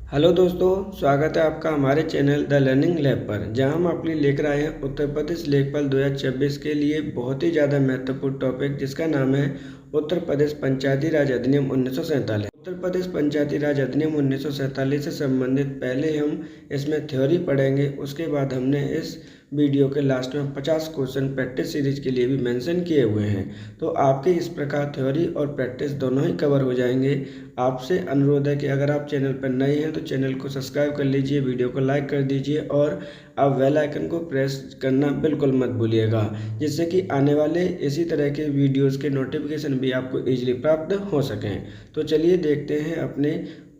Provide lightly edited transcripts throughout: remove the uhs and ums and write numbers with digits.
Hello दोस्तों, स्वागत है आपका हमारे चैनल द लर्निंग लैब पर, जहां हम आपके लिए लेकर आए हैं उत्तर प्रदेश लेखपाल 2026 के लिए बहुत ही ज़्यादा महत्वपूर्ण टॉपिक, जिसका नाम है उत्तर प्रदेश पंचायती राज अधिनियम 1947। उत्तर प्रदेश पंचायती राज अधिनियम 1947 से संबंधित पहले हम इसमें थ्योरी पढ़ेंगे। उसके बाद हमने इस वीडियो के लास्ट में 50 क्वेश्चन प्रैक्टिस सीरीज के लिए भी मेंशन किए हुए हैं। तो आपके इस प्रकार थ्योरी और प्रैक्टिस दोनों ही कवर हो जाएंगे। आपसे अनुरोध है कि अगर आप चैनल पर नए हैं तो चैनल को सब्सक्राइब कर लीजिए, वीडियो को लाइक कर दीजिए और आप बेल आइकन को प्रेस करना बिल्कुल मत भूलिएगा, जिससे कि आने वाले इसी तरह के वीडियोस के नोटिफिकेशन भी आपको इजीली प्राप्त हो सकें। तो चलिए देखते हैं अपने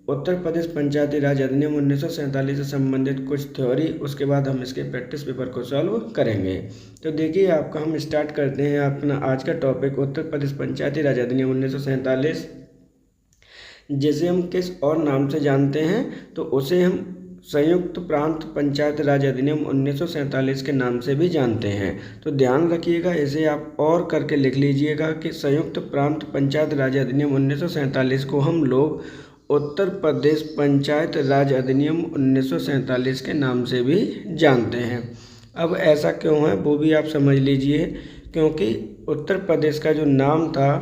उत्तर प्रदेश पंचायती राज अधिनियम 1947 से संबंधित कुछ थ्योरी, उसके बाद हम इसके प्रैक्टिस पेपर को सॉल्व करेंगे। तो देखिए आपका हम स्टार्ट करते हैं अपना आज का टॉपिक उत्तर प्रदेश पंचायती राज अधिनियम 1947, जिसे हम किस और नाम से जानते हैं तो उसे हम संयुक्त प्रांत पंचायत राज अधिनियम 1947 के नाम से भी जानते हैं। तो ध्यान रखिएगा, इसे आप और करके लिख लीजिएगा कि संयुक्त प्रांत पंचायत राज अधिनियम 1947 को हम लोग उत्तर प्रदेश पंचायत राज अधिनियम 1947 के नाम से भी जानते हैं। अब ऐसा क्यों है वो भी आप समझ लीजिए, क्योंकि उत्तर प्रदेश का जो नाम था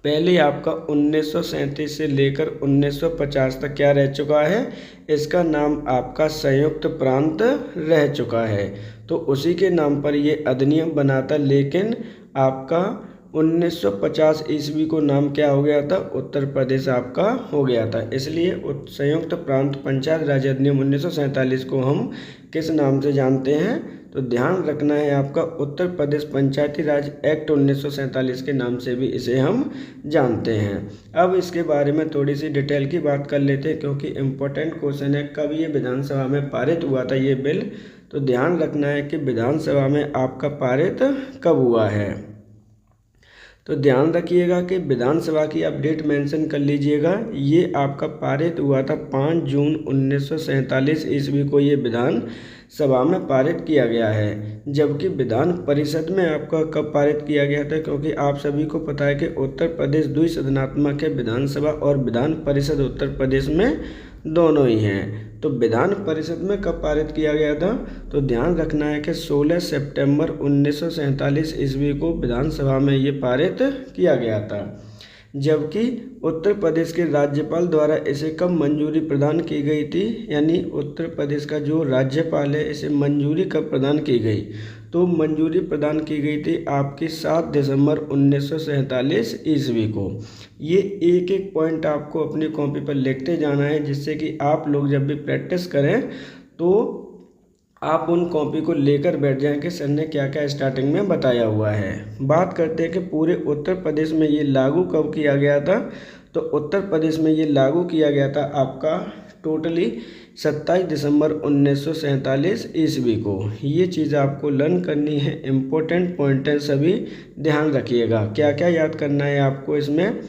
पहले आपका 1937 से लेकर 1950 तक क्या रह चुका है, इसका नाम आपका संयुक्त प्रांत रह चुका है। तो उसी के नाम पर ये अधिनियम बना था, लेकिन आपका 1950 ईस्वी को नाम क्या हो गया था, उत्तर प्रदेश आपका हो गया था। इसलिए संयुक्त प्रांत पंचायत राज अधिनियम 1947 को हम किस नाम से जानते हैं, तो ध्यान रखना है आपका उत्तर प्रदेश पंचायती राज एक्ट 1947 के नाम से भी इसे हम जानते हैं। अब इसके बारे में थोड़ी सी डिटेल की बात कर लेते हैं, क्योंकि इम्पोर्टेंट क्वेश्चन है कब ये विधानसभा में पारित हुआ था ये बिल। तो ध्यान रखना है कि विधानसभा में आपका पारित कब हुआ है। तो ध्यान रखिएगा कि विधानसभा की अपडेट मेंशन कर लीजिएगा। ये आपका पारित हुआ था 5 जून 1947 ईस्वी को ये विधान सभा में पारित किया गया है। जबकि विधान परिषद में आपका कब पारित किया गया था, क्योंकि आप सभी को पता है कि उत्तर प्रदेश द्विसदनात्मक है, विधानसभा और विधान परिषद उत्तर प्रदेश में दोनों ही हैं। तो विधान परिषद में कब पारित किया गया था, तो ध्यान रखना है कि 16 सितंबर 1947 ईस्वी को विधानसभा में ये पारित किया गया था। जबकि उत्तर प्रदेश के राज्यपाल द्वारा इसे कब मंजूरी प्रदान की गई थी, यानी उत्तर प्रदेश का जो राज्यपाल है इसे मंजूरी कब प्रदान की गई, तो मंजूरी प्रदान की गई थी आपकी 7 दिसंबर 1947 ईस्वी को। ये एक एक पॉइंट आपको अपनी कॉपी पर लिखते जाना है, जिससे कि आप लोग जब भी प्रैक्टिस करें तो आप उन कॉपी को लेकर बैठ जाएं कि सर ने क्या क्या स्टार्टिंग में बताया हुआ है। बात करते हैं कि पूरे उत्तर प्रदेश में ये लागू कब किया गया था, तो उत्तर प्रदेश में ये लागू किया गया था आपका टोटली 27 दिसंबर 1947 ईस्वी को। ये चीज़ आपको लर्न करनी है, इम्पोर्टेंट पॉइंट है, सभी ध्यान रखिएगा। क्या क्या याद करना है आपको, इसमें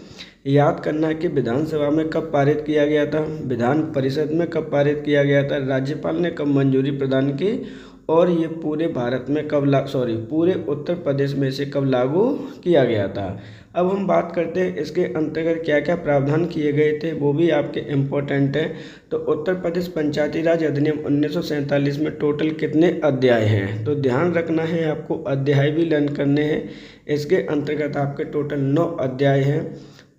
याद करना है कि विधानसभा में कब पारित किया गया था, विधान परिषद में कब पारित किया गया था, राज्यपाल ने कब मंजूरी प्रदान की, और ये पूरे भारत में कब पूरे उत्तर प्रदेश में से कब लागू किया गया था। अब हम बात करते हैं इसके अंतर्गत क्या क्या प्रावधान किए गए थे, वो भी आपके इम्पोर्टेंट हैं। तो उत्तर प्रदेश पंचायती राज अधिनियम 1947 में टोटल कितने अध्याय हैं, तो ध्यान रखना है आपको, अध्याय भी लर्न करने हैं। इसके अंतर्गत आपके टोटल 9 अध्याय हैं।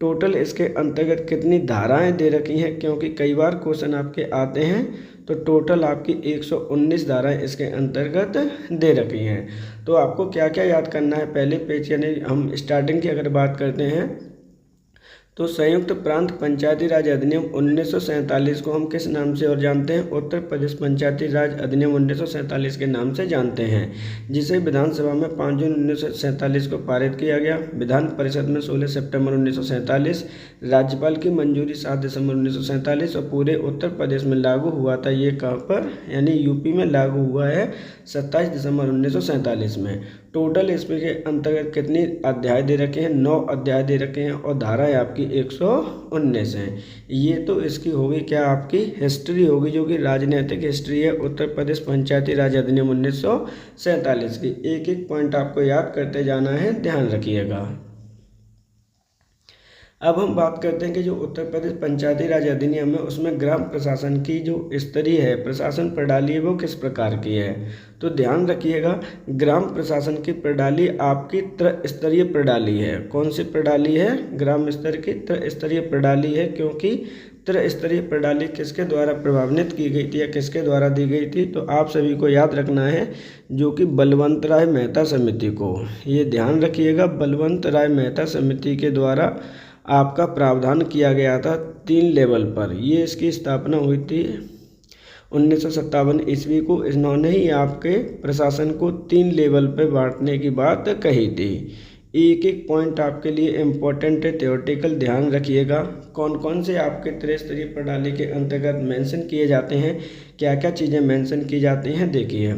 टोटल इसके अंतर्गत कितनी धाराएं दे रखी हैं, क्योंकि कई बार क्वेश्चन आपके आते हैं। तो टोटल आपकी 119 धाराएं इसके अंतर्गत दे रखी हैं। तो आपको क्या क्या याद करना है, पहले पेज यानी हम स्टार्टिंग की अगर बात करते हैं तो संयुक्त प्रांत पंचायती राज अधिनियम 1947 को हम किस नाम से और जानते हैं, उत्तर प्रदेश पंचायती राज अधिनियम 1947 के नाम से जानते हैं, जिसे विधानसभा में 5 जून 1947 को पारित किया गया। विधान परिषद में 16 सितंबर 1947, राज्यपाल की मंजूरी 7 दिसंबर 1947 और पूरे उत्तर प्रदेश में लागू हुआ था। ये कहाँ पर, यानी यूपी में लागू हुआ है 27 दिसंबर 1947 में। टोटल इसमें के अंतर्गत कितनी अध्याय दे रखे हैं, 9 अध्याय दे रखे हैं और धाराएं आपकी 119 हैं। ये तो इसकी होगी क्या, आपकी हिस्ट्री होगी, जो कि राजनीतिक हिस्ट्री है उत्तर प्रदेश पंचायती राज अधिनियम 1947 की। एक एक पॉइंट आपको याद करते जाना है, ध्यान रखिएगा। अब हम बात करते हैं कि जो उत्तर प्रदेश पंचायती राज अधिनियम है उसमें ग्राम प्रशासन की जो स्तरीय है प्रशासन प्रणाली है वो किस प्रकार की है। तो ध्यान रखिएगा, ग्राम प्रशासन की प्रणाली आपकी त्रिस्तरीय प्रणाली है। कौन सी प्रणाली है? ग्राम स्तर की त्रिस्तरीय प्रणाली है, क्योंकि त्रिस्तरीय प्रणाली किसके द्वारा प्रभावित की गई थी या किसके द्वारा दी गई थी? तो आप सभी को याद रखना है, जो कि बलवंत राय मेहता समिति को, ये ध्यान रखिएगा, बलवंत राय मेहता समिति के द्वारा आपका प्रावधान किया गया था 3 लेवल पर। ये इसकी स्थापना हुई थी 1957 ईस्वी को। इन्होंने ही आपके प्रशासन को 3 लेवल पर बांटने की बात कही थी। एक एक पॉइंट आपके लिए इम्पोर्टेंट है, थ्योरेटिकल ध्यान रखिएगा। कौन कौन से आपके त्रिस्तरीय प्रणाली के अंतर्गत मेंशन किए जाते हैं, क्या क्या चीज़ें मेंशन की जाती हैं, देखिए।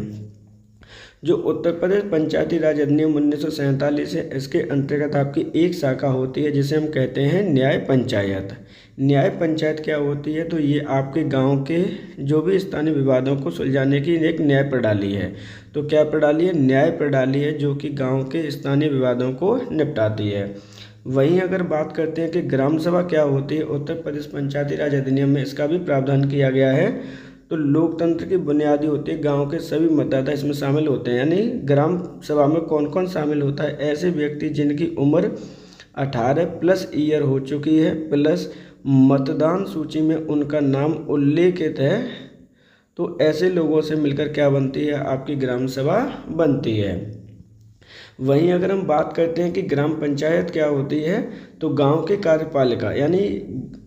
जो उत्तर प्रदेश पंचायती राज अधिनियम 1947 है, इसके अंतर्गत आपकी एक शाखा होती है जिसे हम कहते हैं न्याय पंचायत। न्याय पंचायत क्या होती है? तो ये आपके गांव के जो भी स्थानीय विवादों को सुलझाने की एक न्याय प्रणाली है। तो क्या प्रणाली है? न्याय प्रणाली है, जो कि गांव के स्थानीय विवादों को निपटाती है। वहीं अगर बात करते हैं कि ग्राम सभा क्या होती है, उत्तर प्रदेश पंचायती राज अधिनियम में इसका भी प्रावधान किया गया है। तो लोकतंत्र की बुनियादी होती है, गांव के सभी मतदाता इसमें शामिल होते हैं। यानी ग्राम सभा में कौन कौन शामिल होता है? ऐसे व्यक्ति जिनकी उम्र 18+ ईयर हो चुकी है, प्लस मतदान सूची में उनका नाम उल्लेखित है। तो ऐसे लोगों से मिलकर क्या बनती है? आपकी ग्राम सभा बनती है। वहीं अगर हम बात करते हैं कि ग्राम पंचायत क्या होती है, तो गांव के कार्यपालिका, यानी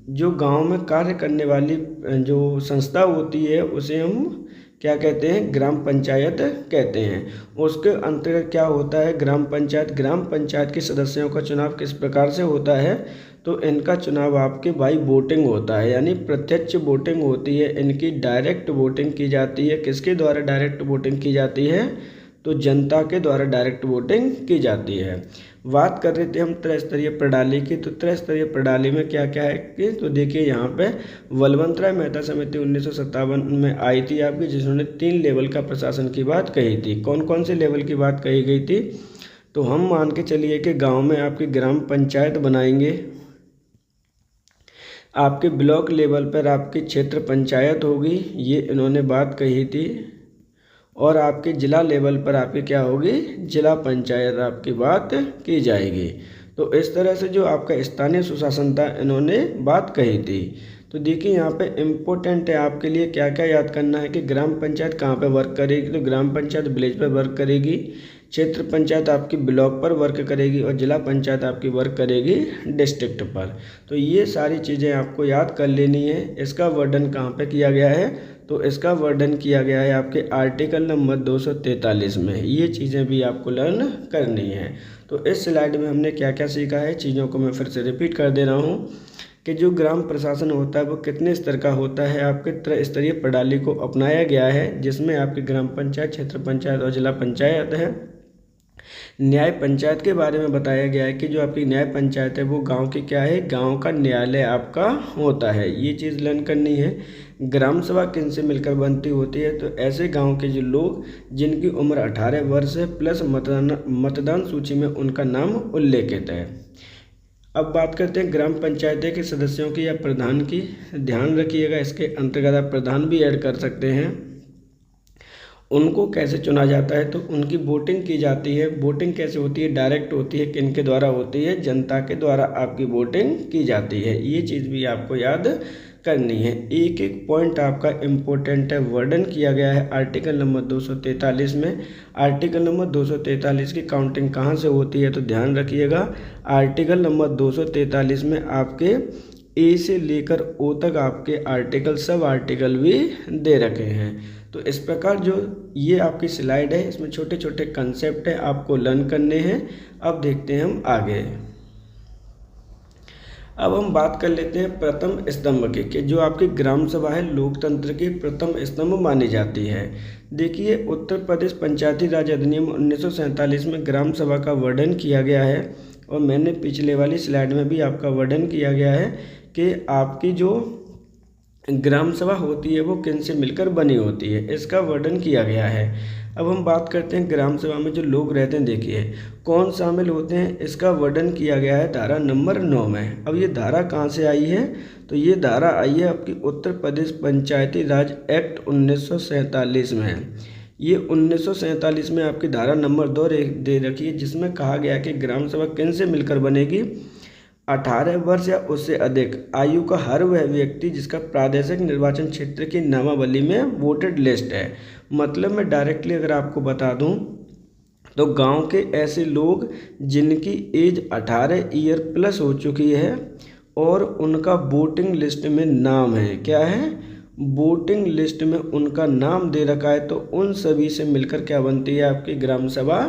जो गांव में कार्य करने वाली जो संस्था होती है उसे हम क्या कहते हैं? ग्राम पंचायत कहते हैं। उसके अंतर्गत क्या होता है? ग्राम पंचायत के सदस्यों का चुनाव किस प्रकार से होता है? तो इनका चुनाव आपके बाई वोटिंग होता है, यानी प्रत्यक्ष वोटिंग होती है। इनकी डायरेक्ट वोटिंग की जाती है। किसके द्वारा डायरेक्ट वोटिंग की जाती है? तो जनता के द्वारा डायरेक्ट वोटिंग की जाती है। बात कर रहे थे हम त्रिस्तरीय प्रणाली की, तो त्रिस्तरीय प्रणाली में क्या क्या है कि तो देखिए यहाँ पे बलवंत राय मेहता समिति 1957 में आई थी आपकी, जिन्होंने 3 लेवल का प्रशासन की बात कही थी। कौन कौन से लेवल की बात कही गई थी? तो हम मान के चलिए कि गांव में आपकी ग्राम पंचायत बनाएंगे, आपके ब्लॉक लेवल पर आपकी क्षेत्र पंचायत होगी, ये इन्होंने बात कही थी, और आपके जिला लेवल पर आपकी क्या होगी? जिला पंचायत आपकी बात की जाएगी। तो इस तरह से जो आपका स्थानीय सुशासन था इन्होंने बात कही थी। तो देखिए यहाँ पे इम्पोर्टेंट है आपके लिए क्या क्या याद करना है कि ग्राम पंचायत कहाँ पे वर्क करेगी। तो ग्राम पंचायत विलेज पर वर्क करेगी, क्षेत्र पंचायत आपकी ब्लॉक पर वर्क करेगी, और जिला पंचायत आपकी वर्क करेगी डिस्ट्रिक्ट पर। तो ये सारी चीज़ें आपको याद कर लेनी है। इसका वर्णन कहाँ पे किया गया है? तो इसका वर्णन किया गया है आपके आर्टिकल नंबर 243 में। ये चीज़ें भी आपको लर्न करनी है। तो इस स्लाइड में हमने क्या क्या सीखा है, चीज़ों को मैं फिर से रिपीट कर दे रहा हूँ कि जो ग्राम प्रशासन होता है वो कितने स्तर का होता है। आपके त्रिस्तरीय प्रणाली को अपनाया गया है, जिसमें आपकी ग्राम पंचायत, क्षेत्र पंचायत और जिला पंचायत है। न्याय पंचायत के बारे में बताया गया है कि जो आपकी न्याय पंचायत है वो गांव की क्या है? गांव का न्यायालय आपका होता है। ये चीज़ लर्न करनी है। ग्राम सभा किन से मिलकर बनती होती है? तो ऐसे गांव के जो लोग जिनकी उम्र 18 वर्ष है, प्लस मतदान सूची में उनका नाम उल्लेखित है। अब बात करते हैं ग्राम पंचायत के सदस्यों की या प्रधान की। ध्यान रखिएगा, इसके अंतर्गत आप प्रधान भी ऐड कर सकते हैं। उनको कैसे चुना जाता है? तो उनकी वोटिंग की जाती है। वोटिंग कैसे होती है? डायरेक्ट होती है। किन के द्वारा होती है? जनता के द्वारा आपकी वोटिंग की जाती है। ये चीज़ भी आपको याद करनी है। एक एक पॉइंट आपका इम्पोर्टेंट है, वर्णन किया गया है आर्टिकल नंबर 243 में। आर्टिकल नंबर 243 की काउंटिंग कहाँ से होती है? तो ध्यान रखिएगा, आर्टिकल नंबर 243 में आपके ए से लेकर ओ तक आपके आर्टिकल, सब आर्टिकल भी दे रखे हैं। तो इस प्रकार जो ये आपकी स्लाइड है, इसमें छोटे छोटे कंसेप्ट है आपको लर्न करने हैं। अब देखते हैं हम आगे। अब हम बात कर लेते हैं प्रथम स्तंभ की, कि जो आपकी ग्राम सभा है लोकतंत्र की प्रथम स्तंभ मानी जाती है। देखिए, उत्तर प्रदेश पंचायती राज अधिनियम 1947 में ग्राम सभा का वर्णन किया गया है, और मैंने पिछले वाली स्लाइड में भी आपका वर्णन किया गया है कि आपकी जो ग्राम सभा होती है वो किन से मिलकर बनी होती है, इसका वर्णन किया गया है। अब हम बात करते हैं ग्राम सभा में जो लोग रहते हैं, देखिए कौन शामिल होते हैं, इसका वर्णन किया गया है धारा नंबर 9 में। अब ये धारा कहाँ से आई है, तो ये धारा आई है आपकी उत्तर प्रदेश पंचायती राज एक्ट 1947 में। ये 1947 में आपकी धारा नंबर 2 दे रखी है, जिसमें कहा गया कि ग्राम सभा किन से मिलकर बनेगी, 18 वर्ष या उससे अधिक आयु का हर वह व्यक्ति जिसका प्रादेशिक निर्वाचन क्षेत्र की नामावली में वोटेड लिस्ट है। मतलब मैं डायरेक्टली अगर आपको बता दूं तो गांव के ऐसे लोग जिनकी एज 18 ईयर प्लस हो चुकी है और उनका वोटिंग लिस्ट में नाम है, क्या है, वोटिंग लिस्ट में उनका नाम दे रखा है, तो उन सभी से मिलकर क्या बनती है, आपकी ग्राम सभा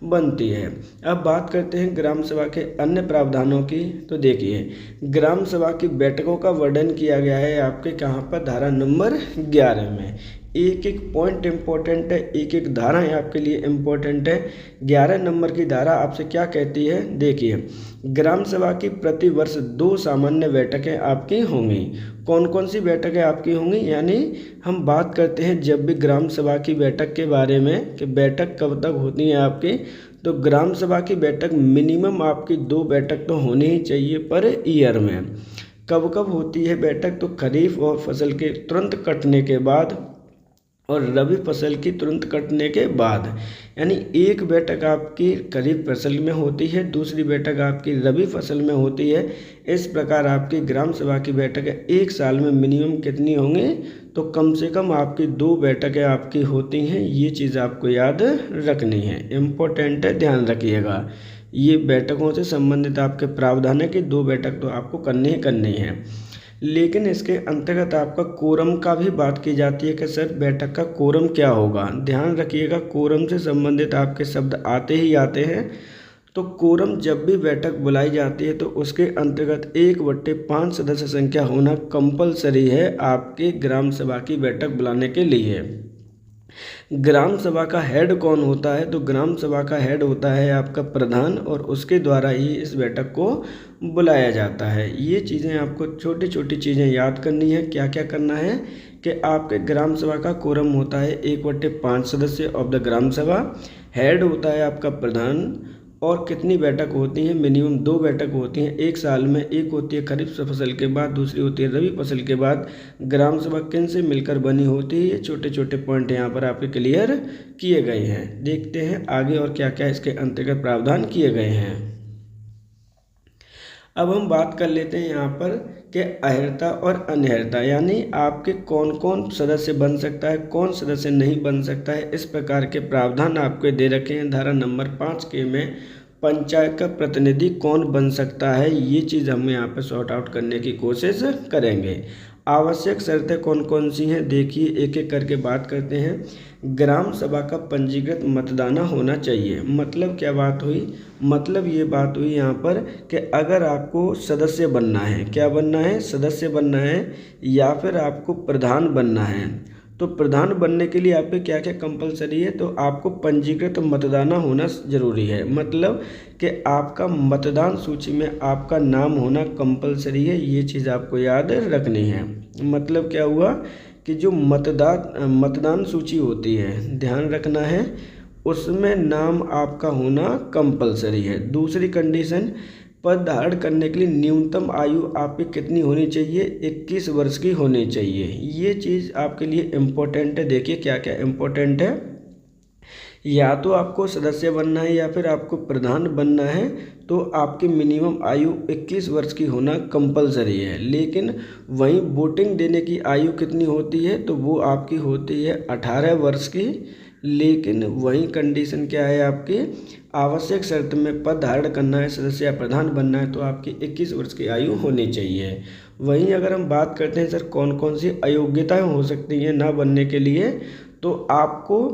बनती है। अब बात करते हैं ग्राम सभा के अन्य प्रावधानों की। तो देखिए ग्राम सभा की बैठकों का वर्णन किया गया है आपके कहाँ पर, धारा नंबर 11 में। एक एक पॉइंट इम्पोर्टेंट है, एक एक धारा है आपके लिए इम्पोर्टेंट है। 11 नंबर की धारा आपसे क्या कहती है, देखिए ग्राम सभा की प्रति वर्ष 2 सामान्य बैठकें आपकी होंगी। कौन कौन सी बैठकें आपकी होंगी, यानी हम बात करते हैं जब भी ग्राम सभा की बैठक के बारे में कि बैठक कब तक होती है आपकी, तो ग्राम सभा की बैठक मिनिमम आपकी 2 बैठक तो होनी ही चाहिए पर ईयर में। कब कब होती है बैठक, तो खरीफ और फसल के तुरंत कटने के बाद और रबी फसल की तुरंत कटने के बाद, यानी एक बैठक आपकी खरीफ फसल में होती है, दूसरी बैठक आपकी रबी फसल में होती है। इस प्रकार आपकी ग्राम सभा की बैठकें एक साल में मिनिमम कितनी होंगी, तो कम से कम आपकी 2 बैठकें आपकी होती हैं। ये चीज़ आपको याद रखनी है, इम्पोर्टेंट है, ध्यान रखिएगा। ये बैठकों से संबंधित आपके प्रावधान है कि 2 बैठक तो आपको करनी ही करनी है। लेकिन इसके अंतर्गत आपका कोरम का भी बात की जाती है कि सर बैठक का कोरम क्या होगा। ध्यान रखिएगा, कोरम से संबंधित आपके शब्द आते ही आते हैं। तो कोरम जब भी बैठक बुलाई जाती है तो उसके अंतर्गत 1/5 सदस्य संख्या होना कंपलसरी है आपके ग्राम सभा की बैठक बुलाने के लिए। ग्राम सभा का हेड कौन होता है, तो ग्राम सभा का हेड होता है आपका प्रधान, और उसके द्वारा ही इस बैठक को बुलाया जाता है। ये चीज़ें आपको छोटी छोटी चीज़ें याद करनी है। क्या क्या करना है कि आपके ग्राम सभा का कोरम होता है 1/5 सदस्य ऑफ द ग्राम सभा, हेड होता है आपका प्रधान, और कितनी बैठक होती हैं, मिनिमम 2 बैठक होती हैं एक साल में। एक होती है खरीफ फसल के बाद, दूसरी होती है रबी फसल के बाद। ग्राम सभा किन से मिलकर बनी होती है, ये छोटे छोटे पॉइंट यहाँ पर आपके क्लियर किए गए हैं। देखते हैं आगे और क्या क्या इसके अंतर्गत प्रावधान किए गए हैं। अब हम बात कर लेते हैं यहाँ पर कि अहर्ता और अनहर्ता, यानी आपके कौन कौन सदस्य बन सकता है, कौन सदस्य नहीं बन सकता है। इस प्रकार के प्रावधान आपको दे रखे हैं। धारा नंबर 5 के में पंचायत का प्रतिनिधि कौन बन सकता है, ये चीज़ हम यहाँ पर सॉर्ट आउट करने की कोशिश करेंगे। आवश्यक शर्तें कौन कौन सी हैं, देखिए एक एक करके बात करते हैं। ग्राम सभा का पंजीकृत मतदाना होना चाहिए। मतलब क्या बात हुई, मतलब ये बात हुई यहाँ पर कि अगर आपको सदस्य बनना है, क्या बनना है, सदस्य बनना है, या फिर आपको प्रधान बनना है, तो प्रधान बनने के लिए आपके क्या क्या कंपलसरी है, तो आपको पंजीकृत मतदाना होना ज़रूरी है। मतलब कि आपका मतदान सूची में आपका नाम होना कंपलसरी है। ये चीज़ आपको याद रखनी है। मतलब क्या हुआ कि जो मतदान सूची होती है, ध्यान रखना है, उसमें नाम आपका होना कंपलसरी है। दूसरी कंडीशन, पद धारण करने के लिए न्यूनतम आयु आपकी कितनी होनी चाहिए, 21 वर्ष की होनी चाहिए। ये चीज़ आपके लिए इम्पोर्टेंट है। देखिए क्या क्या इम्पोर्टेंट है, या तो आपको सदस्य बनना है या फिर आपको प्रधान बनना है, तो आपकी मिनिमम आयु 21 वर्ष की होना कंपलसरी है। लेकिन वहीं वोटिंग देने की आयु कितनी होती है, तो वो आपकी होती है 18 वर्ष की। लेकिन वही कंडीशन क्या है आपकी, आवश्यक शर्त में पद धारण करना है, सदस्य या प्रधान बनना है, तो आपकी 21 वर्ष की आयु होनी चाहिए। वहीं अगर हम बात करते हैं सर कौन कौन सी अयोग्यताएं हो सकती हैं ना बनने के लिए, तो आपको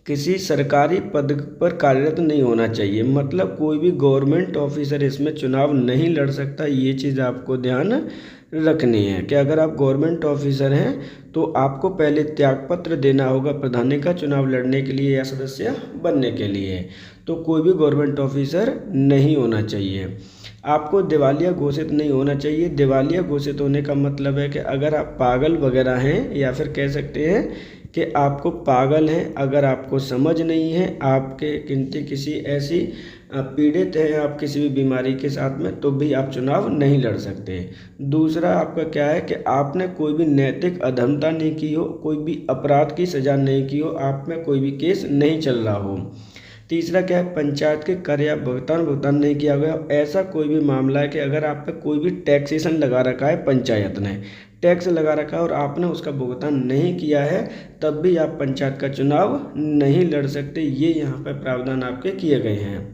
किसी सरकारी पद पर कार्यरत नहीं होना चाहिए। मतलब कोई भी गवर्नमेंट ऑफिसर इसमें चुनाव नहीं लड़ सकता। ये चीज़ आपको ध्यान रखनी है कि अगर आप गवर्नमेंट ऑफिसर हैं तो आपको पहले त्यागपत्र देना होगा प्रधानी का चुनाव लड़ने के लिए या सदस्य बनने के लिए। तो कोई भी गवर्नमेंट ऑफिसर नहीं होना चाहिए। आपको दिवालिया घोषित नहीं होना चाहिए। दिवालिया घोषित होने का मतलब है कि अगर आप पागल वगैरह हैं, या फिर कह सकते हैं कि आपको पागल हैं, अगर आपको समझ नहीं है, आपके किसी ऐसी पीड़ित हैं आप किसी भी बीमारी के साथ में, तो भी आप चुनाव नहीं लड़ सकते। दूसरा आपका क्या है कि आपने कोई भी नैतिक अधमता नहीं की हो, कोई भी अपराध की सज़ा नहीं की हो, आप में कोई भी केस नहीं चल रहा हो। तीसरा क्या है, पंचायत के कर या भुगतान नहीं किया गया। ऐसा कोई भी मामला है कि अगर आप पे कोई भी टैक्सेशन लगा रखा है, पंचायत ने टैक्स लगा रखा है और आपने उसका भुगतान नहीं किया है, तब भी आप पंचायत का चुनाव नहीं लड़ सकते। ये यहाँ पर प्रावधान आपके किए गए हैं।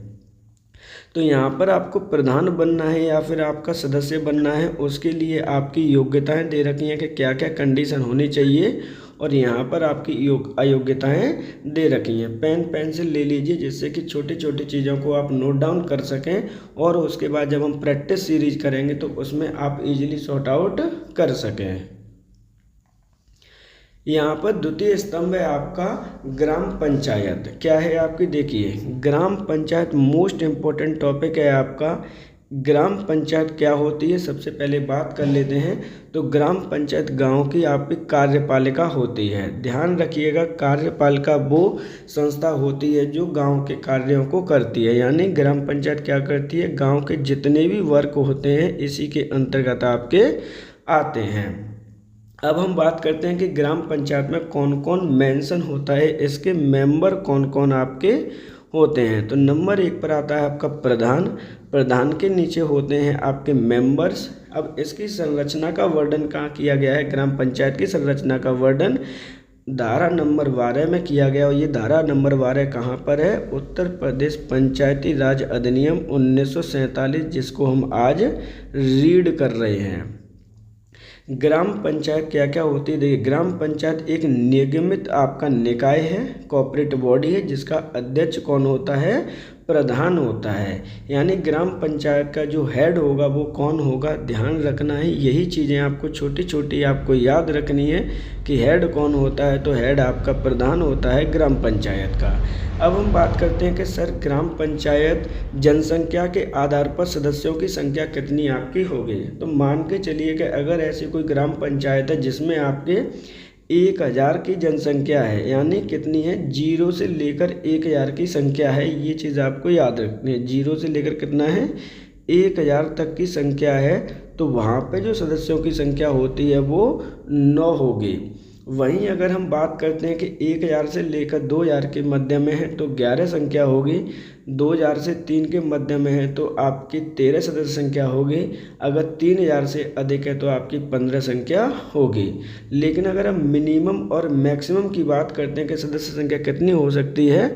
तो यहाँ पर आपको प्रधान बनना है या फिर आपका सदस्य बनना है, उसके लिए आपकी योग्यताएं दे रखी हैं कि क्या क्या कंडीशन होनी चाहिए, और यहाँ पर आपकी अयोग्यताएं दे रखी हैं। पेन पेंसिल ले लीजिए जिससे कि छोटी छोटी चीज़ों को आप नोट डाउन कर सकें, और उसके बाद जब हम प्रैक्टिस सीरीज करेंगे तो उसमें आप इजीली सॉर्ट आउट कर सकें। यहाँ पर द्वितीय स्तंभ है आपका ग्राम पंचायत। क्या है आपकी, देखिए ग्राम पंचायत मोस्ट इम्पोर्टेंट टॉपिक है आपका। ग्राम पंचायत क्या होती है, सबसे पहले बात कर लेते हैं। तो ग्राम पंचायत गांव की आपकी कार्यपालिका होती है। ध्यान रखिएगा, कार्यपालिका वो संस्था होती है जो गांव के कार्यों को करती है। यानी ग्राम पंचायत क्या करती है, गांव के जितने भी वर्क होते हैं इसी के अंतर्गत आपके आते हैं। अब हम बात करते हैं कि ग्राम पंचायत में कौन कौन मेंशन होता है, इसके मेंबर कौन कौन आपके होते हैं। तो नंबर 1 पर आता है आपका प्रधान। प्रधान के नीचे होते हैं आपके मेंबर्स। अब इसकी संरचना का वर्णन कहाँ किया गया है, ग्राम पंचायत की संरचना का वर्णन धारा नंबर 12 में किया गया। और ये धारा नंबर 12 कहाँ पर है, उत्तर प्रदेश पंचायती राज अधिनियम 1947, जिसको हम आज रीड कर रहे हैं। ग्राम पंचायत क्या क्या होती है, देखिए ग्राम पंचायत एक निगमित आपका निकाय है, कॉर्पोरेट बॉडी है, जिसका अध्यक्ष कौन होता है, प्रधान होता है। यानी ग्राम पंचायत का जो हेड होगा वो कौन होगा, ध्यान रखना है। यही चीज़ें आपको छोटी छोटी आपको याद रखनी है कि हेड कौन होता है। तो हेड आपका प्रधान होता है ग्राम पंचायत का। अब हम बात करते हैं कि सर ग्राम पंचायत जनसंख्या के आधार पर सदस्यों की संख्या कितनी आपकी होगी। तो मान के चलिए कि अगर ऐसी कोई ग्राम पंचायत है जिसमें आपके 1000 की जनसंख्या है, यानी कितनी है, 0 से लेकर 1000 की संख्या है। ये चीज़ आपको याद रखनी है, 0 से लेकर कितना है, 1000 तक की संख्या है। तो वहाँ पे जो सदस्यों की संख्या होती है वो 9 होगी। वहीं अगर हम बात करते हैं कि 1000 से लेकर 2000 के मध्य में है तो 11 संख्या होगी। 2000 से 3 के मध्य में है तो आपकी 13 सदस्य संख्या होगी। अगर 3000 से अधिक है तो आपकी 15 संख्या होगी। लेकिन अगर हम मिनिमम और मैक्सिमम की बात करते हैं कि सदस्य संख्या कितनी हो सकती है,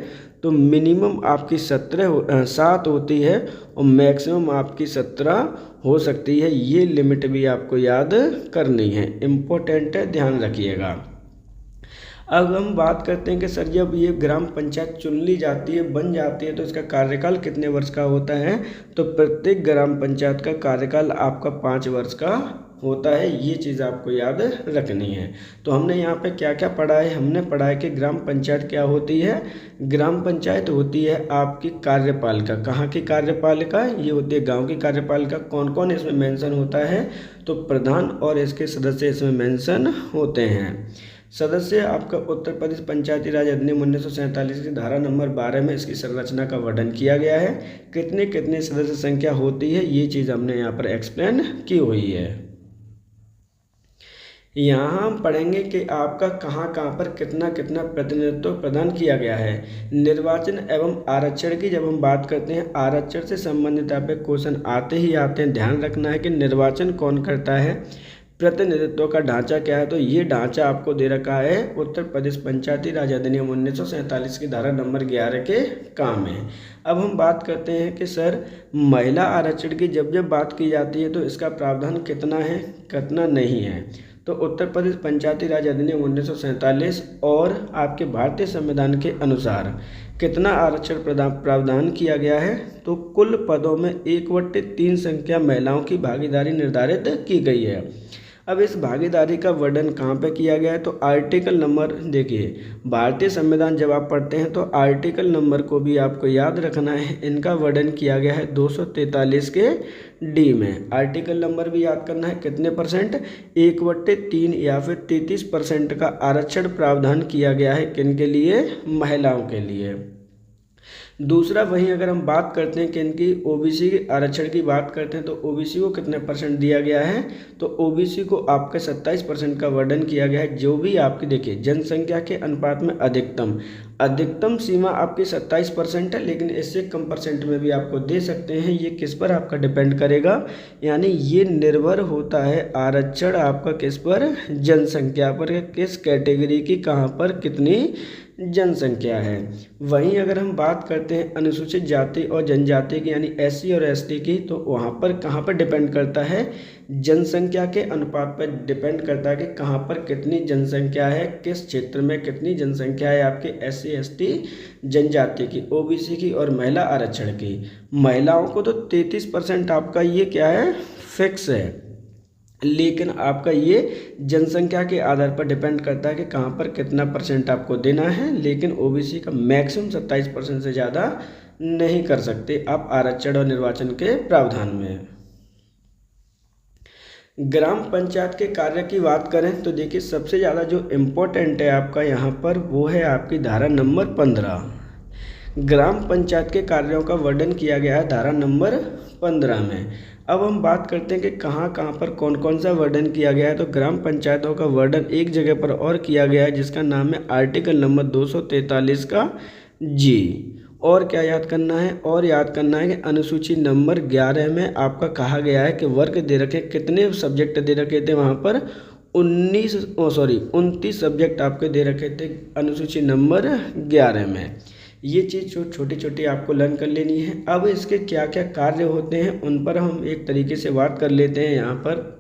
तो मिनिमम आपकी 7 होती है और मैक्सिमम आपकी 17 हो सकती है। ये लिमिट भी आपको याद करनी है, इम्पोर्टेंट है, ध्यान रखिएगा। अब हम बात करते हैं कि सर जब ये ग्राम पंचायत चुन ली जाती है, बन जाती है, तो इसका कार्यकाल कितने वर्ष का होता है। तो प्रत्येक ग्राम पंचायत का कार्यकाल आपका 5 वर्ष का होता है। ये चीज़ आपको याद रखनी है। तो हमने यहाँ पे क्या क्या पढ़ा है, हमने पढ़ा है कि ग्राम पंचायत क्या होती है, ग्राम पंचायत होती है आपकी कार्यपालिका। कहाँ की कार्यपालिका, ये होती है गांव की कार्यपालिका। कौन कौन इसमें मेंशन होता है, तो प्रधान और इसके सदस्य इसमें मेंशन होते हैं। सदस्य आपका उत्तर प्रदेश पंचायती राज अधिनियम 1947 की धारा नंबर 12 में इसकी संरचना का वर्णन किया गया है। कितने कितने सदस्य संख्या होती है, ये चीज़ हमने यहाँ पर एक्सप्लेन की हुई है। यहाँ हम पढ़ेंगे कि आपका कहाँ कहाँ पर कितना कितना प्रतिनिधित्व प्रदान किया गया है। निर्वाचन एवं आरक्षण की जब हम बात करते हैं, आरक्षण से संबंधित आप क्वेश्चन आते ही आते हैं। ध्यान रखना है कि निर्वाचन कौन करता है, प्रतिनिधित्व का ढांचा क्या है। तो ये ढांचा आपको दे रखा है उत्तर प्रदेश पंचायती राज अधिनियम 1947 की धारा नंबर 11 के काम है। अब हम बात करते हैं कि सर महिला आरक्षण की जब जब बात की जाती है तो इसका प्रावधान कितना है, कितना नहीं है। तो उत्तर प्रदेश पंचायती राज अधिनियम 1947 और आपके भारतीय संविधान के अनुसार कितना आरक्षण प्रावधान किया गया है, तो कुल पदों में 1/3 संख्या महिलाओं की भागीदारी निर्धारित की गई है। अब इस भागीदारी का वर्णन कहाँ पे किया गया है, तो आर्टिकल नंबर देखिए, भारतीय संविधान जब आप पढ़ते हैं तो आर्टिकल नंबर को भी आपको याद रखना है। इनका वर्णन किया गया है 243 के डी में। आर्टिकल नंबर भी याद करना है, कितने परसेंट, 1/3 या फिर 33% का आरक्षण प्रावधान किया गया है, किन के लिए, महिलाओं के लिए। दूसरा वहीं अगर हम बात करते हैं कि इनकी ओबीसी आरक्षण की बात करते हैं तो ओबीसी को कितने परसेंट दिया गया है, तो ओबीसी को आपका 27% का वर्णन किया गया है। जो भी आपकी देखिए जनसंख्या के अनुपात में अधिकतम सीमा आपकी 27% है, लेकिन इससे कम परसेंट में भी आपको दे सकते हैं। ये किस पर आपका डिपेंड करेगा, यानी ये निर्भर होता है आरक्षण आपका किस पर, जनसंख्या पर, किस कैटेगरी की कहाँ पर कितनी जनसंख्या है। वहीं अगर हम बात करते हैं अनुसूचित जाति और जनजाति की यानी एससी और एसटी की, तो वहाँ पर कहाँ पर डिपेंड करता है, जनसंख्या के अनुपात पर डिपेंड करता है कि कहाँ पर कितनी जनसंख्या है, किस क्षेत्र में कितनी जनसंख्या है आपके एससी एसटी जनजाति की, ओबीसी की और महिला आरक्षण की। महिलाओं को तो 33% आपका ये क्या है, फिक्स है, लेकिन आपका ये जनसंख्या के आधार पर डिपेंड करता है कि कहाँ पर कितना परसेंट आपको देना है, लेकिन ओबीसी का मैक्सिमम 27% से ज़्यादा नहीं कर सकते आप आरक्षण और निर्वाचन के प्रावधान में। ग्राम पंचायत के कार्य की बात करें तो देखिए सबसे ज़्यादा जो इम्पोर्टेंट है आपका यहाँ पर वो है आपकी धारा नंबर 15। ग्राम पंचायत के कार्यों का वर्णन किया गया है धारा नंबर 15 में। अब हम बात करते हैं कि कहाँ कहाँ पर कौन कौन सा वर्णन किया गया है, तो ग्राम पंचायतों का वर्णन एक जगह पर और किया गया है जिसका नाम है आर्टिकल नंबर 243 का जी। और क्या याद करना है, और याद करना है कि अनुसूची नंबर 11 में आपका कहा गया है कि वर्ग दे रखे, कितने सब्जेक्ट दे रखे थे वहाँ पर 29 सब्जेक्ट आपके दे रखे थे अनुसूची नंबर 11 में। ये चीज़ जो छोटी छोटी आपको लर्न कर लेनी है। अब इसके क्या क्या कार्य होते हैं उन पर हम एक तरीके से बात कर लेते हैं। यहाँ पर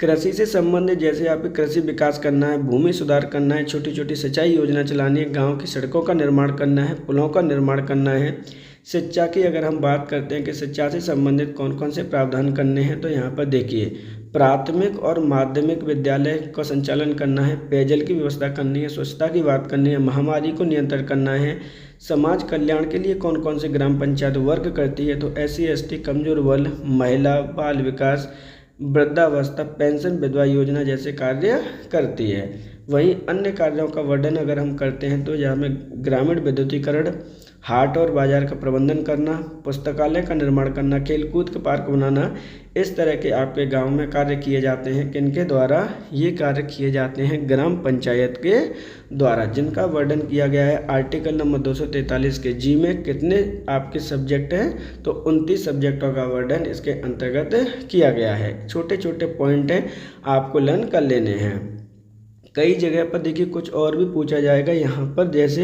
कृषि से संबंधित जैसे आपको कृषि विकास करना है, भूमि सुधार करना है, छोटी छोटी सिंचाई योजना चलानी है, गांव की सड़कों का निर्माण करना है, पुलों का निर्माण करना है। शिक्षा की अगर हम बात करते हैं कि शिक्षा से संबंधित कौन कौन से प्रावधान करने हैं, तो यहाँ पर देखिए प्राथमिक और माध्यमिक विद्यालय का संचालन करना है, पेयजल की व्यवस्था करनी है, स्वच्छता की बात करनी है, महामारी को नियंत्रण करना है। समाज कल्याण के लिए कौन कौन से ग्राम पंचायत वर्क करती है, तो एससी एसटी, कमजोर वर्ग, महिला, बाल विकास, वृद्धावस्था पेंशन, विधवा योजना जैसे कार्य करती है। वहीं अन्य कार्यों का वर्णन अगर हम करते हैं तो यहाँ में ग्रामीण विद्युतीकरण, हाट और बाजार का प्रबंधन करना, पुस्तकालय का निर्माण करना, खेलकूद के पार्क बनाना, इस तरह के आपके गांव में कार्य किए जाते हैं। किनके द्वारा ये कार्य किए जाते हैं, ग्राम पंचायत के द्वारा, जिनका वर्णन किया गया है आर्टिकल नंबर 243 के जी में। कितने आपके सब्जेक्ट हैं, तो 29 सब्जेक्टों का वर्णन इसके अंतर्गत किया गया है। छोटे छोटे पॉइंट हैं आपको लर्न कर लेने हैं। कई जगह पर देखिए कुछ और भी पूछा जाएगा यहाँ पर, जैसे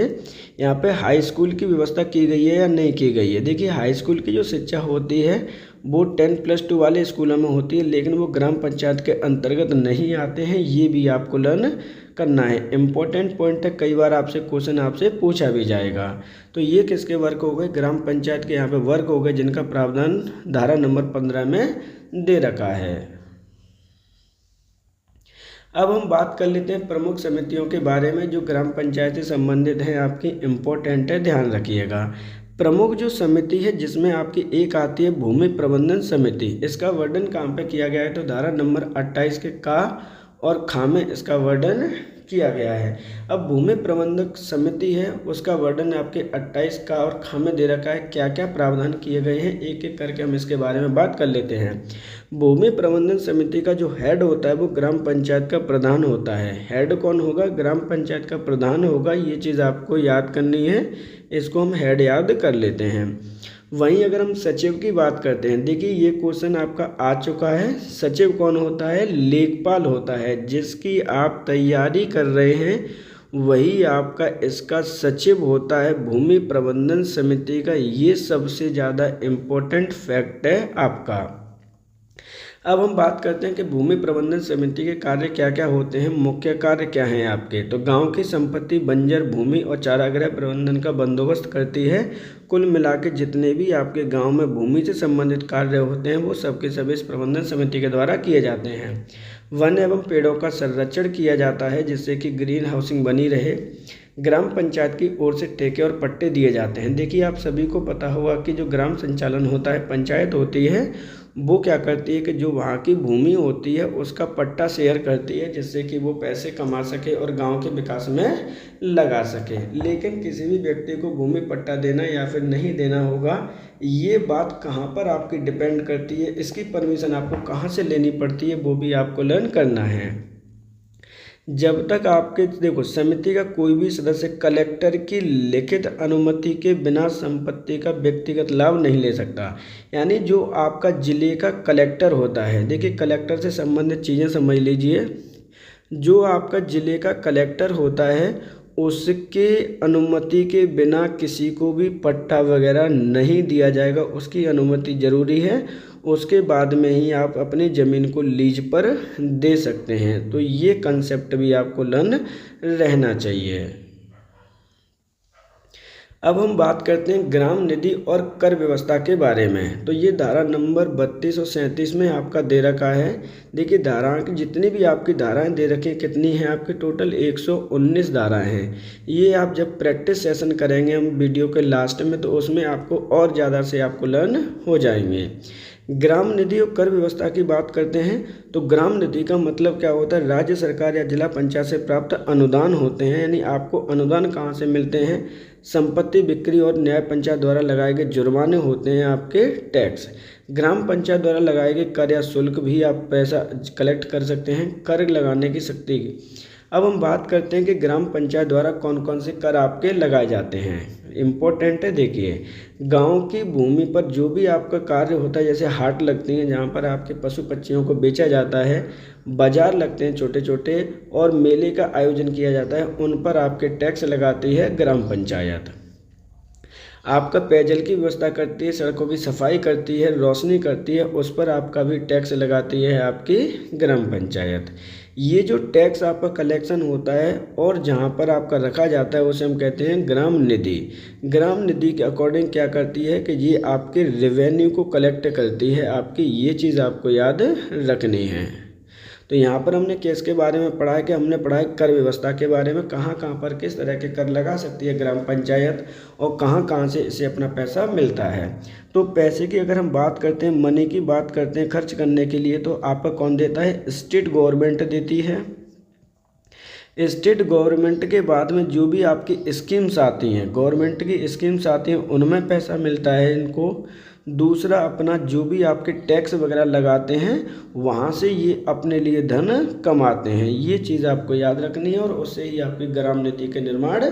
यहाँ पे हाई स्कूल की व्यवस्था की गई है या नहीं की गई है। देखिए हाई स्कूल की जो शिक्षा होती है वो 10+2 वाले स्कूलों में होती है, लेकिन वो ग्राम पंचायत के अंतर्गत नहीं आते हैं। ये भी आपको लर्न करना है, इम्पोर्टेंट पॉइंट है, कई बार आपसे क्वेश्चन आपसे पूछा भी जाएगा। तो ये किसके वर्ग हो गए, ग्राम पंचायत के यहाँ पे वर्ग हो गए जिनका प्रावधान धारा नंबर 15 में दे रखा है। अब हम बात कर लेते हैं प्रमुख समितियों के बारे में जो ग्राम पंचायत से संबंधित है, आपकी इम्पोर्टेंट है, ध्यान रखिएगा। प्रमुख जो समिति है जिसमें आपकी एक आती है भूमि प्रबंधन समिति, इसका वर्णन कहाँ पे किया गया है, तो धारा नंबर 28 के का और खा में इसका वर्णन किया गया है। अब भूमि प्रबंधक समिति है उसका वर्णन आपके 28 का और खा में दे रखा है। क्या क्या प्रावधान किए गए हैं एक एक करके हम इसके बारे में बात कर लेते हैं। भूमि प्रबंधन समिति का जो हेड होता है वो ग्राम पंचायत का प्रधान होता है। हेड कौन होगा, ग्राम पंचायत का प्रधान होगा। ये चीज़ आपको याद करनी है, इसको हम हेड याद कर लेते हैं। वहीं अगर हम सचिव की बात करते हैं, देखिए ये क्वेश्चन आपका आ चुका है। सचिव कौन होता है, लेखपाल होता है। जिसकी आप तैयारी कर रहे हैं वही आपका इसका सचिव होता है भूमि प्रबंधन समिति का। ये सबसे ज़्यादा इम्पोर्टेंट फैक्ट है आपका। अब हम बात करते हैं कि भूमि प्रबंधन समिति के कार्य क्या क्या होते हैं, मुख्य कार्य क्या हैं आपके। तो गांव की संपत्ति, बंजर भूमि और चारागाह प्रबंधन का बंदोबस्त करती है। कुल मिला के जितने भी आपके गांव में भूमि से संबंधित कार्य होते हैं वो सबके सब इस प्रबंधन समिति के द्वारा किए जाते हैं। वन एवं पेड़ों का संरक्षण किया जाता है जिससे कि ग्रीन हाउसिंग बनी रहे। ग्राम पंचायत की ओर से ठेके और पट्टे दिए जाते हैं। देखिए, आप सभी को पता होगा कि जो ग्राम संचालन होता है, पंचायत होती है, वो क्या करती है कि जो वहाँ की भूमि होती है उसका पट्टा शेयर करती है जिससे कि वो पैसे कमा सके और गांव के विकास में लगा सके। लेकिन किसी भी व्यक्ति को भूमि पट्टा देना या फिर नहीं देना होगा, ये बात कहाँ पर आपकी डिपेंड करती है, इसकी परमिशन आपको कहाँ से लेनी पड़ती है, वो भी आपको लर्न करना है। जब तक आपके देखो, समिति का कोई भी सदस्य कलेक्टर की लिखित अनुमति के बिना संपत्ति का व्यक्तिगत लाभ नहीं ले सकता। यानी जो आपका जिले का कलेक्टर होता है, देखिए कलेक्टर से संबंधित चीज़ें समझ लीजिए। जो आपका जिले का कलेक्टर होता है उसके अनुमति के बिना किसी को भी पट्टा वगैरह नहीं दिया जाएगा, उसकी अनुमति ज़रूरी है। उसके बाद में ही आप अपनी ज़मीन को लीज पर दे सकते हैं। तो ये कंसेप्ट भी आपको लर्न रहना चाहिए। अब हम बात करते हैं ग्राम निधि और कर व्यवस्था के बारे में। तो ये धारा नंबर 32 और 37 में आपका दे रखा है। देखिए, धाराएं की जितनी भी आपकी धाराएं दे रखी हैं, कितनी हैं आपके, टोटल 119 धाराएं हैं। ये आप जब प्रैक्टिस सेशन करेंगे हम वीडियो के लास्ट में, तो उसमें आपको और ज़्यादा से आपको लर्न हो जाएंगे। ग्राम निधि और कर व्यवस्था की बात करते हैं तो ग्राम निधि का मतलब क्या होता है, राज्य सरकार या जिला पंचायत से प्राप्त अनुदान होते हैं। यानी आपको अनुदान कहाँ से मिलते हैं, संपत्ति बिक्री और न्याय पंचायत द्वारा लगाए गए जुर्माने होते हैं आपके टैक्स। ग्राम पंचायत द्वारा लगाए गए कर या शुल्क भी आप पैसा कलेक्ट कर सकते हैं, कर लगाने की शक्ति की। अब हम बात करते हैं कि ग्राम पंचायत द्वारा कौन कौन से कर आपके लगाए जाते हैं। इम्पोर्टेंट है, देखिए गांव की भूमि पर जो भी आपका कार्य होता है, जैसे हाट लगती हैं जहां पर आपके पशु पक्षियों को बेचा जाता है, बाजार लगते हैं छोटे छोटे, और मेले का आयोजन किया जाता है, उन पर आपके टैक्स लगाती है ग्राम पंचायत। आपका पेयजल की व्यवस्था करती है, सड़कों की सफाई करती है, रोशनी करती है, उस पर आपका भी टैक्स लगाती है आपकी ग्राम पंचायत। ये जो टैक्स आपका कलेक्शन होता है और जहाँ पर आपका रखा जाता है उसे हम कहते हैं ग्राम निधि। ग्राम निधि के अकॉर्डिंग क्या करती है कि ये आपके रेवेन्यू को कलेक्ट करती है आपकी, ये चीज़ आपको याद रखनी है। तो यहाँ पर हमने केस के बारे में पढ़ा है कि हमने पढ़ा है कर व्यवस्था के बारे में, कहाँ कहाँ पर किस तरह के कर लगा सकती है ग्राम पंचायत और कहाँ कहाँ से इसे अपना पैसा मिलता है। तो पैसे की अगर हम बात करते हैं, मनी की बात करते हैं खर्च करने के लिए, तो आपका कौन देता है, स्टेट गवर्नमेंट देती है। स्टेट गवर्नमेंट के बाद में जो भी आपकी स्कीम्स आती हैं, गवर्नमेंट की स्कीम्स आती हैं, उनमें पैसा मिलता है इनको। दूसरा, अपना जो भी आपके टैक्स वगैरह लगाते हैं वहाँ से ये अपने लिए धन कमाते हैं। ये चीज़ आपको याद रखनी है और उससे ही आपकी ग्राम नीति का निर्माण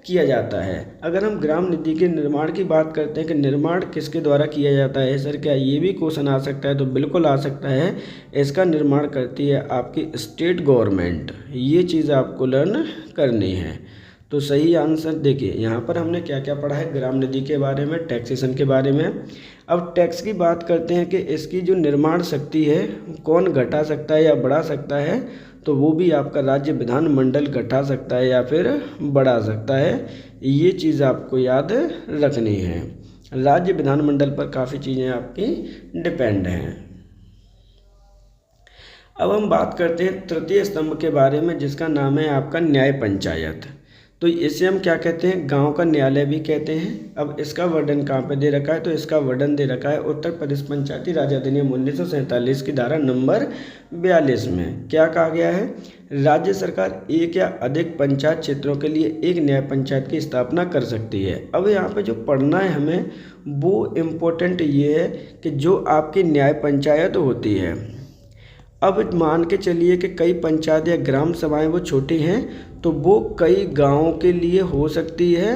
किया जाता है। अगर हम ग्राम नीति के निर्माण की बात करते हैं कि निर्माण किसके द्वारा किया जाता है सर, क्या ये भी क्वेश्चन आ सकता है, तो बिल्कुल आ सकता है। इसका निर्माण करती है आपकी स्टेट गवर्नमेंट। ये चीज़ आपको लर्न करनी है। तो सही आंसर देखिए, यहाँ पर हमने क्या क्या पढ़ा है, ग्राम निधि के बारे में, टैक्सेशन के बारे में। अब टैक्स की बात करते हैं कि इसकी जो निर्माण शक्ति है कौन घटा सकता है या बढ़ा सकता है, तो वो भी आपका राज्य विधानमंडल घटा सकता है या फिर बढ़ा सकता है। ये चीज़ आपको याद रखनी है। राज्य विधानमंडल पर काफ़ी चीज़ें आपकी डिपेंड हैं। अब हम बात करते हैं तृतीय स्तंभ के बारे में, जिसका नाम है आपका न्याय पंचायत। तो इसे हम क्या कहते हैं, गांव का न्यायालय भी कहते हैं। अब इसका वर्णन कहाँ पे दे रखा है, तो इसका वर्णन दे रखा है उत्तर प्रदेश पंचायती राज अधिनियम 1947 की धारा नंबर 42 में। क्या कहा गया है, राज्य सरकार एक या अधिक पंचायत क्षेत्रों के लिए एक न्याय पंचायत की स्थापना कर सकती है। अब यहाँ पे जो पढ़ना है हमें वो इम्पोर्टेंट ये है कि जो आपकी न्याय पंचायत होती है, अब मान के चलिए कि कई पंचायत या ग्राम सभाएं वो छोटी हैं, तो वो कई गांवों के लिए हो सकती है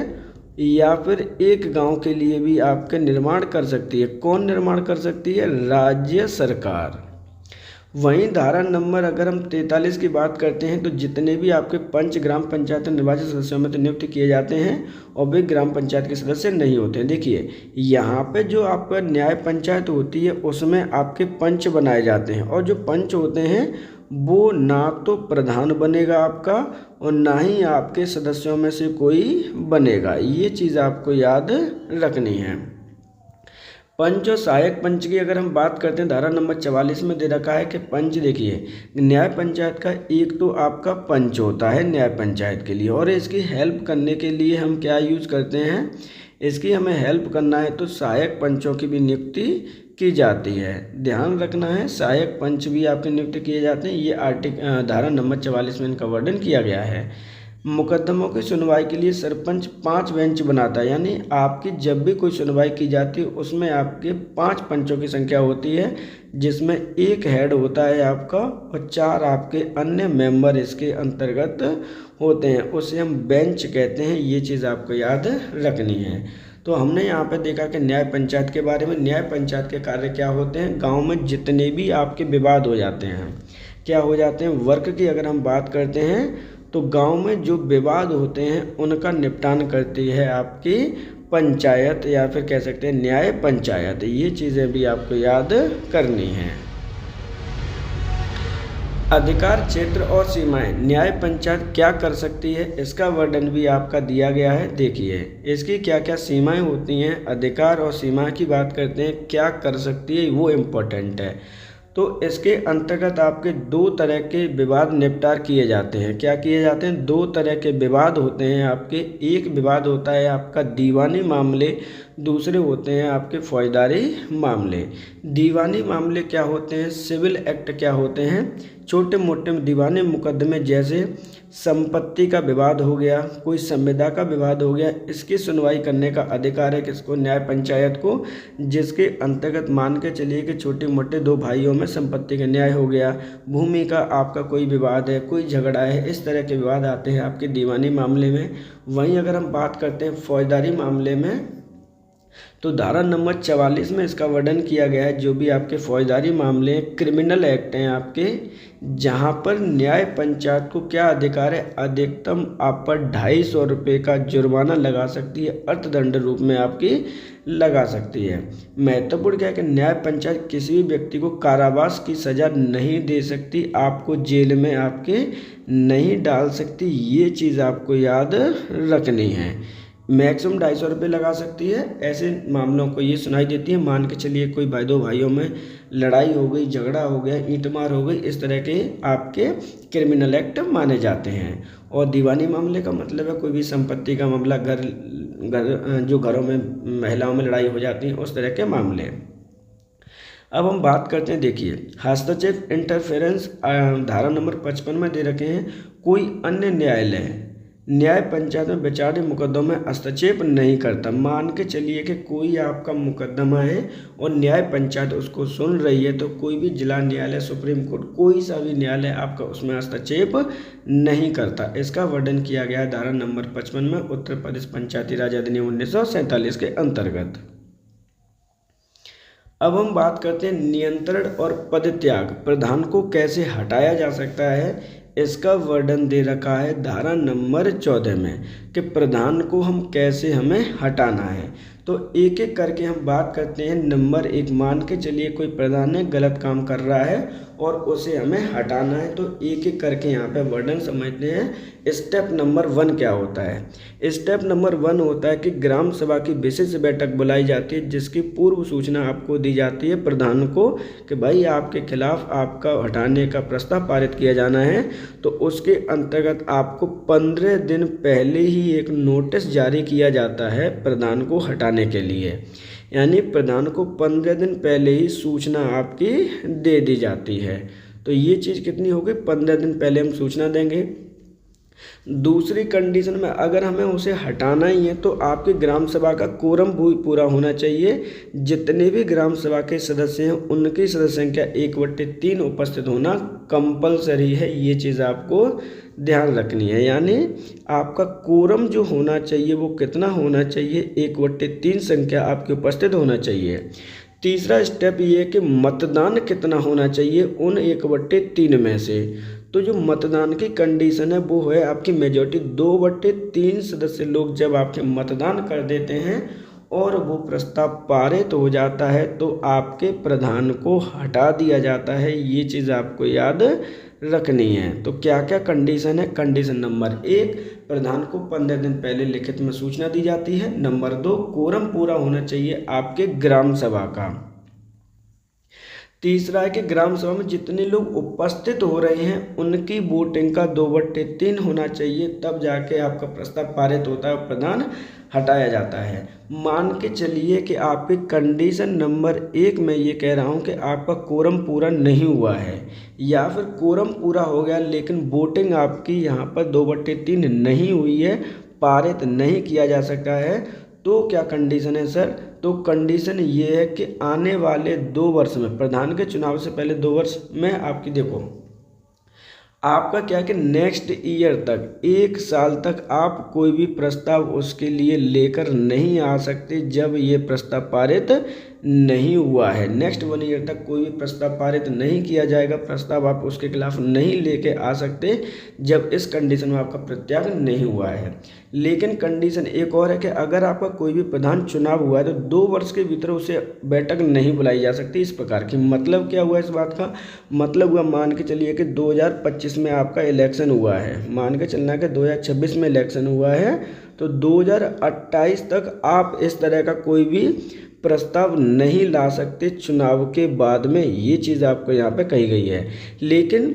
या फिर एक गांव के लिए भी आपके निर्माण कर सकती है। कौन निर्माण कर सकती है, राज्य सरकार। वहीं धारा नंबर अगर हम 43 की बात करते हैं तो जितने भी आपके पंच ग्राम पंचायत निर्वाचित सदस्यों में तो नियुक्त किए जाते हैं और वे ग्राम पंचायत के सदस्य नहीं होते हैं। देखिए यहाँ पे जो आपका न्याय पंचायत होती है उसमें आपके पंच बनाए जाते हैं और जो पंच होते हैं वो ना तो प्रधान बनेगा आपका और ना ही आपके सदस्यों में से कोई बनेगा। ये चीज़ आपको याद रखनी है। पंच और सहायक पंच की अगर हम बात करते हैं धारा नंबर 44 में दे रखा है कि पंच, देखिए न्याय पंचायत का एक तो आपका पंच होता है न्याय पंचायत के लिए और इसकी हेल्प करने के लिए हम क्या यूज करते हैं, इसकी हमें हेल्प करना है तो सहायक पंचों की भी नियुक्ति की जाती है। ध्यान रखना है सहायक पंच भी आपके नियुक्त किए जाते हैं। ये धारा नंबर 44 में इनका वर्णन किया गया है। मुकदमों की सुनवाई के लिए सरपंच 5 बेंच बनाता है, यानी आपकी जब भी कोई सुनवाई की जाती है उसमें आपके 5 पंचों की संख्या होती है जिसमें 1 हेड होता है आपका और 4 आपके अन्य मेंबर इसके अंतर्गत होते हैं, उसे हम बेंच कहते हैं। ये चीज़ आपको याद रखनी है। तो हमने यहाँ पे देखा कि न्याय पंचायत के बारे में। न्याय पंचायत के कार्य क्या होते हैं, गाँव में जितने भी आपके विवाद हो जाते हैं क्या हो जाते हैं, वर्क की अगर हम बात करते हैं तो गांव में जो विवाद होते हैं उनका निपटान करती है आपकी पंचायत या फिर कह सकते हैं न्याय पंचायत। ये चीज़ें भी आपको याद करनी है। अधिकार क्षेत्र और सीमाएं, न्याय पंचायत क्या कर सकती है इसका वर्णन भी आपका दिया गया है। देखिए इसकी क्या क्या सीमाएं होती हैं, अधिकार और सीमाएं की बात करते हैं, क्या कर सकती है वो इम्पोर्टेंट है। तो इसके अंतर्गत आपके 2 तरह के विवाद निपटार किए जाते हैं। क्या किए जाते हैं, 2 तरह के विवाद होते हैं आपके। एक विवाद होता है आपका दीवानी मामले, दूसरे होते हैं आपके फौजदारी मामले। दीवानी मामले क्या होते हैं, सिविल एक्ट क्या होते हैं, छोटे मोटे दीवानी मुकदमे जैसे संपत्ति का विवाद हो गया, कोई संविदा का विवाद हो गया, इसकी सुनवाई करने का अधिकार है किसको, न्याय पंचायत को। जिसके अंतर्गत मान के चलिए कि छोटे मोटे 2 भाइयों में संपत्ति का न्याय हो गया, भूमि का आपका कोई विवाद है, कोई झगड़ा है, इस तरह के विवाद आते हैं आपके दीवानी मामले में। वहीं अगर हम बात करते हैं फौजदारी मामले में तो धारा नंबर 44 में इसका वर्णन किया गया है। जो भी आपके फौजदारी मामले हैं, क्रिमिनल एक्ट हैं आपके, जहां पर न्याय पंचायत को क्या अधिकार है, अधिकतम आप पर 250 रुपये का जुर्माना लगा सकती है, अर्थदंड रूप में आपकी लगा सकती है। महत्वपूर्ण क्या है कि न्याय पंचायत किसी भी व्यक्ति को कारावास की सज़ा नहीं दे सकती, आपको जेल में आपके नहीं डाल सकती। ये चीज़ आपको याद रखनी है। मैक्सिमम 250 रुपये लगा सकती है। ऐसे मामलों को ये सुनाई देती है, मान के चलिए कोई 2 भाइयों में लड़ाई हो गई, झगड़ा हो गया, ईंटमार हो गई, इस तरह के आपके क्रिमिनल एक्ट माने जाते हैं। और दीवानी मामले का मतलब है कोई भी संपत्ति का मामला, जो घरों में महिलाओं में लड़ाई हो जाती है, उस तरह के मामले। अब हम बात करते हैं, देखिए हस्तक्षेप इंटरफेरेंस धारा नंबर 55 में दे रखे हैं। कोई अन्य न्यायालय न्याय पंचायत में विचार मुकदमों में हस्तक्षेप नहीं करता। मान के चलिए कि कोई आपका मुकदमा है और न्याय पंचायत उसको सुन रही है, तो कोई भी जिला न्यायालय, सुप्रीम कोर्ट, कोई सा भी न्यायालय आपका उसमें हस्तक्षेप नहीं करता। इसका वर्णन किया गया है धारा नंबर 55 में उत्तर प्रदेश पंचायती राज अधिनियम 1947 के अंतर्गत। अब हम बात करते हैं नियंत्रण और पदत्याग, प्रधान को कैसे हटाया जा सकता है। इसका वर्णन दे रखा है धारा नंबर 14 में कि प्रधान को हम कैसे हमें हटाना है। तो एक एक करके हम बात करते हैं। नंबर 1, मान के चलिए कोई प्रधान ने गलत काम कर रहा है और उसे हमें हटाना है, तो एक एक करके यहाँ पे वर्णन समझते हैं। स्टेप नंबर 1 क्या होता है। स्टेप नंबर 1 होता है कि ग्राम सभा की विशेष बैठक बुलाई जाती है, जिसकी पूर्व सूचना आपको दी जाती है प्रधान को कि भाई आपके खिलाफ आपका हटाने का प्रस्ताव पारित किया जाना है। तो उसके अंतर्गत आपको 15 दिन पहले ही एक नोटिस जारी किया जाता है प्रधान को हटाने के लिए, यानी प्रधान को 15 दिन पहले ही सूचना आपकी दे दी जाती है। तो ये चीज़ कितनी होगी, 15 दिन पहले हम सूचना देंगे। दूसरी कंडीशन में अगर हमें उसे हटाना ही है तो आपकी ग्राम सभा का कोरम भी पूरा होना चाहिए। जितने भी ग्राम सभा के सदस्य हैं उनकी सदस्य संख्या 1/3 उपस्थित होना कंपलसरी है। ये चीज़ आपको ध्यान रखनी है, यानी आपका कोरम जो होना चाहिए वो कितना होना चाहिए, 1/3 संख्या आपकी उपस्थित होना चाहिए। तीसरा स्टेप ये है कि मतदान कितना होना चाहिए उन 1/3 में से। तो जो मतदान की कंडीशन है वो है आपकी मेजॉरिटी 2/3 सदस्य लोग जब आपके मतदान कर देते हैं और वो प्रस्ताव पारित हो जाता है तो आपके प्रधान को हटा दिया जाता है। ये चीज़ आपको याद रखनी है। तो क्या क्या कंडीशन है? कंडीशन नंबर 1, प्रधान को 15 दिन पहले लिखित में सूचना दी जाती है। नंबर 2, कोरम पूरा होना चाहिए आपके ग्राम सभा का। तीसरा है कि ग्राम सभा में जितने लोग उपस्थित हो रहे हैं उनकी वोटिंग का 2/3 होना चाहिए, तब जाके आपका प्रस्ताव पारित होता है और प्रधान हटाया जाता है। मान के चलिए कि आपकी कंडीशन नंबर 1 में ये कह रहा हूँ कि आपका कोरम पूरा नहीं हुआ है या फिर कोरम पूरा हो गया लेकिन वोटिंग आपकी यहाँ पर 2/3 नहीं हुई है, पारित नहीं किया जा सका है, तो क्या कंडीशन है सर? तो कंडीशन ये है कि आने वाले 2 वर्ष में, प्रधान के चुनाव से पहले 2 वर्ष में आपकी देखो आपका क्या है कि नेक्स्ट ईयर तक 1 साल तक आप कोई भी प्रस्ताव उसके लिए लेकर नहीं आ सकते जब ये प्रस्ताव पारित नहीं हुआ है। नेक्स्ट 1 ईयर तक कोई भी प्रस्ताव पारित नहीं किया जाएगा, प्रस्ताव आप उसके खिलाफ नहीं लेके आ सकते जब इस कंडीशन में आपका प्रत्याग नहीं हुआ है। लेकिन कंडीशन एक और है कि अगर आपका कोई भी प्रधान चुनाव हुआ है तो 2 वर्ष के भीतर उसे बैठक नहीं बुलाई जा सकती। इस प्रकार की मतलब क्या हुआ इस बात का? मतलब हुआ, मान के चलिए कि 2025 में आपका इलेक्शन हुआ है, मान के चलना कि 2026 में इलेक्शन हुआ है, तो 2028 तक आप इस तरह का कोई भी प्रस्ताव नहीं ला सकते चुनाव के बाद में। ये चीज़ आपको यहाँ पे कही गई है। लेकिन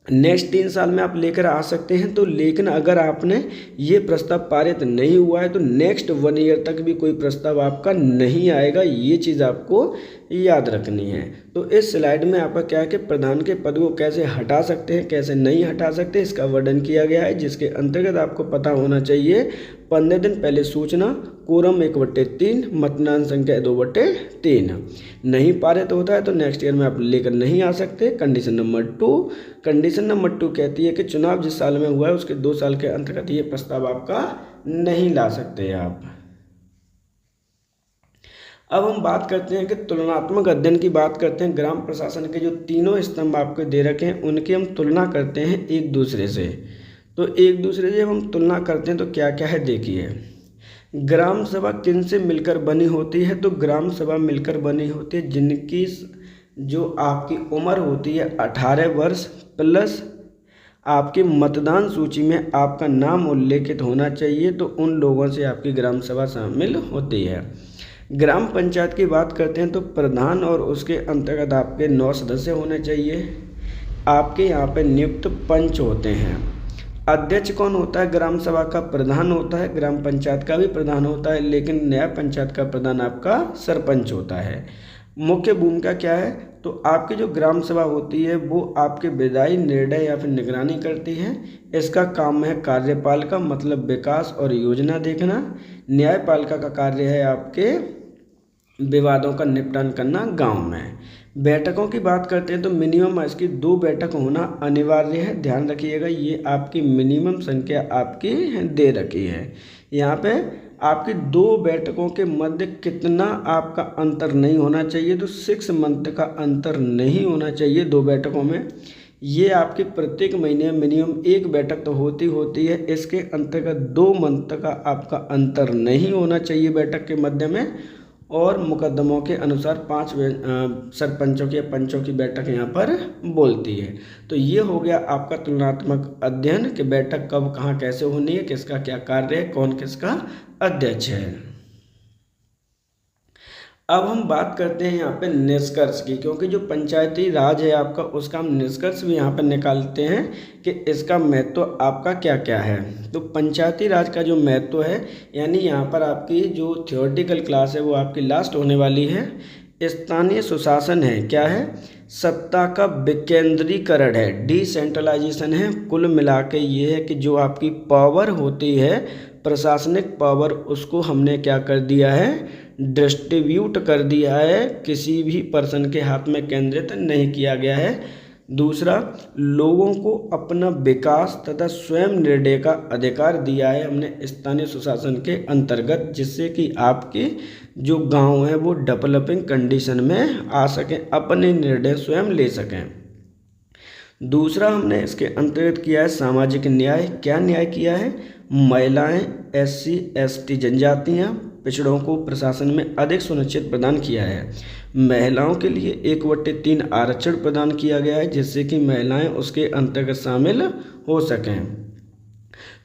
नेक्स्ट 3 साल में आप लेकर आ सकते हैं। तो लेकिन अगर आपने ये प्रस्ताव पारित नहीं हुआ है तो नेक्स्ट 1 ईयर तक भी कोई प्रस्ताव आपका नहीं आएगा। ये चीज़ आपको याद रखनी है। तो इस स्लाइड में आपका क्या है कि प्रधान के पद को कैसे हटा सकते हैं, कैसे नहीं हटा सकते, इसका वर्णन किया गया है, जिसके अंतर्गत आपको पता होना चाहिए 15 दिन पहले सूचना, कोरम 1/3, मतदान संख्या 2/3। नहीं पारित होता है तो नेक्स्ट ईयर में आप लेकर नहीं आ सकते। कंडीशन नंबर 2 कहती है कि चुनाव जिस साल में हुआ है उसके 2 साल के अंतर्गत ये प्रस्ताव आपका नहीं ला सकते आप। अब हम बात करते हैं कि तुलनात्मक अध्ययन की बात करते हैं। ग्राम प्रशासन के जो तीनों स्तंभ आपको दे रखे हैं उनकी हम तुलना करते हैं एक दूसरे से। तो एक दूसरे से जब हम तुलना करते हैं तो क्या क्या है देखिए। ग्राम सभा किन से मिलकर बनी होती है? तो ग्राम सभा मिलकर बनी होती है जिनकी जो आपकी उम्र होती है 18 वर्ष प्लस आपके मतदान सूची में आपका नाम उल्लेखित होना चाहिए, तो उन लोगों से आपकी ग्राम सभा शामिल होती है। ग्राम पंचायत की बात करते हैं तो प्रधान और उसके अंतर्गत आपके 9 सदस्य होने चाहिए। आपके यहाँ पे नियुक्त पंच होते हैं। अध्यक्ष कौन होता है ग्राम सभा का? प्रधान होता है। ग्राम पंचायत का भी प्रधान होता है, लेकिन न्याय पंचायत का प्रधान आपका सरपंच होता है। मुख्य भूमिका क्या है? तो आपकी जो ग्राम सभा होती है वो आपके विधायी निर्णय या फिर निगरानी करती है। इसका काम है कार्यपालिका, मतलब विकास और योजना देखना। न्यायपालिका का कार्य है आपके विवादों का निपटान करना गांव में। बैठकों की बात करते हैं तो मिनिमम इसकी 2 बैठक होना अनिवार्य है। ध्यान रखिएगा, ये आपकी मिनिमम संख्या आपकी दे रखी है। यहाँ पे आपकी 2 बैठकों के मध्य कितना आपका अंतर नहीं होना चाहिए? तो 6 मंथ का अंतर नहीं होना चाहिए 2 बैठकों में। ये आपके प्रत्येक महीने मिनिमम 1 बैठक तो होती है। इसके अंतर्गत 2 मंथ का आपका अंतर नहीं होना चाहिए बैठक के मध्य में। और मुकदमों के अनुसार 5 सरपंचों की या पंचों की बैठक यहाँ पर बोलती है। तो ये हो गया आपका तुलनात्मक अध्ययन कि बैठक कब कहाँ कैसे होनी है, किसका क्या कार्य है, कौन किसका अध्यक्ष है। अब हम बात करते हैं यहाँ पे निष्कर्ष की, क्योंकि जो पंचायती राज है आपका उसका हम निष्कर्ष भी यहाँ पर निकालते हैं कि इसका महत्व आपका क्या क्या है। तो पंचायती राज का जो महत्व है, यानी यहाँ पर आपकी जो थ्योरेटिकल क्लास है वो आपकी लास्ट होने वाली है। स्थानीय सुशासन है, क्या है? सत्ता का विकेंद्रीकरण है, डिसेंट्रलाइजेशन है। कुल मिला के ये है कि जो आपकी पावर होती है, प्रशासनिक पावर, उसको हमने क्या कर दिया है? डिस्ट्रीब्यूट कर दिया है, किसी भी पर्सन के हाथ में केंद्रित नहीं किया गया है। दूसरा, लोगों को अपना विकास तथा स्वयं निर्णय का अधिकार दिया है हमने स्थानीय सुशासन के अंतर्गत, जिससे कि आपके जो गांव हैं वो डेवलपिंग कंडीशन में आ सकें, अपने निर्णय स्वयं ले सकें। दूसरा, हमने इसके अंतर्गत किया है सामाजिक न्याय। क्या न्याय किया है? महिलाएं, SC ST जनजातियां, पिछड़ों को प्रशासन में अधिक सुनिश्चित प्रदान किया है। महिलाओं के लिए 1/3 आरक्षण प्रदान किया गया है, जिससे कि महिलाएं उसके अंतर्गत शामिल हो सकें।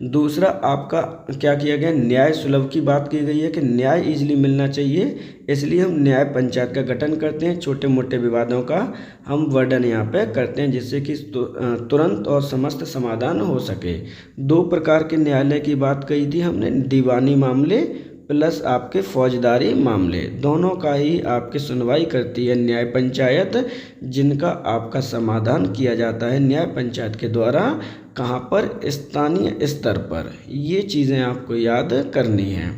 दूसरा, आपका क्या किया गया? न्याय सुलभ की बात की गई है कि न्याय इजीली मिलना चाहिए, इसलिए हम न्याय पंचायत का गठन करते हैं। छोटे मोटे विवादों का हम वर्णन यहाँ पे करते हैं, जिससे कि तुरंत और समस्त समाधान हो सके। 2 प्रकार के न्यायालय की बात कही थी हमने, दीवानी मामले प्लस आपके फौजदारी मामले, दोनों का ही आपकी सुनवाई करती है न्याय पंचायत, जिनका आपका समाधान किया जाता है न्याय पंचायत के द्वारा। कहाँ पर? स्थानीय स्तर पर। ये चीज़ें आपको याद करनी हैं।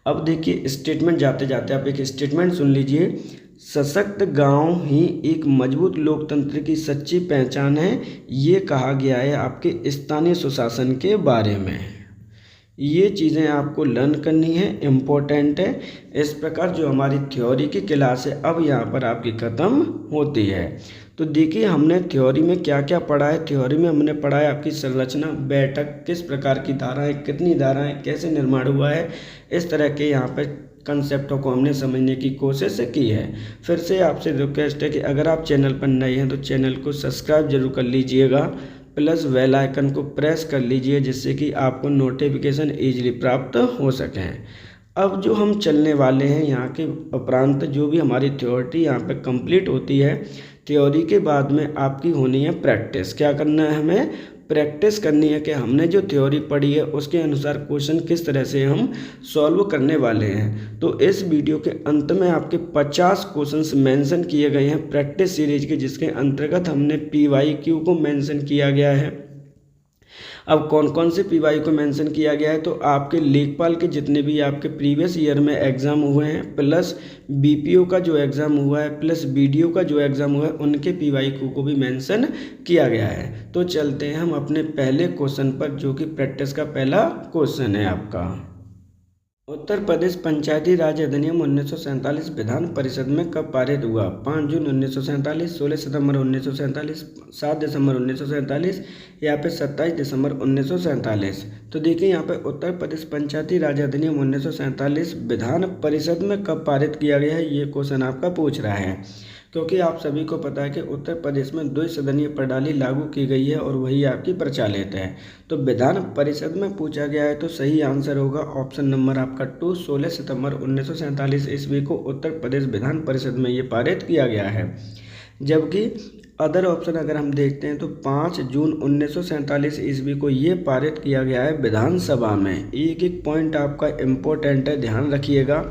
अब देखिए स्टेटमेंट, जाते जाते आप एक स्टेटमेंट सुन लीजिए। सशक्त गांव ही एक मजबूत लोकतंत्र की सच्ची पहचान है, ये कहा गया है आपके स्थानीय सुशासन के बारे में। ये चीज़ें आपको लर्न करनी है, इम्पोर्टेंट है। इस प्रकार जो हमारी थ्योरी की क्लास है अब यहाँ पर आपकी ख़त्म होती है। तो देखिए हमने थ्योरी में क्या क्या पढ़ा है। थ्योरी में हमने पढ़ा है आपकी संरचना, बैठक, किस प्रकार की धाराएं, कितनी धाराएं, कैसे निर्माण हुआ है, इस तरह के यहाँ पर कंसेप्टों को हमने समझने की कोशिश की है। फिर से आपसे रिक्वेस्ट है कि अगर आप चैनल पर नए हैं तो चैनल को सब्सक्राइब जरूर कर लीजिएगा, प्लस बेल आइकन को प्रेस कर लीजिए, जिससे कि आपको नोटिफिकेशन ईजिली प्राप्त हो सकें। अब जो हम चलने वाले हैं यहाँ के उपरांत, जो भी हमारी थ्योरी यहाँ पे कंप्लीट होती है, थ्योरी के बाद में आपकी होनी है प्रैक्टिस। क्या करना है? हमें प्रैक्टिस करनी है कि हमने जो थ्योरी पढ़ी है उसके अनुसार क्वेश्चन किस तरह से हम सॉल्व करने वाले हैं। तो इस वीडियो के अंत में आपके 50 क्वेश्चंस मेंशन किए गए हैं प्रैक्टिस सीरीज के, जिसके अंतर्गत हमने PYQ को मेंशन किया गया है। अब कौन कौन से PY को मेंशन किया गया है? तो आपके लेखपाल के जितने भी आपके प्रीवियस ईयर में एग्ज़ाम हुए हैं, प्लस BPO का जो एग्ज़ाम हुआ है, प्लस BDO का जो एग्ज़ाम हुआ है, उनके PYQ को भी मेंशन किया गया है। तो चलते हैं हम अपने पहले क्वेश्चन पर, जो कि प्रैक्टिस का पहला क्वेश्चन है आपका। उत्तर प्रदेश पंचायती राज अधिनियम 1947 विधान परिषद में कब पारित हुआ? 5 जून 1947, 16 सितंबर 1947, 7 दिसंबर 1947 या फिर 27 दिसंबर 1947। तो देखिए यहाँ पे उत्तर प्रदेश पंचायती राज अधिनियम 1947 विधान परिषद में कब पारित किया गया है, ये क्वेश्चन आपका पूछ रहा है। क्योंकि आप सभी को पता है कि उत्तर प्रदेश में द्विसदनीय प्रणाली लागू की गई है और वही आपकी प्रचलित है। तो विधान परिषद में पूछा गया है, तो सही आंसर होगा ऑप्शन नंबर आपका 2, 16 सितंबर 1947 ईस्वी को उत्तर प्रदेश विधान परिषद में ये पारित किया गया है। जबकि अदर ऑप्शन अगर हम देखते हैं तो 5 जून 1947 ईस्वी को ये पारित किया गया है विधानसभा में। एक एक पॉइंट आपका इम्पोर्टेंट है, ध्यान रखिएगा।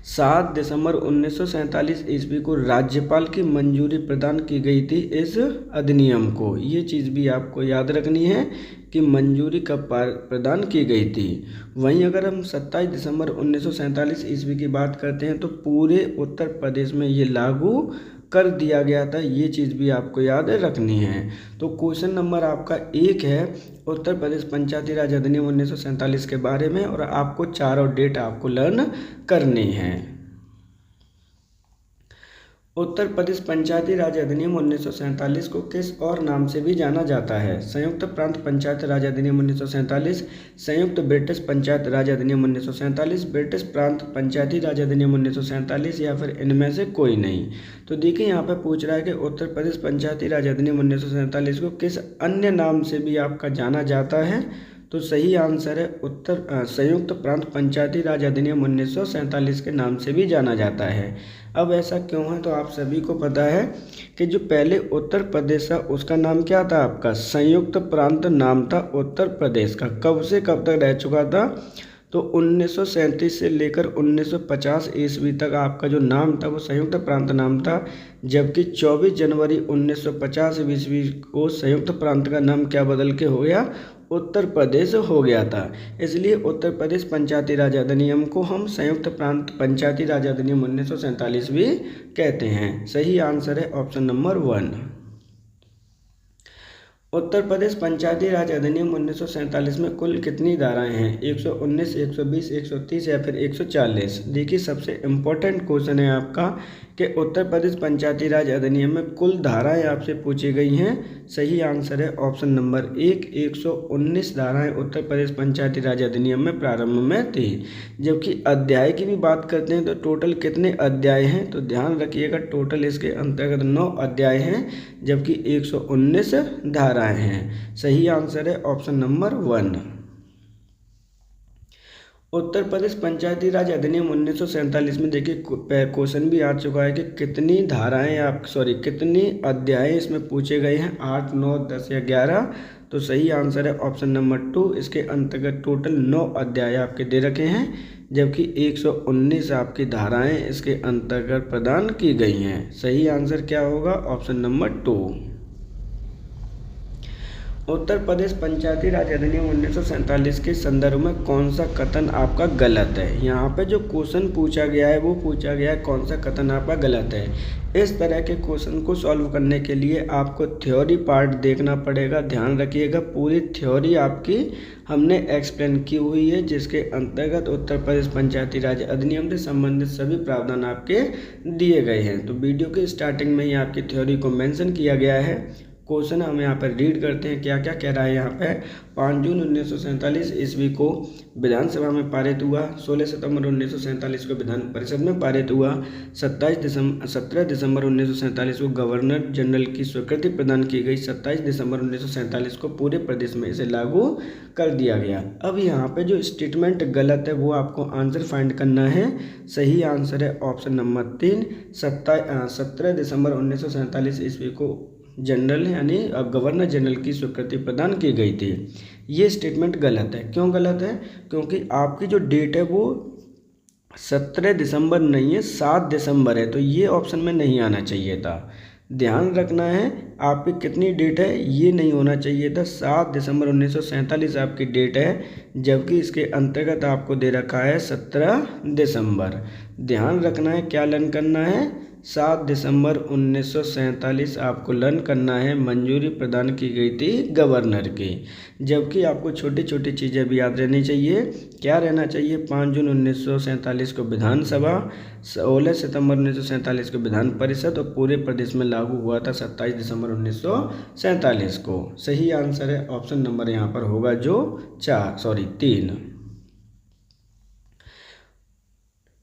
7 दिसंबर 1947 ईस्वी को राज्यपाल की मंजूरी प्रदान की गई थी इस अधिनियम को। ये चीज़ भी आपको याद रखनी है कि मंजूरी कब प्रदान की गई थी। वहीं अगर हम 27 दिसंबर 1947 ईस्वी की बात करते हैं तो पूरे उत्तर प्रदेश में ये लागू कर दिया गया था। ये चीज़ भी आपको याद रखनी है। तो क्वेश्चन नंबर आपका 1 है उत्तर प्रदेश पंचायती राज अधिनियम 1947 के बारे में, और आपको 4 और डेट आपको लर्न करनी है। उत्तर प्रदेश पंचायती राज अधिनियम 1947 को किस और नाम से भी जाना जाता है? संयुक्त प्रांत पंचायत राज अधिनियम 1947, संयुक्त ब्रिटिश पंचायत राज अधिनियम 1947, ब्रिटिश प्रांत पंचायती राज अधिनियम 1947 या फिर इनमें से कोई नहीं। तो देखिए यहाँ पे पूछ रहा है कि उत्तर प्रदेश पंचायती राज अधिनियम 1947 को किस अन्य नाम से भी आपका जाना जाता है? तो सही आंसर है संयुक्त प्रांत पंचायती राज अधिनियम 1947 के नाम से भी जाना जाता है। अब ऐसा क्यों है? तो आप सभी को पता है कि जो पहले उत्तर प्रदेश था उसका नाम क्या था? आपका संयुक्त प्रांत नाम था उत्तर प्रदेश का। कब से कब तक रह चुका था? तो 1937 से लेकर 1950 ईस्वी तक आपका जो नाम था वो संयुक्त प्रांत नाम था। जबकि 24 जनवरी 1950 ईस्वी को संयुक्त प्रांत का नाम क्या बदल के हो गया? उत्तर प्रदेश हो गया था। इसलिए उत्तर प्रदेश पंचायती राज अधिनियम को हम संयुक्त प्रांत पंचायती राज अधिनियम 1947 भी कहते हैं। सही आंसर है ऑप्शन नंबर 1। उत्तर प्रदेश पंचायती राज अधिनियम 1947 में कुल कितनी धाराएं हैं? 119, 120, 130 या फिर 140? देखिए, सबसे इम्पोर्टेंट क्वेश्चन है आपका कि उत्तर प्रदेश पंचायती राज अधिनियम में कुल धाराएं आपसे पूछी गई हैं। सही आंसर है ऑप्शन नंबर 1, 119 धाराएं उत्तर प्रदेश पंचायती राज अधिनियम में प्रारंभ में थी। जबकि अध्याय की भी बात करते हैं तो टोटल कितने अध्याय हैं? तो ध्यान रखिएगा, टोटल इसके अंतर्गत 9 अध्याय हैं, जबकि 119 धाराएं हैं। सही आंसर है ऑप्शन नंबर 1। उत्तर प्रदेश पंचायती राज अधिनियम 1947 में देखिए क्वेश्चन भी आ चुका है कि कितनी धाराएं कितनी अध्याय इसमें पूछे गए हैं? 8, 9, 10 या 11? तो सही आंसर है ऑप्शन नंबर 2। इसके अंतर्गत टोटल 9 अध्याय आपके दे रखे हैं, जबकि 119 आपकी धाराएं इसके अंतर्गत प्रदान की गई हैं। सही आंसर क्या होगा? Option number 2। उत्तर प्रदेश पंचायती राज अधिनियम 1947 के संदर्भ में कौन सा कथन आपका गलत है? यहाँ पे जो क्वेश्चन पूछा गया है वो पूछा गया है कौन सा कथन आपका गलत है। इस तरह के क्वेश्चन को सॉल्व करने के लिए आपको थ्योरी पार्ट देखना पड़ेगा। ध्यान रखिएगा, पूरी थ्योरी आपकी हमने एक्सप्लेन की हुई है, जिसके अंतर्गत उत्तर प्रदेश पंचायती राज अधिनियम से संबंधित सभी प्रावधान आपके दिए गए हैं। तो वीडियो के स्टार्टिंग में ही आपकी थ्योरी को मेंशन किया गया है। क्वेश्चन हम यहाँ पर रीड करते हैं, क्या क्या कह रहा है यहाँ पे। 5 जून 1947 ईस्वी को विधानसभा में पारित हुआ। 16 सितंबर 1947 को विधान परिषद में पारित हुआ। 17 दिसंबर 1947 को गवर्नर जनरल की स्वीकृति प्रदान की गई। 27 दिसंबर 1947 को पूरे प्रदेश में इसे लागू कर दिया गया। अब यहाँ पे जो स्टेटमेंट गलत है वो आपको आंसर फाइंड करना है। सही आंसर है ऑप्शन नंबर 3। 17 दिसंबर 1947 ईस्वी को जनरल यानी गवर्नर जनरल की स्वीकृति प्रदान की गई थी। ये स्टेटमेंट गलत है। क्यों गलत है? क्योंकि आपकी जो डेट है वो 17 दिसंबर नहीं है, 7 दिसंबर है, तो ये ऑप्शन में नहीं आना चाहिए था। ध्यान रखना है आपकी कितनी डेट है, ये नहीं होना चाहिए था। 7 दिसंबर 1947 आपकी डेट है, जबकि इसके अंतर्गत आपको दे रखा है 17 दिसंबर। ध्यान रखना है क्या लर्न करना है? 7 दिसंबर 1947 आपको लर्न करना है। मंजूरी प्रदान की गई थी गवर्नर की। जबकि आपको छोटी छोटी चीज़ें भी याद रहनी चाहिए। क्या रहना चाहिए? 5 जून 1947 को विधानसभा, 16 सितंबर 1947 को विधान परिषद और पूरे प्रदेश में लागू हुआ था 27 दिसंबर 1947 को। सही आंसर है ऑप्शन नंबर यहाँ पर होगा जो 3।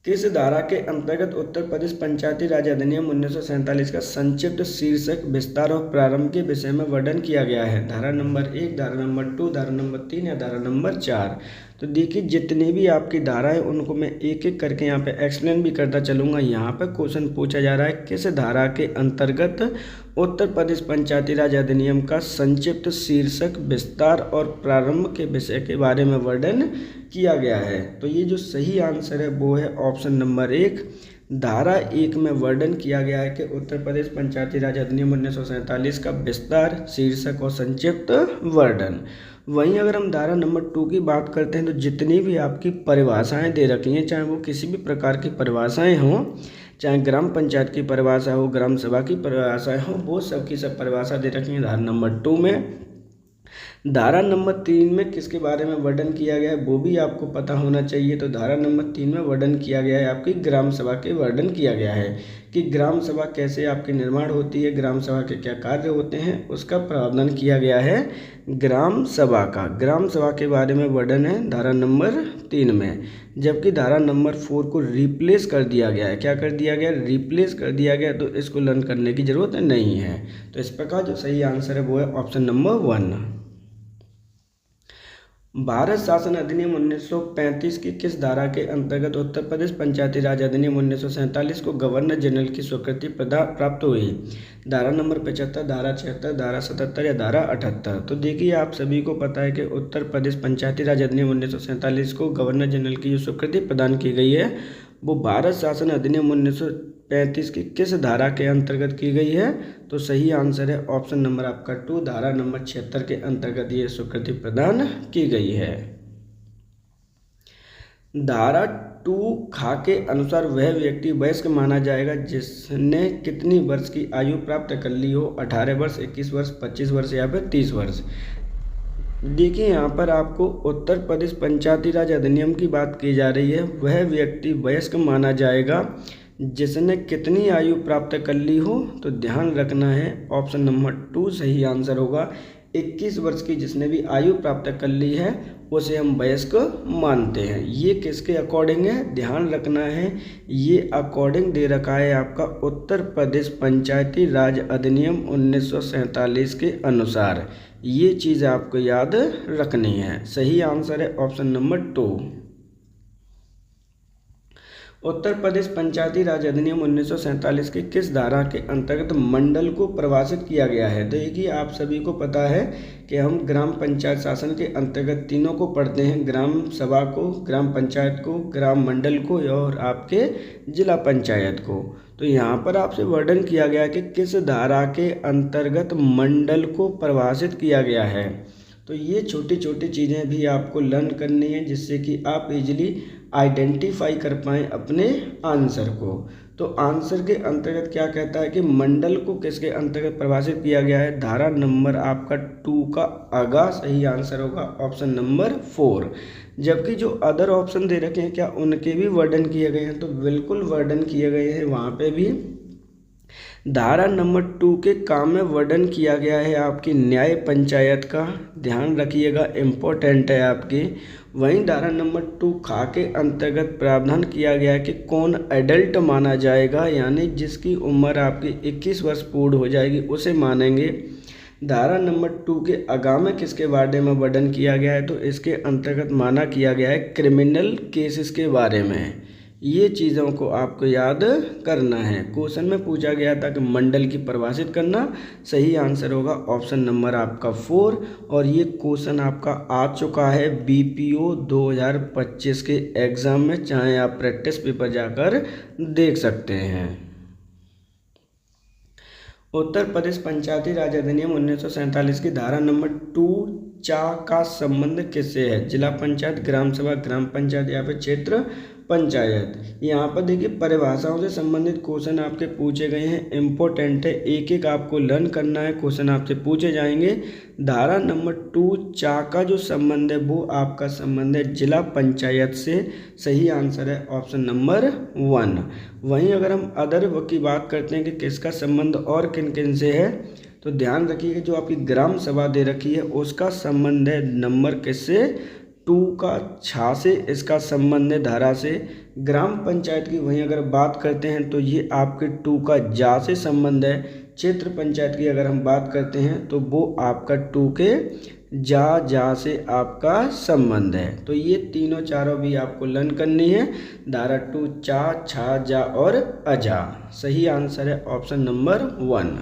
किस धारा के अंतर्गत उत्तर प्रदेश पंचायती राज अधिनियम 1947 का संक्षिप्त शीर्षक, विस्तार और प्रारंभ के विषय में वर्णन किया गया है? धारा नंबर 1, धारा नंबर 2, धारा नंबर 3 या धारा नंबर 4? तो देखिए, जितनी भी आपकी धाराएं उनको मैं एक एक करके यहाँ पे एक्सप्लेन भी करता चलूँगा। यहाँ पे क्वेश्चन पूछा जा रहा है किस धारा के अंतर्गत उत्तर प्रदेश पंचायती राज अधिनियम का संक्षिप्त शीर्षक, विस्तार और प्रारंभ के विषय के बारे में वर्णन किया गया है? तो ये जो सही आंसर है वो है ऑप्शन नंबर 1। धारा 1 में वर्णन किया गया है कि उत्तर प्रदेश पंचायती राज अधिनियम 1947 का विस्तार, शीर्षक और संक्षिप्त वर्णन। वहीं अगर हम धारा नंबर 2 की बात करते हैं तो जितनी भी आपकी परिभाषाएं दे रखी हैं, चाहे वो किसी भी प्रकार की परिभाषाएं हों, चाहे ग्राम पंचायत की परिभाषा हो, ग्राम सभा की परिभाषाएं हो, वो सब की सब परिभाषा दे रखी हैं धारा नंबर 2 में। धारा नंबर 3 में किसके बारे में वर्णन किया गया है वो भी आपको पता होना चाहिए। तो धारा नंबर 3 में वर्णन किया गया है आपकी ग्राम सभा के वर्णन किया गया है कि ग्राम सभा कैसे आपकी निर्माण होती है, ग्राम सभा के क्या कार्य होते हैं, उसका प्रावधान किया गया है ग्राम सभा का। ग्राम सभा के बारे में वर्णन है धारा नंबर 3 में। जबकि धारा नंबर 4 को रिप्लेस कर दिया गया है। क्या कर दिया गया? रिप्लेस कर दिया गया। तो इसको लर्न करने की जरूरत नहीं है। तो इस प्रकार जो सही आंसर है वो है ऑप्शन नंबर 1। भारत शासन अधिनियम 1935 की किस धारा के अंतर्गत उत्तर प्रदेश पंचायती राज अधिनियम 1947 को गवर्नर जनरल की स्वीकृति प्राप्त हुई? धारा नंबर 75, धारा 76, धारा 77 या धारा 78? तो देखिए, आप सभी को पता है कि उत्तर प्रदेश पंचायती राज अधिनियम 1947 को गवर्नर जनरल की जो स्वीकृति प्रदान की गई है वो भारत शासन अधिनियम 235 की किस धारा के अंतर्गत की गई है? तो सही आंसर है ऑप्शन नंबर आपका 2, धारा नंबर 76 के अंतर्गत ये स्वीकृति प्रदान की गई है। धारा 2 खा के अनुसार वह व्यक्ति वयस्क माना जाएगा जिसने कितनी वर्ष की आयु प्राप्त कर ली हो? 18 वर्ष, 21 वर्ष, 25 वर्ष या फिर 30 वर्ष। देखिए यहाँ पर आपको उत्तर प्रदेश पंचायती राज अधिनियम की बात की जा रही है। वह व्यक्ति वयस्क माना जाएगा जिसने कितनी आयु प्राप्त कर ली हो? तो ध्यान रखना है ऑप्शन नंबर 2 सही आंसर होगा। 21 वर्ष की जिसने भी आयु प्राप्त कर ली है उसे हम वयस्क मानते हैं। ये किसके अकॉर्डिंग है? ध्यान रखना है, ये अकॉर्डिंग दे रखा है आपका उत्तर प्रदेश पंचायती राज अधिनियम 1947 के अनुसार। ये चीज़ आपको याद रखनी है। सही आंसर है ऑप्शन नंबर 2। उत्तर प्रदेश पंचायती राज अधिनियम 1947 की किस धारा के अंतर्गत मंडल को परिभाषित किया गया है? देखिए आप सभी को पता है कि हम ग्राम पंचायत शासन के अंतर्गत तीनों को पढ़ते हैं, ग्राम सभा को, ग्राम पंचायत को, ग्राम मंडल को और आपके जिला पंचायत को। तो यहाँ पर आपसे वर्णन किया गया है कि किस धारा के अंतर्गत मंडल को परिभाषित किया गया है। तो ये छोटी छोटी चीज़ें भी आपको लर्न करनी है जिससे कि आप इजीली आइडेंटिफाई कर पाएँ अपने आंसर को। तो आंसर के अंतर्गत क्या कहता है कि मंडल को किसके अंतर्गत परिभाषित किया गया है? धारा नंबर आपका 2 का अगा सही आंसर होगा ऑप्शन नंबर 4। जबकि जो अदर ऑप्शन दे रखे हैं क्या उनके भी वर्णन किए गए हैं? तो बिल्कुल वर्णन किए गए हैं। वहाँ पे भी धारा नंबर 2 के काम में वर्णन किया गया है आपकी न्याय पंचायत का, ध्यान रखिएगा, इम्पोर्टेंट है आपकी। वहीं धारा नंबर 2 खा के अंतर्गत प्रावधान किया गया है कि कौन एडल्ट माना जाएगा, यानी जिसकी उम्र आपकी 21 वर्ष पूर्ण हो जाएगी उसे मानेंगे। धारा नंबर 2 के आगामी किसके बारे में वर्णन किया गया है? तो इसके अंतर्गत माना किया गया है क्रिमिनल केसेस के बारे में। ये चीज़ों को आपको याद करना है। क्वेश्चन में पूछा गया था कि मंडल की परिभाषित करना, सही आंसर होगा ऑप्शन नंबर आपका 4। और ये क्वेश्चन आपका आ चुका है बीपीओ 2025 के एग्ज़ाम में, चाहे आप प्रैक्टिस पेपर जाकर देख सकते हैं। उत्तर प्रदेश पंचायती राज अधिनियम 1947 की धारा नंबर 2 चा का संबंध किससे है? जिला पंचायत, ग्राम सभा, ग्राम पंचायत या फिर क्षेत्र पंचायत। यहाँ पर देखिए परिभाषाओं से संबंधित क्वेश्चन आपके पूछे गए हैं, इम्पोर्टेंट है, एक एक आपको लर्न करना है, क्वेश्चन आपसे पूछे जाएंगे। धारा नंबर 2 चा का जो संबंध है वो आपका संबंध है जिला पंचायत से, सही आंसर है ऑप्शन नंबर 1। वहीं अगर हम अदर की बात करते हैं कि किसका संबंध और किन किन से है, तो ध्यान रखिए जो आपकी ग्राम सभा दे रखी है उसका संबंध है नंबर किससे? 2 का छा से इसका संबंध है धारा से। ग्राम पंचायत की वहीं अगर बात करते हैं तो ये आपके 2 का जा से संबंध है। क्षेत्र पंचायत की अगर हम बात करते हैं तो वो आपका 2 के जा से आपका संबंध है। तो ये तीनों चारों भी आपको लर्न करनी है, धारा 2 चा, छा, जा और अजा। सही आंसर है ऑप्शन नंबर 1।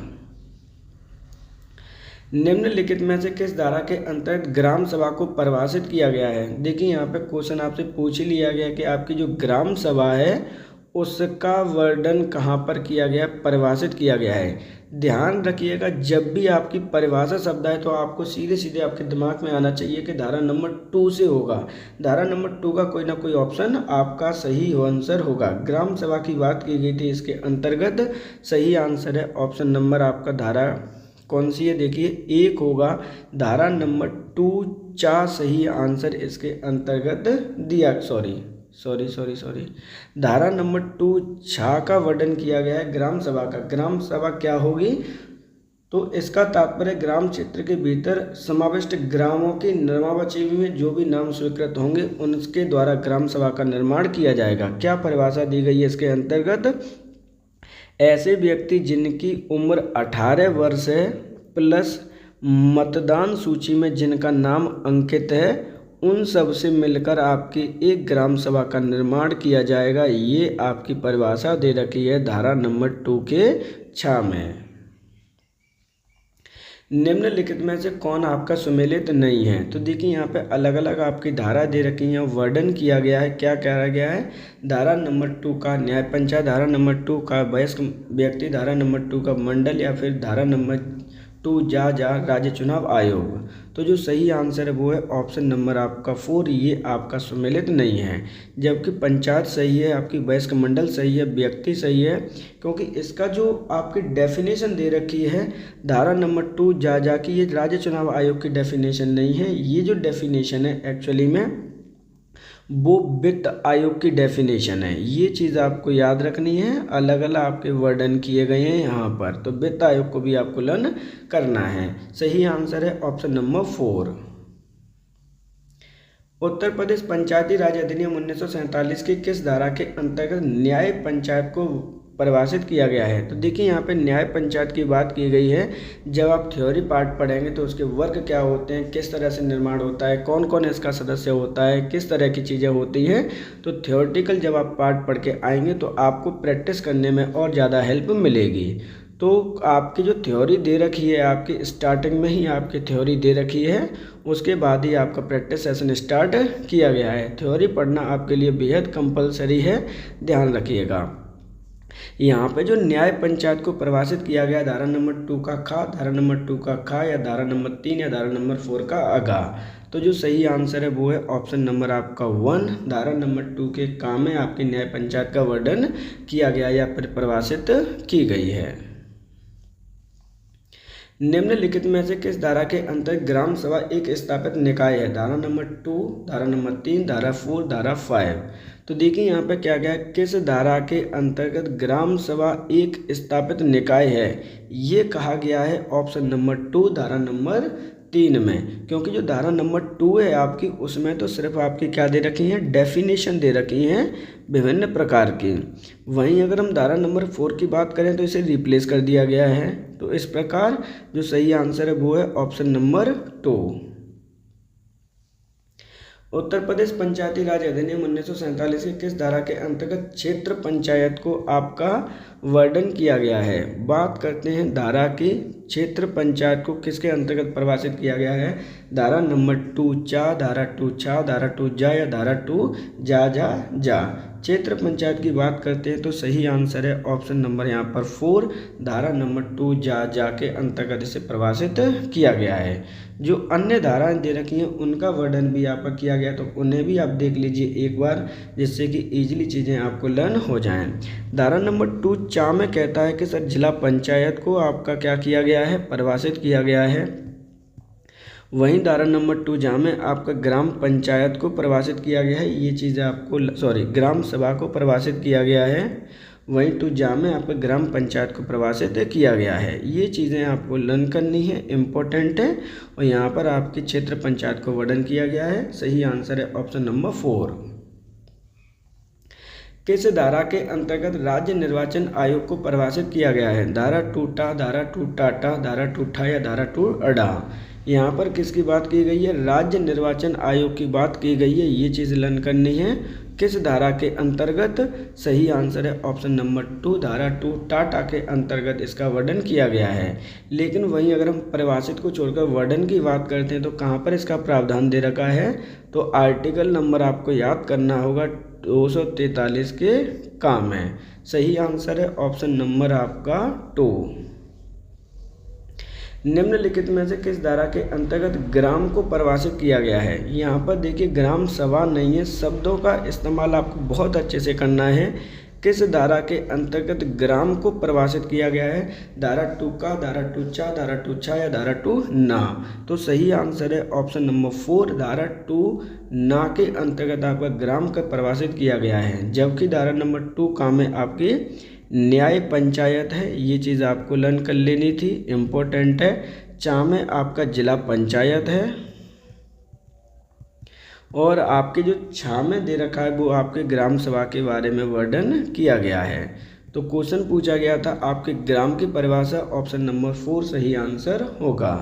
निम्नलिखित में से किस धारा के अंतर्गत ग्राम सभा को परिभाषित किया गया है? देखिए यहाँ पे क्वेश्चन आपसे पूछ ही लिया गया कि आपकी जो ग्राम सभा है उसका वर्णन कहाँ पर किया गया, परिभाषित किया गया है। ध्यान रखिएगा जब भी आपकी परिभाषा शब्द है तो आपको सीधे सीधे आपके दिमाग में आना चाहिए कि धारा नंबर 2 से होगा। धारा नंबर 2 का कोई ना कोई ऑप्शन आपका सही आंसर होगा। ग्राम सभा की बात की गई थी इसके अंतर्गत, सही आंसर है ऑप्शन नंबर आपका धारा कौन सी है? देखिए 1 होगा, धारा नंबर 2 चा सही आंसर इसके अंतर्गत दिया। सॉरी धारा नंबर 2 छा का वर्णन किया गया है ग्राम सभा का। ग्राम सभा क्या होगी? तो इसका तात्पर्य ग्राम क्षेत्र के भीतर समाविष्ट ग्रामों की निर्माणावचि में जो भी नाम स्वीकृत होंगे उनके द्वारा ग्राम सभा का निर्माण किया जाएगा। क्या परिभाषा दी गई है इसके अंतर्गत? ऐसे व्यक्ति जिनकी उम्र 18 वर्ष है प्लस मतदान सूची में जिनका नाम अंकित है उन सब से मिलकर आपकी एक ग्राम सभा का निर्माण किया जाएगा। ये आपकी परिभाषा दे रखी है धारा नंबर 2 के छा में। निम्नलिखित में से कौन आपका सुमेलित नहीं है। तो देखिए यहाँ पे अलग अलग आपकी धारा दे रखी है, वर्णन किया गया है। क्या कहा गया है, धारा नंबर 2 का न्याय पंचायत, धारा नंबर 2 का वयस्क व्यक्ति, धारा नंबर 2 का मंडल, या फिर धारा नंबर 2 जा राज्य चुनाव आयोग। तो जो सही आंसर है वो है ऑप्शन नंबर आपका 4, ये आपका सुमेलित नहीं है। जबकि पंचायत सही है, आपकी वयस्क मंडल सही है, व्यक्ति सही है, क्योंकि इसका जो आपकी डेफिनेशन दे रखी है धारा नंबर 2 जा की, ये राज्य चुनाव आयोग की डेफिनेशन नहीं है। ये जो डेफिनेशन है एक्चुअली में वो वित्त आयोग की डेफिनेशन है। ये चीज़ आपको याद रखनी है, अलग अलग आपके वर्णन किए गए हैं यहाँ पर, तो वित्त आयोग को भी आपको लर्न करना है। सही आंसर है ऑप्शन नंबर 4। उत्तर प्रदेश पंचायती राज अधिनियम 1947 की किस धारा के अंतर्गत न्याय पंचायत को परिभाषित किया गया है। तो देखिए यहाँ पे न्याय पंचायत की बात की गई है। जब आप थ्योरी पार्ट पढ़ेंगे तो उसके वर्ग क्या होते हैं, किस तरह से निर्माण होता है, कौन कौन इसका सदस्य होता है, किस तरह की चीज़ें होती हैं, तो थ्योरेटिकल जब आप पार्ट पढ़ के आएंगे तो आपको प्रैक्टिस करने में और ज़्यादा हेल्प मिलेगी। तो आपकी जो थ्योरी दे रखी है, आपकी स्टार्टिंग में ही आपकी थ्योरी दे रखी है, उसके बाद ही आपका प्रैक्टिस सेशन स्टार्ट किया गया है। थ्योरी पढ़ना आपके लिए बेहद कंपलसरी है, ध्यान रखिएगा। यहाँ पे जो न्याय पंचायत को परिभाषित किया गया धारा नंबर 2 का खा, धारा नंबर 2 का खा, या धारा नंबर 3 या धारा नंबर 4 का अगा। तो जो सही आंसर है वो है ऑप्शन नंबर आपका 1, धारा नंबर 2 के का में आपकी न्याय पंचायत का वर्णन किया गया या परिभाषित की गई है। निम्नलिखित में से किस धारा के अंतर्गत ग्राम सभा एक स्थापित निकाय है। धारा नंबर 2, धारा नंबर 3, धारा 4, धारा 5। तो देखिए यहाँ पे क्या गया, किस धारा के अंतर्गत ग्राम सभा एक स्थापित निकाय है, ये कहा गया है ऑप्शन नंबर 2, धारा नंबर 3 में। क्योंकि जो धारा नंबर 2 है आपकी, उसमें तो सिर्फ आपकी क्या दे रखी है, डेफिनेशन दे रखी हैं विभिन्न प्रकार की। वहीं अगर हम धारा नंबर 4 की बात करें तो इसे रिप्लेस कर दिया गया है। तो इस प्रकार जो सही आंसर है वो है ऑप्शन नंबर 2। उत्तर प्रदेश पंचायती राज अधिनियम 1947 की किस धारा के अंतर्गत क्षेत्र पंचायत को आपका वर्णन किया गया है। बात करते हैं धारा की, क्षेत्र पंचायत को किसके अंतर्गत परिभाषित किया गया है। धारा नंबर 2 चा, धारा 2 छा, धारा 2 जा, या धारा 2 जा। क्षेत्र पंचायत की बात करते हैं तो सही आंसर है ऑप्शन नंबर यहाँ पर 4, धारा नंबर 2 जा के अंतर्गत इसे परिभाषित किया गया है। जो अन्य धाराएं दे रखी हैं उनका वर्णन भी यहाँ पर किया गया, तो उन्हें भी आप देख लीजिए एक बार, जिससे कि इजीली चीज़ें आपको लर्न हो जाएं। धारा नंबर 2 चा में कहता है कि सर जिला पंचायत को आपका क्या किया गया है, परिभाषित किया गया है। वहीं धारा नंबर 2 जहाँ में आपका ग्राम पंचायत को परिभाषित किया गया है, ये चीज़ें आपको ग्राम सभा को परिभाषित किया गया है। वहीं 2 जहाँ में आपका ग्राम पंचायत को परिभाषित किया गया है। ये चीज़ें आपको लर्न करनी है, इम्पोर्टेंट है। और यहाँ पर आपकी क्षेत्र पंचायत को वर्णन किया गया है। सही आंसर है ऑप्शन नंबर 4। किस धारा के अंतर्गत राज्य निर्वाचन आयोग को परिभाषित किया गया है। धारा 2 टा, धारा 2 टाटा, धारा 2 ठा, या धारा 2 अड़ा। यहाँ पर किसकी बात की गई है, राज्य निर्वाचन आयोग की बात की गई है। ये चीज़ लर्न करनी है, किस धारा के अंतर्गत। सही आंसर है ऑप्शन नंबर 2, धारा 2 टाटा के अंतर्गत इसका वर्णन किया गया है। लेकिन वहीं अगर हम परिभाषित को छोड़कर वर्णन की बात करते हैं तो कहाँ पर इसका प्रावधान दे रखा है, तो आर्टिकल नंबर आपको याद करना होगा 243 के काम है। सही आंसर है ऑप्शन नंबर आपका 2। निम्नलिखित में से किस धारा के अंतर्गत ग्राम को परिभाषित किया गया है। यहाँ पर देखिए ग्राम सभा नहीं है, शब्दों का इस्तेमाल आपको बहुत अच्छे से करना है। किस धारा के अंतर्गत ग्राम को परिभाषित किया गया है। धारा 2 का, धारा 2 चा, धारा 2 छा, या धारा 2 ना। तो सही आंसर है ऑप्शन नंबर 4, धारा 2 ना के अंतर्गत आपका ग्राम का परिभाषित किया गया है। जबकि धारा नंबर 2 का में आपकी न्याय पंचायत है, ये चीज़ आपको लर्न कर लेनी थी, इम्पोर्टेंट है। चा में आपका जिला पंचायत है, और आपके जो छा में दे रखा है वो आपके ग्राम सभा के बारे में वर्णन किया गया है। तो क्वेश्चन पूछा गया था आपके ग्राम की परिभाषा, ऑप्शन नंबर 4 सही आंसर होगा।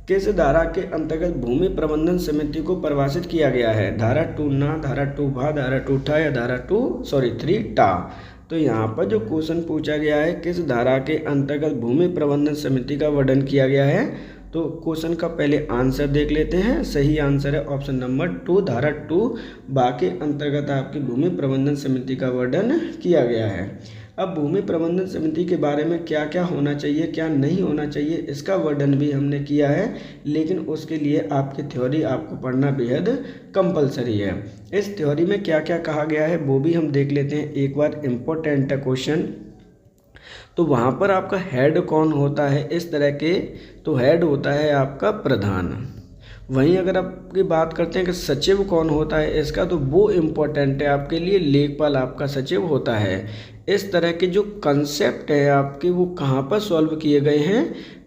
किस धारा के अंतर्गत भूमि प्रबंधन समिति को परिभाषित किया गया है। धारा 2 ना, धारा 2 भा, धारा 2 ठा, या धारा 3 टा। तो यहाँ पर जो क्वेश्चन पूछा गया है, किस धारा के अंतर्गत भूमि प्रबंधन समिति का वर्णन किया गया है, तो क्वेश्चन का पहले आंसर देख लेते हैं। सही आंसर है ऑप्शन नंबर 2, धारा 2 बाकी अंतर्गत आपकी भूमि प्रबंधन समिति का वर्णन किया गया है। अब भूमि प्रबंधन समिति के बारे में क्या क्या होना चाहिए, क्या नहीं होना चाहिए, इसका वर्णन भी हमने किया है, लेकिन उसके लिए आपकी थ्योरी आपको पढ़ना बेहद कंपलसरी है। इस थ्योरी में क्या क्या कहा गया है वो भी हम देख लेते हैं एक बार। इम्पोर्टेंट है क्वेश्चन। तो वहाँ पर आपका हेड कौन होता है इस तरह के, तो हेड होता है आपका प्रधान। वहीं अगर आपकी बात करते हैं कि सचिव कौन होता है इसका, तो वो इम्पोर्टेंट है आपके लिए, लेखपाल आपका सचिव होता है। इस तरह के जो कंसेप्ट है आपके वो कहाँ पर सॉल्व किए गए हैं,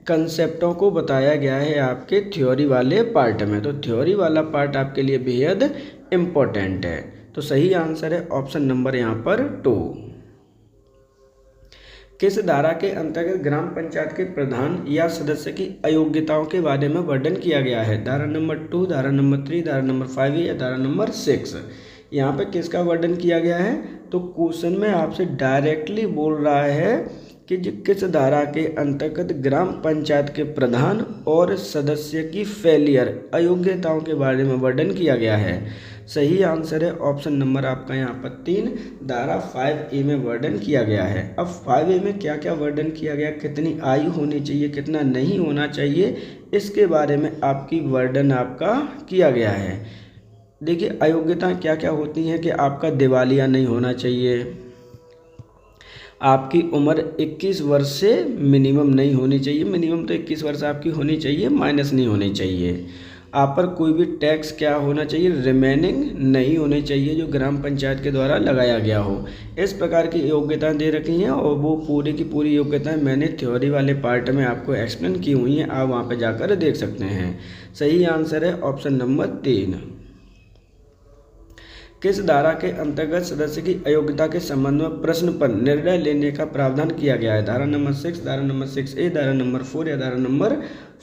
कंसेप्टों को बताया गया है आपके थ्योरी वाले पार्ट में। तो थ्योरी वाला पार्ट आपके लिए बेहद इम्पोर्टेंट है। तो सही आंसर है ऑप्शन नंबर यहाँ पर 2। किस धारा के अंतर्गत ग्राम पंचायत के प्रधान या सदस्य की अयोग्यताओं के बारे में वर्णन किया गया है, धारा नंबर 2, धारा नंबर 3, धारा नंबर 5 या धारा नंबर 6। यहाँ पे किसका वर्णन किया गया है, तो क्वेश्चन में आपसे डायरेक्टली बोल रहा है कि किस धारा के अंतर्गत ग्राम पंचायत के प्रधान और सदस्य की फेलियर अयोग्यताओं के बारे में वर्णन किया गया है। सही आंसर है ऑप्शन नंबर आपका यहाँ पर 3, धारा 5A में वर्णन किया गया है। अब 5A में क्या क्या वर्णन किया गया, कितनी आयु होनी चाहिए, कितना नहीं होना चाहिए, इसके बारे में आपकी वर्णन आपका किया गया है। देखिए अयोग्यता क्या क्या होती हैं कि आपका दिवालिया नहीं होना चाहिए, आपकी उम्र 21 वर्ष से मिनिमम नहीं होनी चाहिए, मिनिमम तो 21 वर्ष आपकी होनी चाहिए, माइनस नहीं होनी चाहिए। आप पर कोई भी टैक्स क्या होना चाहिए, रिमेनिंग नहीं होनी चाहिए जो ग्राम पंचायत के द्वारा लगाया गया हो। इस प्रकार की योग्यताएं दे रखी हैं और वो पूरी की पूरी योग्यताएं मैंने थ्योरी वाले पार्ट में आपको एक्सप्लेन की हुई हैं, आप वहाँ पर जाकर देख सकते हैं। सही आंसर है ऑप्शन नंबर 3। किस धारा के अंतर्गत सदस्य की अयोग्यता के संबंध में प्रश्न पर निर्णय लेने का प्रावधान किया गया है, धारा नंबर 6, धारा नंबर 6A, धारा नंबर 4 या धारा नंबर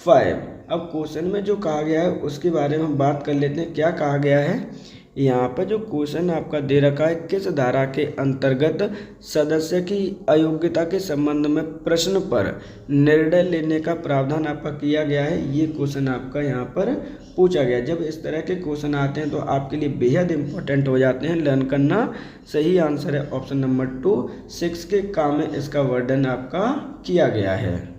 5। अब क्वेश्चन में जो कहा गया है उसके बारे में हम बात कर लेते हैं। क्या कहा गया है, यहाँ पर जो क्वेश्चन आपका दे रखा है, किस धारा के अंतर्गत सदस्य की अयोग्यता के संबंध में प्रश्न पर निर्णय लेने का प्रावधान आपका किया गया है, ये क्वेश्चन आपका यहाँ पर पूछा गया। जब इस तरह के क्वेश्चन आते हैं तो आपके लिए बेहद इंपॉर्टेंट हो जाते हैं, लर्न करना। सही आंसर है ऑप्शन नंबर 2, 6 के काम में इसका वर्णन आपका किया गया है।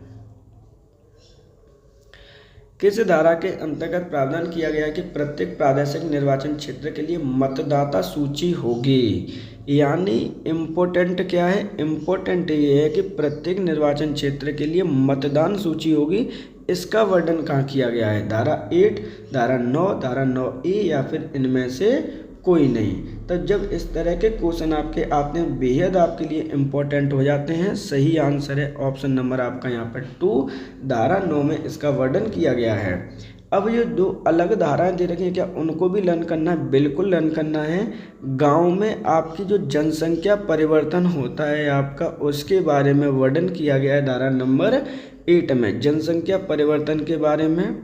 किस धारा के अंतर्गत प्रावधान किया गया है कि प्रत्येक प्रादेशिक निर्वाचन क्षेत्र के लिए मतदाता सूची होगी, यानी इम्पोर्टेंट क्या है, इम्पोर्टेंट ये है कि प्रत्येक निर्वाचन क्षेत्र के लिए मतदान सूची होगी। इसका वर्णन कहाँ किया गया है, धारा 8, धारा 9, धारा 9A या फिर इनमें से कोई नहीं। तब जब इस तरह के क्वेश्चन आपके आते हैं बेहद आपके लिए इम्पोर्टेंट हो जाते हैं। सही आंसर है ऑप्शन नंबर आपका यहाँ पर 2, धारा 9 में इसका वर्णन किया गया है। अब ये दो अलग धाराएं दे रखी हैं, क्या उनको भी लर्न करना है, बिल्कुल लर्न करना है। गांव में आपकी जो जनसंख्या परिवर्तन होता है आपका, उसके बारे में वर्णन किया गया है धारा नंबर 8 में, जनसंख्या परिवर्तन के बारे में।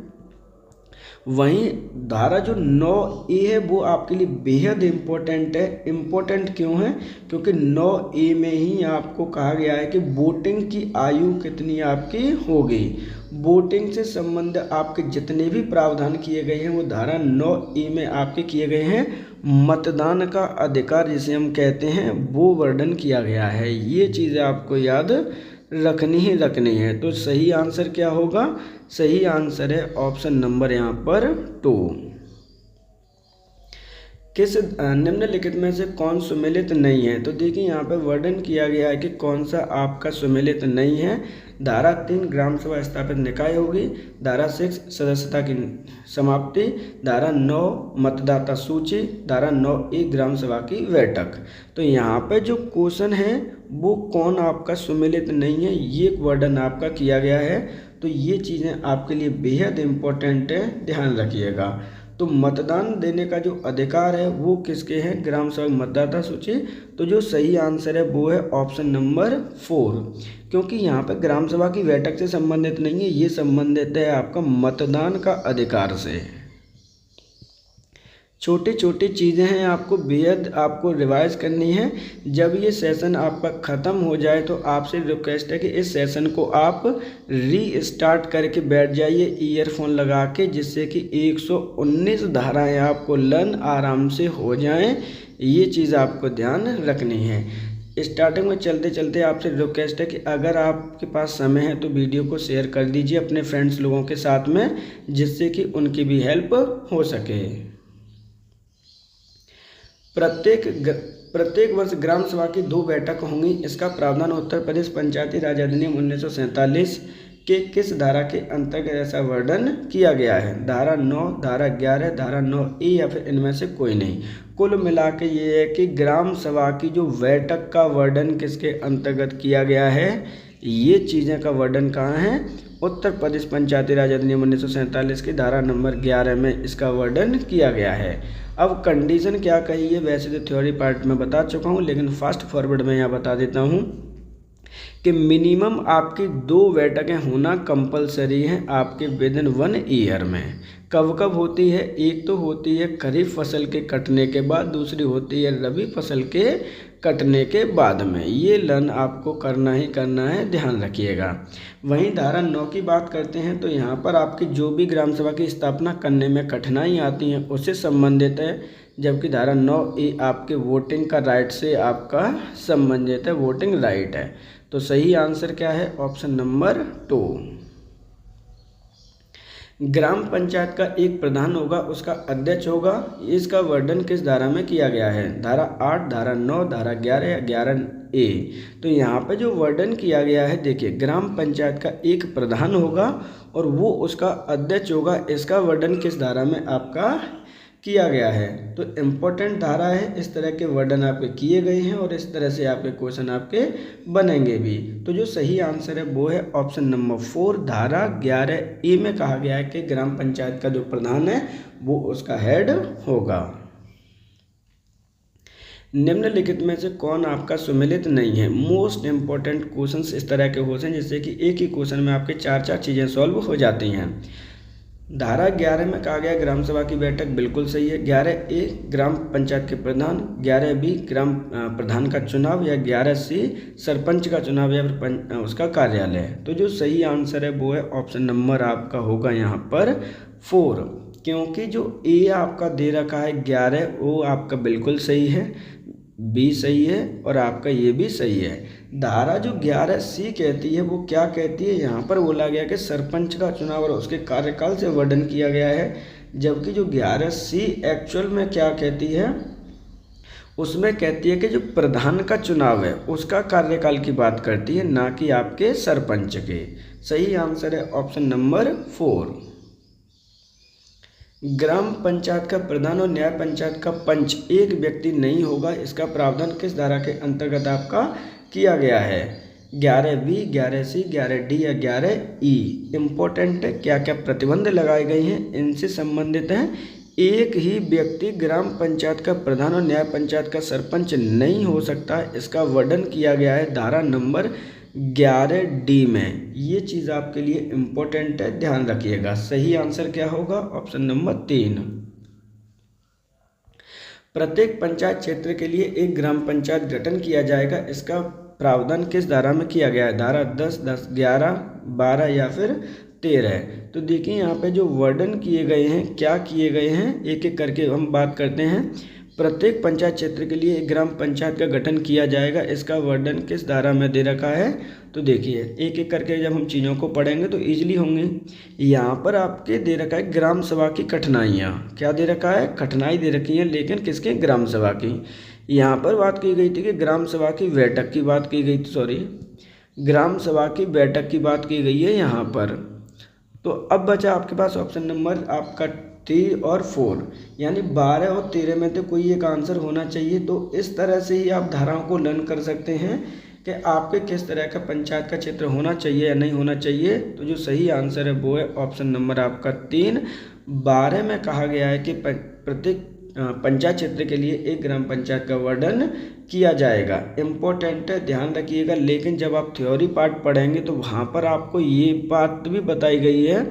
वहीं धारा जो 9A है वो आपके लिए बेहद इम्पोर्टेंट है। इम्पोर्टेंट क्यों है, क्योंकि 9A में ही आपको कहा गया है कि वोटिंग की आयु कितनी आपकी होगी। वोटिंग से संबंध आपके जितने भी प्रावधान किए गए हैं वो धारा 9A में आपके किए गए हैं। मतदान का अधिकार जिसे हम कहते हैं वो वर्णन किया गया है। ये चीज़ें आपको याद रखनी ही रखनी है। तो सही आंसर क्या होगा, सही आंसर है ऑप्शन नंबर यहाँ पर 2। किस निम्नलिखित में से कौन सुमेलित नहीं है, तो देखिए यहाँ पर वर्णन किया गया है कि कौन सा आपका सुमेलित नहीं है। धारा 3 ग्राम सभा स्थापित निकाय होगी, धारा 6 सदस्यता की समाप्ति, धारा 9 मतदाता सूची, धारा 9A ग्राम सभा की बैठक। तो यहाँ पे जो क्वेश्चन है वो कौन आपका सुमेलित नहीं है, ये वर्णन आपका किया गया है। तो ये चीज़ें आपके लिए बेहद इम्पोर्टेंट है, ध्यान रखिएगा। तो मतदान देने का जो अधिकार है वो किसके हैं, ग्राम सभा मतदाता सूची। तो जो सही आंसर है वो है ऑप्शन नंबर 4, क्योंकि यहाँ पे ग्राम सभा की बैठक से संबंधित नहीं है, ये संबंधित है आपका मतदान का अधिकार से। छोटी छोटी चीज़ें हैं, आपको बेहद आपको रिवाइज करनी है। जब ये सेशन आपका ख़त्म हो जाए तो आपसे रिक्वेस्ट है कि इस सेशन को आप रीस्टार्ट करके बैठ जाइए ईयरफोन लगा के, जिससे कि 119 धाराएं आपको लर्न आराम से हो जाएं। ये चीज़ आपको ध्यान रखनी है। स्टार्टिंग में चलते चलते आपसे रिक्वेस्ट है कि अगर आपके पास समय है तो वीडियो को शेयर कर दीजिए अपने फ्रेंड्स लोगों के साथ में, जिससे कि उनकी भी हेल्प हो सके। प्रत्येक वर्ष ग्राम सभा की 2 बैठक होंगी। इसका प्रावधान उत्तर प्रदेश पंचायती राज अधिनियम 1947 के किस धारा के अंतर्गत ऐसा वर्णन किया गया है? धारा 9, धारा 11, धारा 9A या फिर इनमें से कोई नहीं। कुल मिला के ये है कि ग्राम सभा की जो बैठक का वर्णन किसके अंतर्गत किया गया है, ये चीज़ें का वर्णन कहाँ है? उत्तर प्रदेश पंचायती राज अधिनियम 1947 की धारा नंबर 11 में इसका वर्णन किया गया है। अब कंडीशन क्या कही है, वैसे तो थ्योरी पार्ट में बता चुका हूँ, लेकिन फास्ट फॉरवर्ड में यहाँ बता देता हूँ कि मिनिमम आपकी 2 बैठकें होना कंपलसरी हैं आपके विद इन 1 ईयर में। कब कब होती है? एक तो होती है खरीफ फसल के कटने के बाद, दूसरी होती है रबी फसल के कटने के बाद में। ये लर्न आपको करना ही करना है, ध्यान रखिएगा। वहीं धारा 9 की बात करते हैं तो यहाँ पर आपकी जो भी ग्राम सभा की स्थापना करने में कठिनाई आती हैं उससे संबंधित है, जबकि धारा 9A आपके वोटिंग का राइट से आपका संबंधित है, वोटिंग राइट है। तो सही आंसर क्या है? Option number 2। ग्राम पंचायत का एक प्रधान होगा, उसका अध्यक्ष होगा। इसका वर्णन किस धारा में किया गया है? धारा 8, धारा 9, धारा 11 या 11A। तो यहाँ पे जो वर्णन किया गया है, देखिए, ग्राम पंचायत का एक प्रधान होगा और वो उसका अध्यक्ष होगा। इसका वर्णन किस धारा में आपका किया गया है? तो इम्पोर्टेंट धारा है, इस तरह के वर्णन आपके किए गए हैं और इस तरह से आपके क्वेश्चन आपके बनेंगे भी। तो जो सही आंसर है वो है ऑप्शन नंबर 4, धारा 11A में कहा गया है कि ग्राम पंचायत का जो प्रधान है वो उसका हेड होगा। निम्नलिखित में से कौन आपका सुमेलित नहीं है? मोस्ट इंपॉर्टेंट क्वेश्चंस इस तरह के होते हैं जिससे कि एक ही क्वेश्चन में आपके 4 चीज़ें सॉल्व हो जाती हैं। धारा 11 में कहा गया ग्राम सभा की बैठक, बिल्कुल सही है। 11A ग्राम पंचायत के प्रधान, 11B ग्राम प्रधान का चुनाव या 11C सरपंच का चुनाव या फिर उसका कार्यालय। तो जो सही आंसर है वो है ऑप्शन नंबर आपका होगा यहाँ पर 4, क्योंकि जो A आपका दे रखा है 11 वो आपका बिल्कुल सही है, B सही है और आपका ये भी सही है। धारा जो 11C कहती है वो क्या कहती है? यहाँ पर बोला गया कि सरपंच का चुनाव और उसके कार्यकाल से वर्णन किया गया है, जबकि जो 11C एक्चुअल में क्या कहती है, उसमें कहती है कि जो प्रधान का चुनाव है उसका कार्यकाल की बात करती है, ना कि आपके सरपंच के। सही आंसर है ऑप्शन नंबर 4। ग्राम पंचायत का प्रधान और न्याय पंचायत का पंच एक व्यक्ति नहीं होगा। इसका प्रावधान किस धारा के अंतर्गत आपका किया गया है? 11B, 11C, 11D या 11E। इम्पोर्टेंट है, क्या क्या प्रतिबंध लगाए गए हैं इनसे संबंधित हैं। एक ही व्यक्ति ग्राम पंचायत का प्रधान और न्याय पंचायत का सरपंच नहीं हो सकता। इसका वर्णन किया गया है धारा नंबर 11D में। ये चीज़ आपके लिए इम्पोर्टेंट है, ध्यान रखिएगा। सही आंसर क्या होगा? Option number 3। प्रत्येक पंचायत क्षेत्र के लिए एक ग्राम पंचायत गठन किया जाएगा। इसका प्रावधान किस धारा में किया गया है? धारा 10, 11, 12 या फिर 13। तो देखिए यहाँ पे जो वर्णन किए गए हैं, क्या किए गए हैं, एक एक करके हम बात करते हैं। प्रत्येक पंचायत क्षेत्र के लिए एक ग्राम पंचायत का गठन किया जाएगा। इसका वर्णन किस धारा में दे रखा है? तो देखिए एक एक करके जब हम चीज़ों को पढ़ेंगे तो ईजिली होंगे। यहाँ पर आपके दे रखा है ग्राम सभा की कठिनाइयाँ। क्या दे रखा है? कठिनाई दे रखी है, लेकिन किसके? ग्राम सभा की। यहाँ पर बात की गई थी कि ग्राम सभा की बैठक की बात की गई थी, ग्राम सभा की बैठक की बात की गई है यहाँ पर। तो अब बचा आपके पास ऑप्शन नंबर आपका 3 और 4, यानी 12 और 13 में तो कोई एक आंसर होना चाहिए। तो इस तरह से ही आप धाराओं को लर्न कर सकते हैं कि आपके किस तरह का पंचायत का क्षेत्र होना चाहिए या नहीं होना चाहिए। तो जो सही आंसर है वो है ऑप्शन नंबर आपका 3। 12 में कहा गया है कि प्रत्येक पंचायत क्षेत्र के लिए एक ग्राम पंचायत का वर्णन किया जाएगा। इम्पोर्टेंट है, ध्यान रखिएगा। लेकिन जब आप थ्योरी पार्ट पढ़ेंगे तो वहाँ पर आपको ये बात भी बताई गई है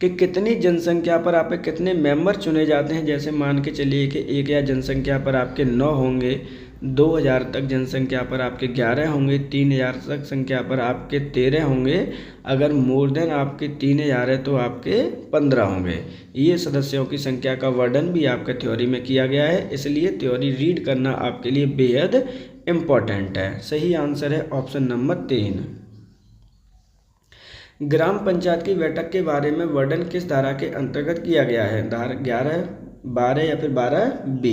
कि कितनी जनसंख्या पर आपके कितने मेंबर चुने जाते हैं। जैसे मान के चलिए कि 1000 जनसंख्या पर आपके 9 होंगे, 2000 तक जनसंख्या पर आपके 11 होंगे, 3000 तक संख्या पर आपके 13 होंगे, अगर मोर देन आपके 3000 है तो आपके 15 होंगे। ये सदस्यों की संख्या का वर्णन भी आपके थ्योरी में किया गया है, इसलिए थ्योरी रीड करना आपके लिए बेहद इम्पोर्टेंट है। सही आंसर है ऑप्शन नंबर 3। ग्राम पंचायत की बैठक के बारे में वर्णन किस धारा के अंतर्गत किया गया है। धारा 11, 12 या फिर 12B।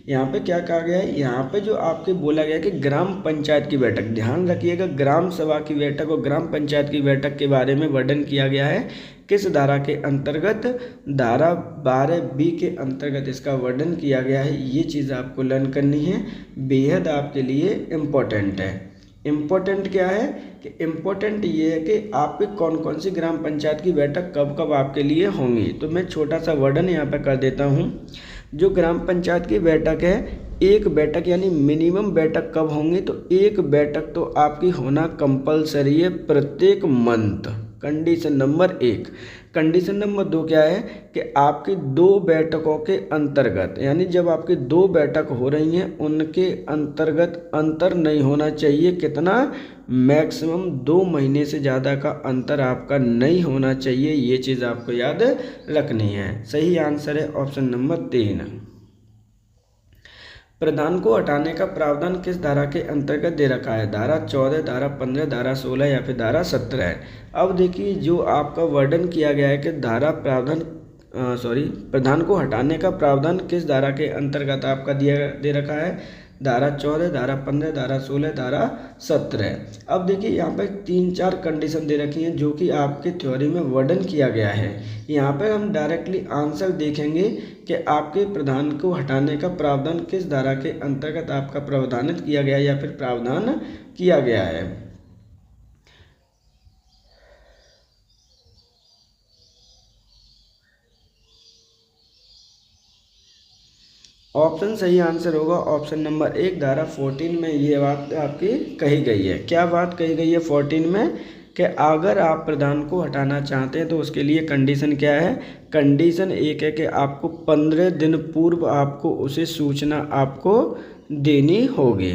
यहाँ पे क्या कहा गया है, यहाँ पे जो आपके बोला गया है कि ग्राम पंचायत की बैठक, ध्यान रखिएगा ग्राम सभा की बैठक और ग्राम पंचायत की बैठक के बारे में वर्णन किया गया है किस धारा के अंतर्गत, धारा 12B के अंतर्गत इसका वर्णन किया गया है। ये चीज़ आपको लर्न करनी है, बेहद आपके लिए इम्पोर्टेंट है। इम्पोर्टेंट क्या है कि इम्पोर्टेंट ये है कि आपकी कौन कौन सी ग्राम पंचायत की बैठक कब कब आपके लिए होंगी। तो मैं छोटा सा वर्णन यहाँ पे कर देता हूँ। जो ग्राम पंचायत की बैठक है, एक बैठक यानी मिनिमम बैठक कब होंगी, तो एक बैठक तो आपकी होना कंपलसरी है प्रत्येक month. Condition number 1। Condition number 2 क्या है कि आपकी 2 बैठकों के अंतर्गत, यानी जब आपकी 2 बैठक हो रही हैं उनके अंतर्गत अंतर नहीं होना चाहिए। कितना, मैक्सिमम 2 महीने से ज़्यादा का अंतर आपका नहीं होना चाहिए। ये चीज़ आपको याद रखनी है। सही आंसर है ऑप्शन नंबर 3। प्रधान को हटाने का प्रावधान किस धारा के अंतर्गत दे रखा है। धारा 14, धारा 15, धारा 16 या फिर धारा 17 है। अब देखिए जो आपका वर्णन किया गया है कि प्रधान को हटाने का प्रावधान किस धारा के अंतर्गत आपका दे रखा है। धारा 14, धारा 15, धारा 16, धारा 17। अब देखिए यहाँ पर 3-4 कंडीशन दे रखी हैं जो कि आपके थ्योरी में वर्णन किया गया है। यहाँ पर हम डायरेक्टली आंसर देखेंगे कि आपके प्रधान को हटाने का प्रावधान किस धारा के अंतर्गत आपका प्रावधानित किया गया है या फिर प्रावधान किया गया है। ऑप्शन सही आंसर होगा ऑप्शन नंबर 1, धारा 14 में ये बात आपकी कही गई है। क्या बात कही गई है 14 में कि अगर आप प्रधान को हटाना चाहते हैं तो उसके लिए कंडीशन क्या है। कंडीशन 1 है कि आपको 15 दिन पूर्व आपको उसे सूचना आपको देनी होगी।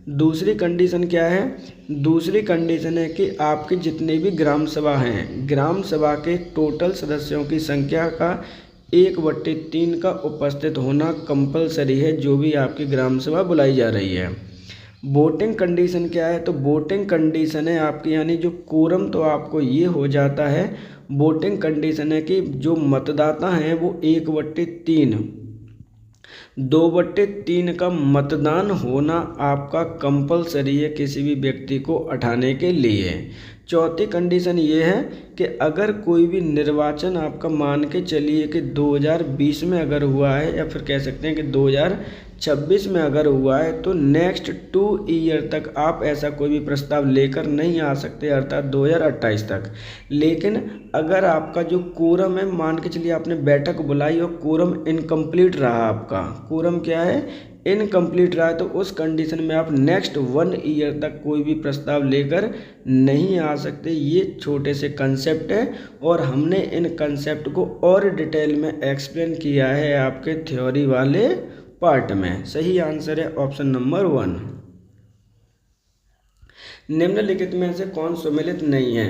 दूसरी कंडीशन क्या है, दूसरी कंडीशन है कि आपकी जितने भी ग्राम सभा हैं, ग्राम सभा के टोटल सदस्यों की संख्या का 1/3 का उपस्थित होना कंपलसरी है जो भी आपकी ग्राम सभा बुलाई जा रही है। वोटिंग कंडीशन क्या है, तो वोटिंग कंडीशन है आपकी, यानी जो कोरम तो आपको ये हो जाता है। वोटिंग कंडीशन है कि जो मतदाता हैं वो 1/3, 2/3 का मतदान होना आपका कंपलसरी है किसी भी व्यक्ति को हटाने के लिए। चौथी कंडीशन ये है कि अगर कोई भी निर्वाचन आपका मान के चलिए कि 2020 में अगर हुआ है या फिर कह सकते हैं कि 2026 में अगर हुआ है तो नेक्स्ट 2 ईयर तक आप ऐसा कोई भी प्रस्ताव लेकर नहीं आ सकते, अर्थात 2028 तक। लेकिन अगर आपका जो कोरम है, मान के चलिए आपने बैठक बुलाई और कोरम इनकम्प्लीट रहा, आपका कोरम क्या है इनकम्प्लीट रहा है, तो उस कंडीशन में आप नेक्स्ट 1 ईयर तक कोई भी प्रस्ताव लेकर नहीं आ सकते। ये छोटे से कंसेप्ट है और हमने इन कंसेप्ट को और डिटेल में एक्सप्लेन किया है आपके थ्योरी वाले पार्ट में। सही आंसर है ऑप्शन नंबर 1। निम्नलिखित में से कौन सम्मिलित नहीं है।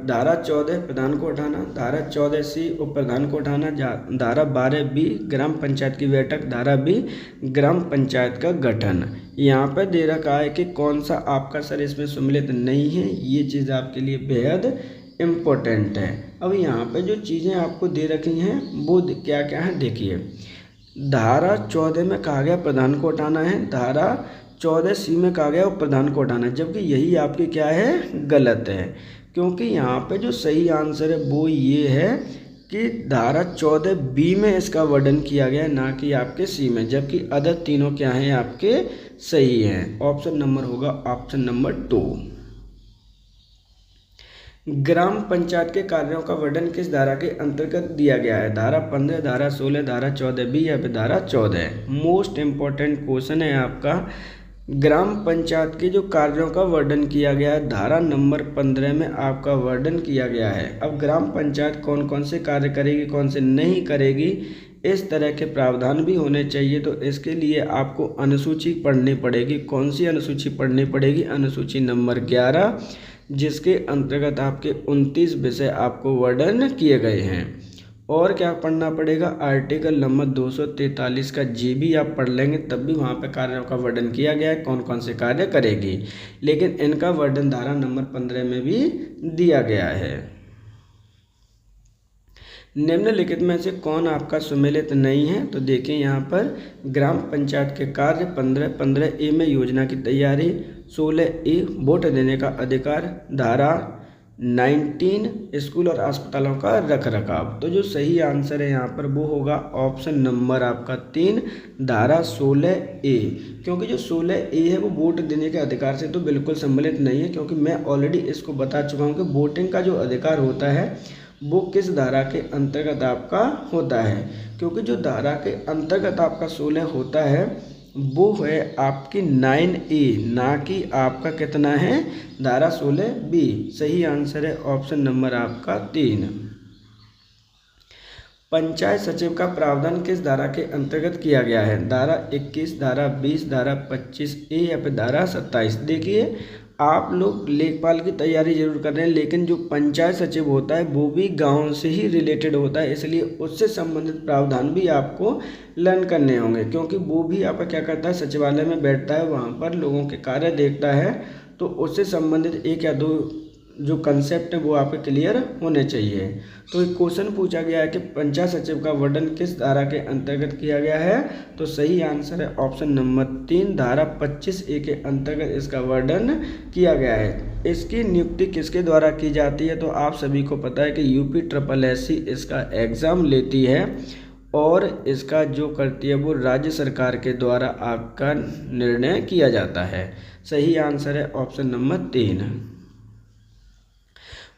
धारा 14 प्रधान को हटाना, धारा 14C उप प्रधान को हटाना, धारा 12B ग्राम पंचायत की बैठक, धारा B ग्राम पंचायत का गठन। यहाँ पर दे रखा है कि कौन सा आपका सर इसमें सम्मिलित नहीं है। ये चीज़ आपके लिए बेहद इम्पोर्टेंट है। अब यहाँ पे जो चीज़ें आपको दे रखी हैं वो क्या क्या है देखिए। धारा 14 में कहा गया प्रधान को हटाना है, धारा 14C में कहा गया प्रधान को हटाना है, जबकि यही आपकी क्या है गलत है। क्योंकि यहाँ पे जो सही आंसर है वो ये है कि धारा 14B में इसका वर्णन किया गया है, ना कि आपके C में, जबकि अदर तीनों क्या हैं आपके सही हैं। ऑप्शन नंबर होगा ऑप्शन नंबर 2। ग्राम पंचायत के कार्यों का वर्णन किस धारा के अंतर्गत दिया गया है। धारा 15, धारा 16, धारा 14B या फिर धारा 14। मोस्ट इम्पॉर्टेंट क्वेश्चन है आपका ग्राम पंचायत के जो कार्यों का वर्णन किया गया है धारा नंबर 15 में आपका वर्णन किया गया है। अब ग्राम पंचायत कौन कौन से कार्य करेगी, कौन से नहीं करेगी, इस तरह के प्रावधान भी होने चाहिए। तो इसके लिए आपको अनुसूची पढ़नी पड़ेगी। कौन सी अनुसूची पढ़नी पड़ेगी? अनुसूची नंबर 11, जिसके अंतर्गत आपके 29 विषय आपको वर्णन किए गए हैं। और क्या पढ़ना पड़ेगा? आर्टिकल नंबर 243 का जी भी आप पढ़ लेंगे, तब भी वहाँ पे कार्यों का वर्णन किया गया है कौन कौन से कार्य करेगी, लेकिन इनका वर्णन धारा नंबर 15 में भी दिया गया है। निम्नलिखित में से कौन आपका सुमेलित नहीं है? तो देखिए यहाँ पर ग्राम पंचायत के कार्य 15 ए में योजना की तैयारी, 16 ए वोट देने का अधिकार, धारा 19 स्कूल और अस्पतालों का रख रखाव। तो जो सही आंसर है यहाँ पर वो होगा ऑप्शन नंबर आपका 3, धारा 16 ए। क्योंकि जो 16 ए है वो वोट देने के अधिकार से तो बिल्कुल सम्मिलित नहीं है, क्योंकि मैं ऑलरेडी इसको बता चुका हूँ कि वोटिंग का जो अधिकार होता है वो किस धारा के अंतर्गत आपका होता है। क्योंकि जो धारा के अंतर्गत आपका 16 होता है वो है आपकी 9A, ना कि आपका कितना है धारा 16B। सही आंसर है ऑप्शन नंबर आपका 3। पंचायत सचिव का प्रावधान किस धारा के अंतर्गत किया गया है? धारा 21, धारा 20, धारा 25A या फिर धारा 27। देखिए आप लोग लेखपाल की तैयारी जरूर कर रहे हैं, लेकिन जो पंचायत सचिव होता है वो भी गांव से ही रिलेटेड होता है, इसलिए उससे संबंधित प्रावधान भी आपको लर्न करने होंगे। क्योंकि वो भी आपका क्या करता है, सचिवालय में बैठता है, वहाँ पर लोगों के कार्य देखता है, तो उससे संबंधित एक या दो जो कंसेप्ट है वो आपके क्लियर होने चाहिए। तो एक क्वेश्चन पूछा गया है कि पंचायत सचिव का वर्णन किस धारा के अंतर्गत किया गया है? तो सही आंसर है ऑप्शन नंबर 3, धारा 25A के अंतर्गत इसका वर्णन किया गया है। इसकी नियुक्ति किसके द्वारा की जाती है? तो आप सभी को पता है कि UPSSC इसका एग्ज़ाम लेती है और इसका जो करती है वो राज्य सरकार के द्वारा आपका निर्णय किया जाता है। सही आंसर है ऑप्शन नंबर 3।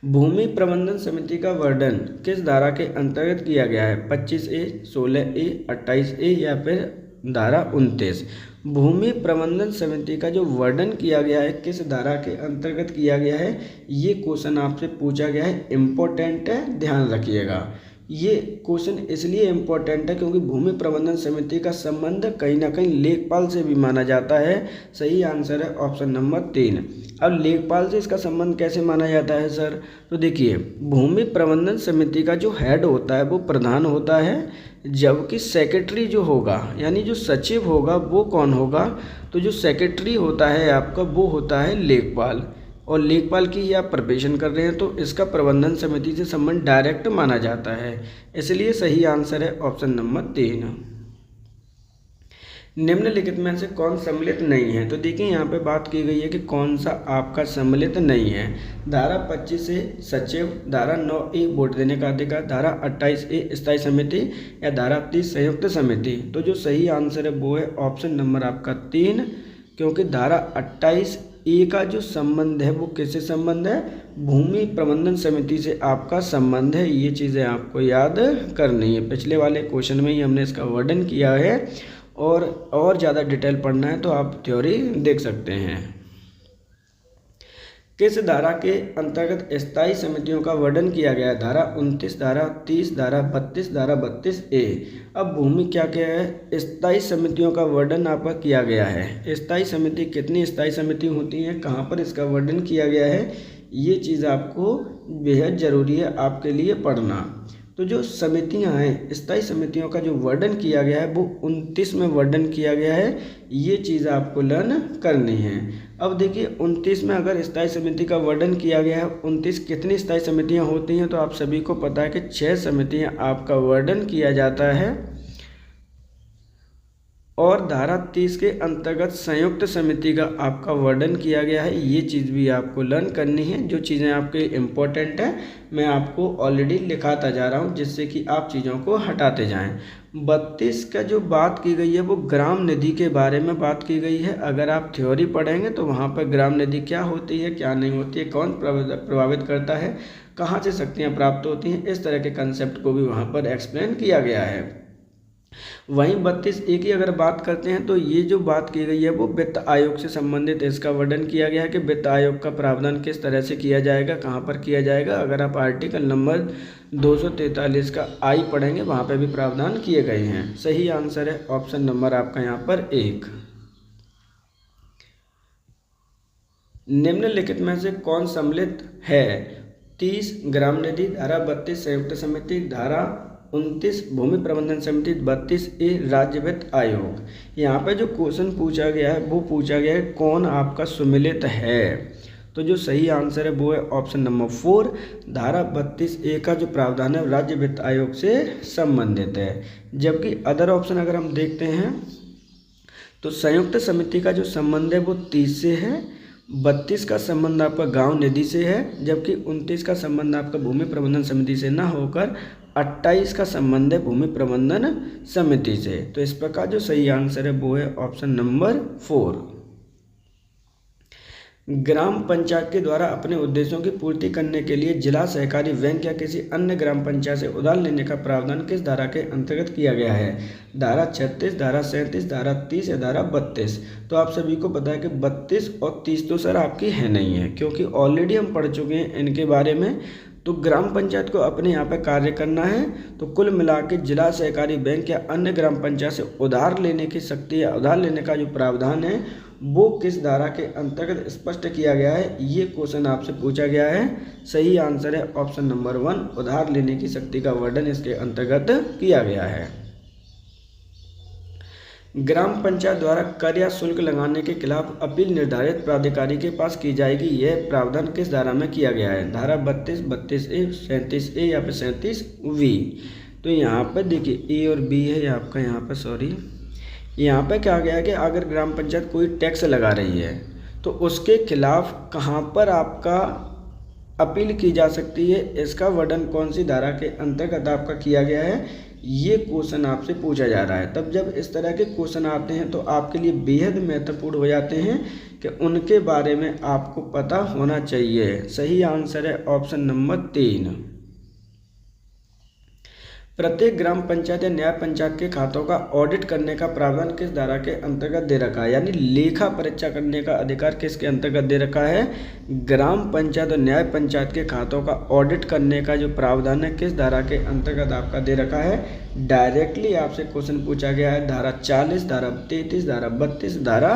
भूमि प्रबंधन समिति का वर्णन किस धारा के अंतर्गत किया गया है? 25A, 16A, 28A या फिर धारा 29। भूमि प्रबंधन समिति का जो वर्णन किया गया है किस धारा के अंतर्गत किया गया है, ये क्वेश्चन आपसे पूछा गया है, इम्पोर्टेंट है, ध्यान रखिएगा। ये क्वेश्चन इसलिए इम्पोर्टेंट है क्योंकि भूमि प्रबंधन समिति का संबंध कहीं ना कहीं लेखपाल से भी माना जाता है। सही आंसर है ऑप्शन नंबर 3। अब लेखपाल से इसका संबंध कैसे माना जाता है सर? तो देखिए भूमि प्रबंधन समिति का जो हेड होता है वो प्रधान होता है, जबकि सेक्रेटरी जो होगा यानी जो सचिव होगा वो कौन होगा? तो जो सेक्रेटरी होता है आपका वो होता है लेखपाल, और लेखपाल की ही आप प्रिपरेशन कर रहे हैं तो इसका प्रबंधन समिति से संबंध डायरेक्ट माना जाता है। इसलिए सही आंसर है ऑप्शन नंबर 3। निम्नलिखित में से कौन सम्मिलित नहीं है? तो देखिए यहाँ पे बात की गई है कि कौन सा आपका सम्मिलित नहीं है। धारा 25 से सचिव, धारा 9A वोट देने का अधिकार, धारा 28A स्थायी समिति या धारा 30 संयुक्त समिति। तो जो सही आंसर है वो है ऑप्शन नंबर आपका 3, क्योंकि धारा 28A का जो संबंध है वो किससे संबंध है? भूमि प्रबंधन समिति से आपका संबंध है। ये चीज़ें आपको याद करनी है। पिछले वाले क्वेश्चन में ही हमने इसका वर्णन किया है, और ज़्यादा डिटेल पढ़ना है तो आप थ्योरी देख सकते हैं। किस धारा के अंतर्गत स्थायी समितियों का वर्णन किया गया है? धारा 29, धारा 30, धारा 32, धारा 32A। अब भूमि क्या है? स्थायी समितियों का वर्णन आपका किया गया है। स्थायी समिति कितनी स्थायी समिति होती हैं, कहाँ पर इसका वर्णन किया गया है, ये चीज़ आपको बेहद ज़रूरी है आपके लिए पढ़ना। तो जो समितियां हैं, स्थायी समितियों का जो वर्णन किया गया है वो 29 में वर्णन किया गया है। ये चीज़ आपको लर्न करनी है। अब देखिए 29 में अगर स्थायी समिति का वर्णन किया गया है, 29 कितनी स्थायी समितियां होती हैं? तो आप सभी को पता है कि 6 समितियां आपका वर्णन किया जाता है, और धारा 30 के अंतर्गत संयुक्त समिति का आपका वर्णन किया गया है। ये चीज़ भी आपको लर्न करनी है। जो चीज़ें आपके इम्पोर्टेंट हैं मैं आपको ऑलरेडी लिखाता जा रहा हूँ, जिससे कि आप चीज़ों को हटाते जाएं। 32 का जो बात की गई है वो ग्राम निधि के बारे में बात की गई है। अगर आप थ्योरी पढ़ेंगे तो वहाँ पर ग्राम निधि क्या होती है, क्या नहीं होती है, कौन प्रभावित करता है, कहाँ से शक्तियाँ प्राप्त होती हैं, इस तरह के कंसेप्ट को भी वहाँ पर एक्सप्लेन किया गया है। वहीं 32A की अगर बात करते हैं तो ये जो बात की गई है वो वित्त आयोग से संबंधित है। इसका वर्णन किया गया है कि वित्त आयोग का प्रावधान किस तरह से किया जाएगा, कहाँ पर किया जाएगा। अगर आप आर्टिकल नंबर 243 का आई पढ़ेंगे वहाँ पर भी प्रावधान किए गए हैं। सही आंसर है ऑप्शन नंबर आपका यहाँ पर 1। निम्नलिखित में से कौन सम्मिलित है? 30 ग्राम निधि, धारा 32 संयुक्त समिति, धारा 29 भूमि प्रबंधन समिति, 32A राज्य वित्त आयोग। यहाँ पे जो क्वेश्चन पूछा गया है वो पूछा गया है कौन आपका सम्मिलित है। तो जो सही आंसर है वो है ऑप्शन नंबर 4। धारा 32A का जो प्रावधान है राज्य वित्त आयोग से संबंधित है। जबकि अदर ऑप्शन अगर हम देखते हैं तो संयुक्त समिति का जो संबंध है वो 30 से है, 32 का संबंध आपका गांव निधि से है, जबकि 29 का संबंध आपका भूमि प्रबंधन समिति से ना होकर 28 का संबंध है भूमि प्रबंधन समिति से। तो इस प्रकार जो सही आंसर है वो है ऑप्शन नंबर 4। ग्राम पंचायत के द्वारा अपने उद्देश्यों की पूर्ति करने के लिए जिला सहकारी बैंक या किसी अन्य ग्राम पंचायत से उधार लेने का प्रावधान किस धारा के अंतर्गत किया गया है? धारा 36, धारा 37, धारा 30 या धारा 32। तो आप सभी को पता है कि 32 और 30 तो सर आपकी है नहीं है, क्योंकि ऑलरेडी हम पढ़ चुके हैं इनके बारे में। तो ग्राम पंचायत को अपने यहाँ पर कार्य करना है तो कुल मिला के जिला सहकारी बैंक या अन्य ग्राम पंचायत से उधार लेने की शक्ति या उधार लेने का जो प्रावधान है वो किस धारा के अंतर्गत स्पष्ट किया गया है, ये क्वेश्चन आपसे पूछा गया है। सही आंसर है ऑप्शन नंबर 1। उधार लेने की शक्ति का वर्णन इसके अंतर्गत किया गया है। ग्राम पंचायत द्वारा कर या शुल्क लगाने के खिलाफ अपील निर्धारित प्राधिकारी के पास की जाएगी, यह प्रावधान किस धारा में किया गया है? धारा 32, 32A, 37A या फिर 37V। तो यहाँ पर देखिए A और B है आपका यहाँ पर यहाँ पे क्या गया है कि अगर ग्राम पंचायत कोई टैक्स लगा रही है तो उसके खिलाफ कहाँ पर आपका अपील की जा सकती है, इसका वर्णन कौन सी धारा के अंतर्गत आपका किया गया है, ये क्वेश्चन आपसे पूछा जा रहा है। तब जब इस तरह के क्वेश्चन आते हैं तो आपके लिए बेहद महत्वपूर्ण हो जाते हैं कि उनके बारे में आपको पता होना चाहिए। सही आंसर है ऑप्शन नंबर 3। प्रत्येक ग्राम पंचायत या न्याय पंचायत के खातों का ऑडिट करने का प्रावधान किस धारा के अंतर्गत दे रखा है? यानी लेखा परीक्षा करने का अधिकार किसके अंतर्गत दे रखा है? ग्राम पंचायत और न्याय पंचायत के खातों का ऑडिट करने का जो प्रावधान है किस धारा के अंतर्गत आपका दे रखा है? डायरेक्टली आपसे क्वेश्चन पूछा गया है धारा 40, धारा 33, धारा 32, धारा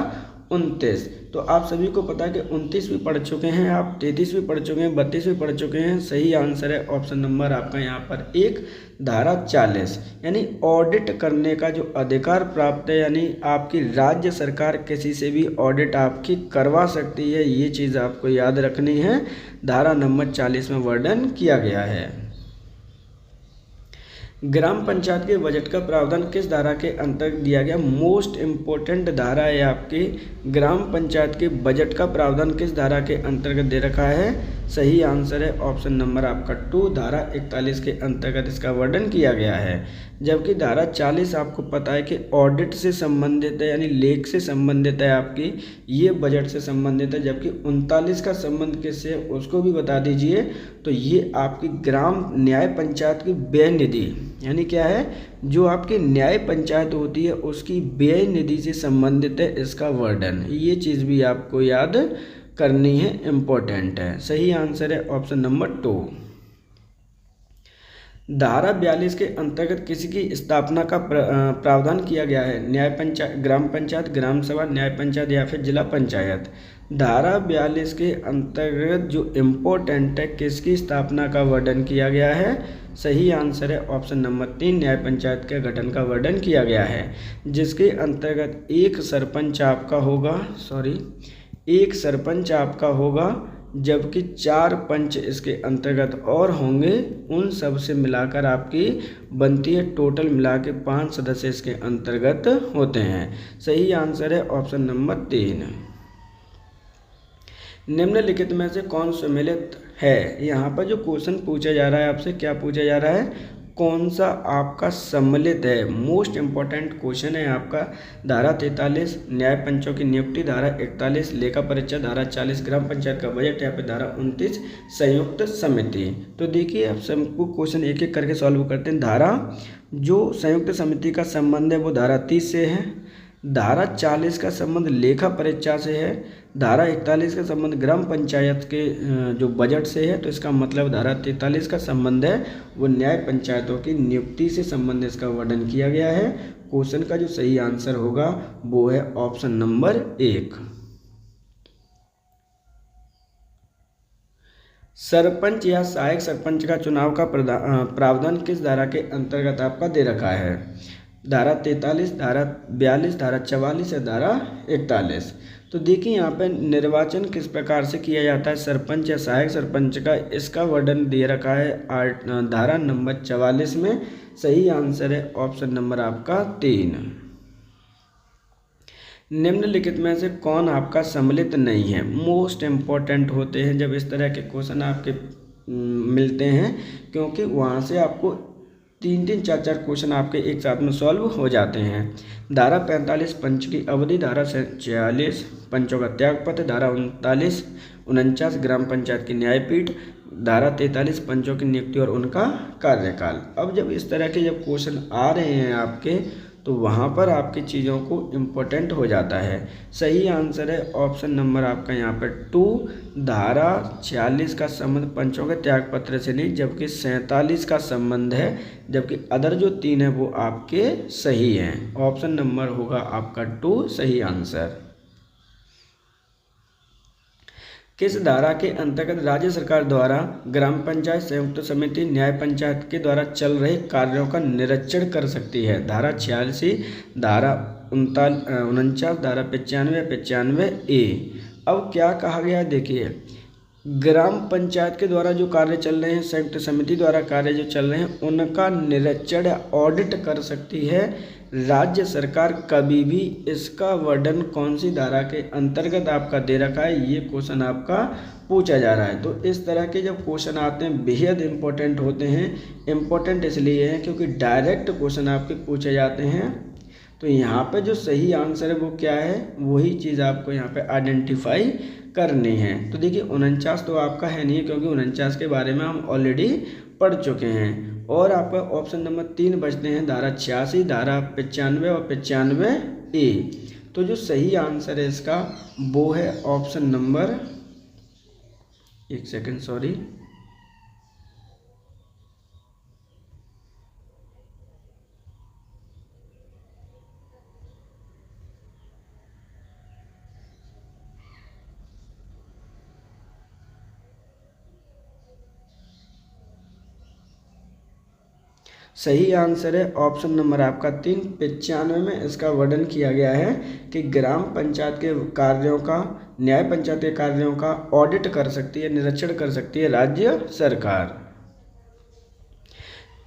29। तो आप सभी को पता है कि 29 भी पढ़ चुके हैं, आप 33 भी पढ़ चुके हैं, 32 भी पढ़ चुके हैं। सही आंसर है ऑप्शन नंबर आपका यहाँ पर 1, धारा 40। यानी ऑडिट करने का जो अधिकार प्राप्त है, यानी आपकी राज्य सरकार किसी से भी ऑडिट आपकी करवा सकती है, ये चीज़ आपको याद रखनी है। धारा नंबर 40 में वर्णन किया गया है। ग्राम पंचायत के बजट का प्रावधान किस धारा के अंतर्गत दिया गया? मोस्ट इम्पोर्टेंट धारा है आपकी। ग्राम पंचायत के बजट का प्रावधान किस धारा के अंतर्गत दे रखा है? सही आंसर है ऑप्शन नंबर आपका 2, धारा 41 के अंतर्गत इसका वर्णन किया गया है। जबकि धारा 40 आपको पता है कि ऑडिट से संबंधित है, यानी लेख से संबंधित है आपकी, ये बजट से संबंधित है। जबकि 39 का संबंध किससे है उसको भी बता दीजिए। तो ये आपकी ग्राम न्याय पंचायत की व्यय निधि, यानी क्या है, जो आपकी न्याय पंचायत होती है उसकी व्यय निधि से संबंधित है इसका वर्णन। ये चीज़ भी आपको याद करनी है, इम्पोर्टेंट है। सही आंसर है ऑप्शन नंबर 2। धारा 42 के अंतर्गत किसी की स्थापना का प्रावधान किया गया है? न्याय पंचायत, ग्राम पंचायत, ग्राम सभा, न्याय पंचायत या फिर जिला पंचायत। धारा 42 के अंतर्गत जो इम्पोर्टेंट है किसकी स्थापना का वर्णन किया गया है? सही आंसर है ऑप्शन नंबर 3, न्याय पंचायत के गठन का वर्णन किया गया है, जिसके अंतर्गत एक सरपंच आपका होगा, जबकि 4 पंच इसके अंतर्गत और होंगे। उन सब से मिलाकर आपकी बनती है टोटल मिला के 5 सदस्य इसके अंतर्गत होते हैं। सही आंसर है ऑप्शन नंबर 3। निम्नलिखित में से कौन सम्मिलित है? यहाँ पर जो क्वेश्चन पूछा जा रहा है आपसे, क्या पूछा जा रहा है? कौन सा आपका सम्मिलित है। मोस्ट इम्पोर्टेंट क्वेश्चन है आपका। धारा 43 न्याय पंचों की नियुक्ति, धारा 41 लेखा परीक्षा, धारा 40 ग्राम पंचायत का बजट, या फिर धारा 29 संयुक्त समिति। तो देखिए अब सबको क्वेश्चन एक एक करके सॉल्व करते हैं। धारा जो संयुक्त समिति का संबंध है वो धारा 30 से है। धारा 40 का संबंध लेखा परीक्षा से है। धारा 41 का संबंध ग्राम पंचायत के जो बजट से है। तो इसका मतलब धारा 43 का संबंध है वो न्याय पंचायतों की नियुक्ति से संबंध इसका वर्णन किया गया है। क्वेश्चन का जो सही आंसर होगा वो है ऑप्शन नंबर 1। सरपंच या सहायक सरपंच का चुनाव का प्रावधान किस धारा के अंतर्गत आपका दे रखा है। धारा 43, धारा 42, धारा 44 या धारा 41। तो देखिए यहाँ पे निर्वाचन किस प्रकार से किया जाता है सरपंच या सहायक सरपंच का, इसका वर्णन दे रखा है धारा नंबर 44 में। सही आंसर है ऑप्शन नंबर आपका 3। निम्नलिखित में से कौन आपका सम्मिलित नहीं है। मोस्ट इम्पॉर्टेंट होते हैं जब इस तरह के क्वेश्चन आपके मिलते हैं, क्योंकि वहाँ से आपको 3-3, 4-4 क्वेश्चन आपके एक साथ में सॉल्व हो जाते हैं। धारा 45 पंच की अवधि, धारा 46 पंचों का त्यागपत्र, धारा 49 ग्राम पंचायत की न्यायपीठ, धारा 43 पंचों की नियुक्ति और उनका कार्यकाल। अब जब इस तरह के जब क्वेश्चन आ रहे हैं आपके, तो वहाँ पर आपकी चीज़ों को इम्पोर्टेंट हो जाता है। सही आंसर है ऑप्शन नंबर आपका यहाँ पर 2। धारा 46 का संबंध पंचों के त्यागपत्र से नहीं, जबकि 47 का संबंध है, जबकि अदर जो 3 है वो आपके सही हैं। ऑप्शन नंबर होगा आपका 2 सही आंसर। किस धारा के अंतर्गत राज्य सरकार द्वारा ग्राम पंचायत, संयुक्त समिति, न्याय पंचायत के द्वारा चल रहे कार्यों का निरीक्षण कर सकती है। धारा 86, धारा 49, धारा 95A। अब क्या कहा गया देखिए, ग्राम पंचायत के द्वारा जो कार्य चल रहे हैं, संयुक्त समिति द्वारा कार्य जो चल रहे हैं, उनका निरीक्षण ऑडिट कर सकती है राज्य सरकार कभी भी। इसका वर्णन कौन सी धारा के अंतर्गत आपका दे रखा है, ये क्वेश्चन आपका पूछा जा रहा है। तो इस तरह के जब क्वेश्चन आते हैं बेहद इंपॉर्टेंट होते हैं। इंपॉर्टेंट इसलिए है क्योंकि डायरेक्ट क्वेश्चन आपके पूछे जाते हैं। तो यहाँ पे जो सही आंसर है वो क्या है, वही चीज़ आपको यहाँ पे आइडेंटिफाई करनी है। तो देखिए 49 तो आपका है नहीं है, क्योंकि 49 के बारे में हम ऑलरेडी पढ़ चुके हैं। और आपका ऑप्शन नंबर 3 बचते हैं, धारा 86, धारा 95 और 95A। तो जो सही आंसर है इसका वो है ऑप्शन नंबर, एक सेकंड सॉरी, सही आंसर है ऑप्शन नंबर आपका 3। 95 में इसका वर्णन किया गया है कि ग्राम पंचायत के कार्यों का, न्याय पंचायत के कार्यों का ऑडिट कर सकती है, निरीक्षण कर सकती है राज्य सरकार।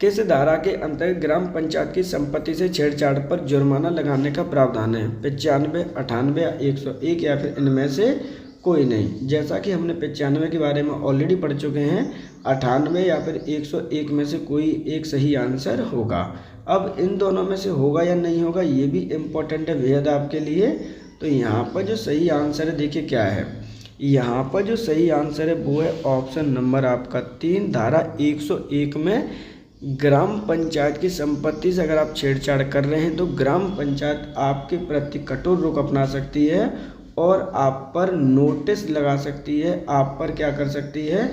किस धारा के अंतर्गत ग्राम पंचायत की संपत्ति से छेड़छाड़ पर जुर्माना लगाने का प्रावधान है। 95, 98 या 101 या फिर इनमें से कोई नहीं। जैसा कि हमने 95 के बारे में ऑलरेडी पढ़ चुके हैं, 98 या फिर 101 में से कोई एक सही आंसर होगा। अब इन दोनों में से होगा या नहीं होगा ये भी इम्पोर्टेंट है बेहद आपके लिए। तो यहाँ पर जो सही आंसर है देखिए क्या है, यहाँ पर जो सही आंसर है वो है ऑप्शन नंबर आपका 3। धारा 101 में ग्राम पंचायत की संपत्ति से अगर आप छेड़छाड़ कर रहे हैं तो ग्राम पंचायत आपके प्रति कठोर रुख अपना सकती है और आप पर नोटिस लगा सकती है, आप पर क्या कर सकती है,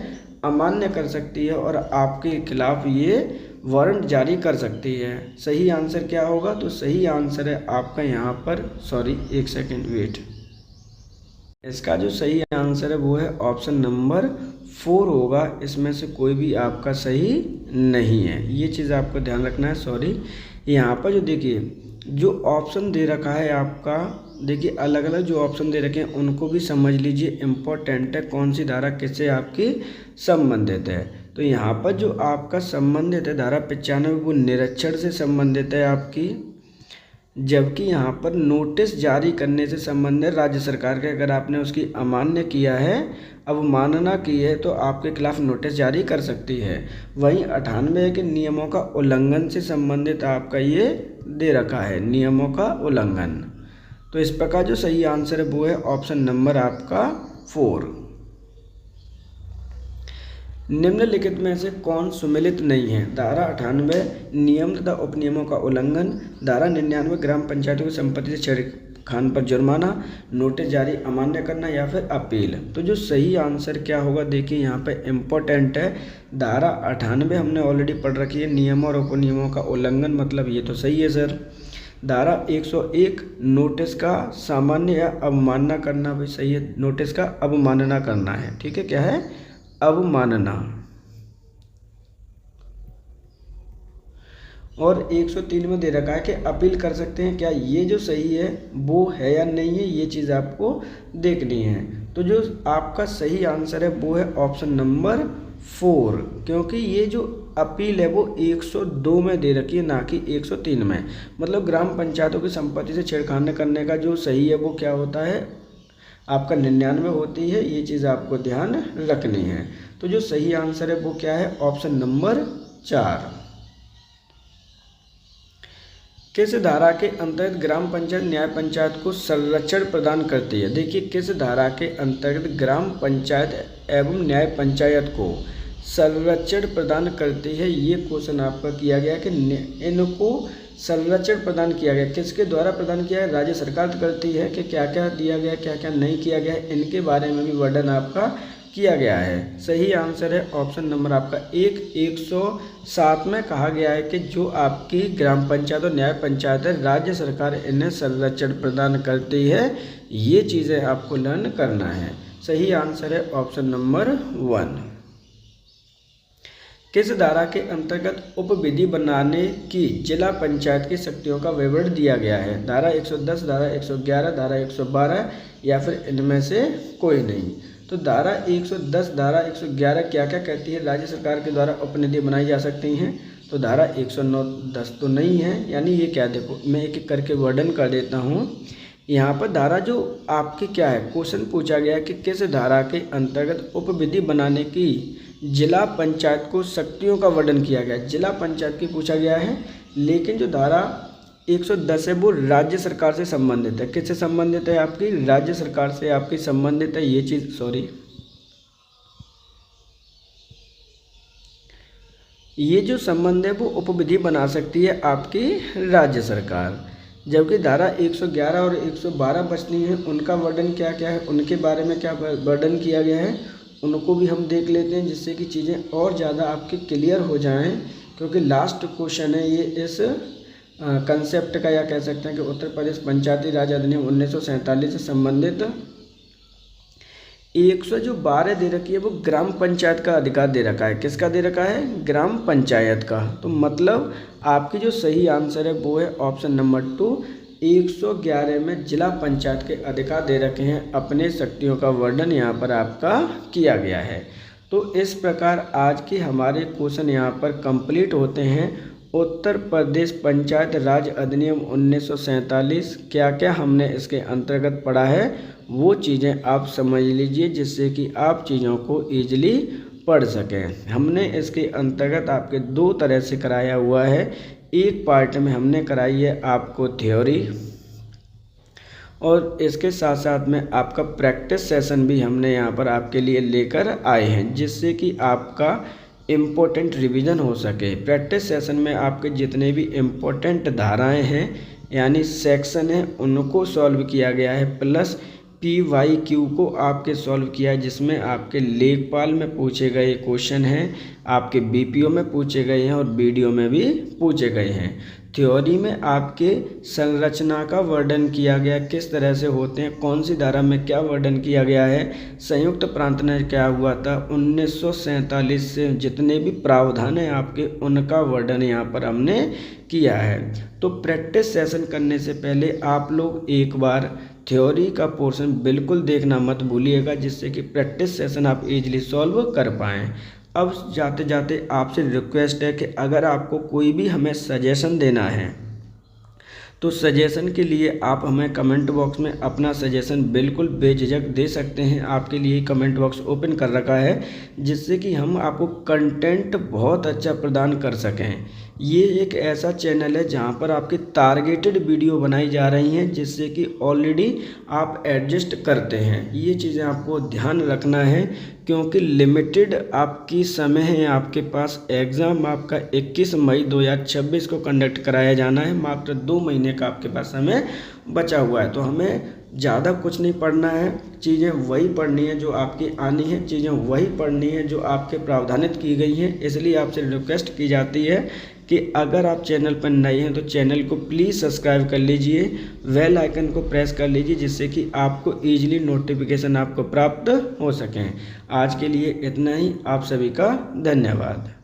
अमान्य कर सकती है और आपके खिलाफ ये वारंट जारी कर सकती है। सही आंसर क्या होगा, तो सही आंसर है आपका यहाँ पर, सॉरी एक सेकेंड वेट, इसका जो सही आंसर है वो है ऑप्शन नंबर 4 होगा। इसमें से कोई भी आपका सही नहीं है, ये चीज़ आपको ध्यान रखना है। सॉरी, यहाँ पर जो देखिए जो ऑप्शन दे रखा है आपका, देखिए अलग अलग जो ऑप्शन दे रखे हैं उनको भी समझ लीजिए, इम्पोर्टेंट है कौन सी धारा किससे आपकी संबंधित है। तो यहाँ पर जो आपका संबंधित है धारा 95 वो निरीक्षण से संबंधित है आपकी। जबकि यहाँ पर नोटिस जारी करने से संबंधित राज्य सरकार के अगर आपने उसकी अमान्य किया है, अवमानना की है, तो आपके खिलाफ नोटिस जारी कर सकती है। वहीं 98 के नियमों का उल्लंघन से संबंधित आपका ये दे रखा है, नियमों का उल्लंघन। तो इस प्रकार जो सही आंसर है वो है ऑप्शन नंबर आपका 4। निम्नलिखित में से कौन सुमेलित नहीं है? धारा 98 नियम तथा उपनियमों का उल्लंघन, धारा 99 ग्राम पंचायतों की संपत्ति से छेड़खान पर जुर्माना, नोटिस जारी अमान्य करना या फिर अपील। तो जो सही आंसर क्या होगा, देखिए यहाँ पे इम्पोर्टेंट है। धारा 98 हमने ऑलरेडी पढ़ रखी है, नियमों और उपनियमों का उल्लंघन, मतलब ये तो सही है सर। धारा 101 नोटिस का सामान्य या अवमानना करना भी सही है, नोटिस का अवमानना करना है, ठीक है, क्या है, अवमानना। और 103 में दे रखा है कि अपील कर सकते हैं, क्या ये जो सही है वो है या नहीं है, ये चीज़ आपको देखनी है। तो जो आपका सही आंसर है वो है ऑप्शन नंबर 4, क्योंकि ये जो अपील है वो 102 में दे रखी है, ना कि 103 में। मतलब ग्राम पंचायतों की संपत्ति से छेड़खानी करने का जो सही है वो क्या होता है, आपका 99 होती है। ये चीज़ आपको ध्यान रखनी है। तो जो सही आंसर है वो क्या है, ऑप्शन नंबर 4। किस धारा के अंतर्गत ग्राम पंचायत न्याय पंचायत को संरक्षण प्रदान करती है? देखिए, किस धारा के अंतर्गत ग्राम पंचायत एवं न्याय पंचायत को संरक्षण प्रदान करती है, ये क्वेश्चन आपका किया गया कि इनको संरक्षण प्रदान किया गया, किसके द्वारा प्रदान किया है? राज्य सरकार करती है कि क्या क्या दिया गया, क्या क्या नहीं किया गया, इनके बारे में भी वर्णन आपका किया गया है। सही आंसर है ऑप्शन नंबर आपका 107 में कहा गया है कि जो आपकी ग्राम पंचायत और न्याय पंचायत है, राज्य सरकार इन्हें संरक्षण प्रदान करती है। ये चीज़ें आपको लर्न करना है। सही आंसर है ऑप्शन नंबर 1। किस धारा के अंतर्गत उपविधि बनाने की जिला पंचायत की शक्तियों का विवरण दिया गया है? धारा 110, धारा 111, धारा 112 या फिर इनमें से कोई नहीं। तो धारा 110, धारा 111 क्या क्या कहती है? राज्य सरकार के द्वारा उपनिधि बनाई जा सकती हैं। तो धारा 109-10 तो नहीं है, यानी ये क्या, देखो मैं एक एक करके वर्णन कर देता हूँ। यहाँ पर धारा जो आपकी क्या है, क्वेश्चन पूछा गया है कि किस धारा के अंतर्गत उपविधि बनाने की जिला पंचायत को शक्तियों का वर्णन किया गया है। जिला पंचायत की पूछा गया है, लेकिन जो धारा 110 है वो राज्य सरकार से संबंधित है। किससे संबंधित है? आपकी राज्य सरकार से आपकी संबंधित है। ये चीज़ ये जो संबंध है वो उपविधि बना सकती है आपकी राज्य सरकार। जबकि धारा 111 और 112 बचनी है, उनका वर्णन क्या क्या है, उनके बारे में क्या वर्णन किया गया है, उनको भी हम देख लेते हैं, जिससे कि चीज़ें और ज़्यादा आपके क्लियर हो जाएं। क्योंकि लास्ट क्वेश्चन है ये इस कंसेप्ट का, या कह सकते हैं कि उत्तर प्रदेश पंचायती राज अधिनियम 1947 से संबंधित 112 दे रखी है, वो ग्राम पंचायत का अधिकार दे रखा है। किसका दे रखा है? ग्राम पंचायत का। तो मतलब आपकी जो सही आंसर है वो है ऑप्शन नंबर 2। 111 में जिला पंचायत के अधिकार दे रखे हैं, अपने शक्तियों का वर्णन यहाँ पर आपका किया गया है। तो इस प्रकार आज के हमारे क्वेश्चन यहाँ पर कंप्लीट होते हैं। उत्तर प्रदेश पंचायत राज अधिनियम 1947 क्या क्या हमने इसके अंतर्गत पढ़ा है वो चीज़ें आप समझ लीजिए, जिससे कि आप चीज़ों को ईजिली पढ़ सकें। हमने इसके अंतर्गत आपके 2 तरह से कराया हुआ है। एक पार्ट में हमने कराई है आपको थ्योरी, और इसके साथ साथ में आपका प्रैक्टिस सेशन भी हमने यहाँ पर आपके लिए लेकर आए हैं, जिससे कि आपका इम्पोर्टेंट रिवीजन हो सके। प्रैक्टिस सेशन में आपके जितने भी इम्पोर्टेंट धाराएं हैं यानी सेक्शन हैं उनको सॉल्व किया गया है, प्लस PYQ को आपके सॉल्व किया है, जिसमें आपके लेखपाल में पूछे गए क्वेश्चन हैं, आपके BPO में पूछे गए हैं और BDO में भी पूछे गए हैं। थ्योरी में आपके संरचना का वर्णन किया गया, किस तरह से होते हैं, कौन सी धारा में क्या वर्णन किया गया है, संयुक्त प्रांत में क्या हुआ था, 1947 से जितने भी प्रावधान हैं आपके उनका वर्णन यहाँ पर हमने किया है। तो प्रैक्टिस सेशन करने से पहले आप लोग एक बार थ्योरी का पोर्शन बिल्कुल देखना मत भूलिएगा, जिससे कि प्रैक्टिस सेशन आप इजीली सॉल्व कर पाएँ। अब जाते जाते आपसे रिक्वेस्ट है कि अगर आपको कोई भी हमें सजेशन देना है तो सजेशन के लिए आप हमें कमेंट बॉक्स में अपना सजेशन बिल्कुल बेझिझक दे सकते हैं। आपके लिए कमेंट बॉक्स ओपन कर रखा है जिससे कि हम आपको कंटेंट बहुत अच्छा प्रदान कर सकें। ये एक ऐसा चैनल है जहां पर आपकी टारगेटेड वीडियो बनाई जा रही हैं जिससे कि ऑलरेडी आप एडजस्ट करते हैं। ये चीज़ें आपको ध्यान रखना है क्योंकि लिमिटेड आपकी समय है आपके पास। एग्ज़ाम आपका 21 मई 2026 को कंडक्ट कराया जाना है। मात्र 2 महीने का आपके पास समय बचा हुआ है। तो हमें ज़्यादा कुछ नहीं पढ़ना है, चीज़ें वही पढ़नी है जो आपकी आनी है, चीज़ें वही पढ़नी है जो आपके प्रावधानित की गई हैं। इसलिए आपसे रिक्वेस्ट की जाती है कि अगर आप चैनल पर नए हैं तो चैनल को प्लीज़ सब्सक्राइब कर लीजिए, बेल आइकन को प्रेस कर लीजिए जिससे कि आपको ईजिली नोटिफिकेशन आपको प्राप्त हो सकें। आज के लिए इतना ही। आप सभी का धन्यवाद।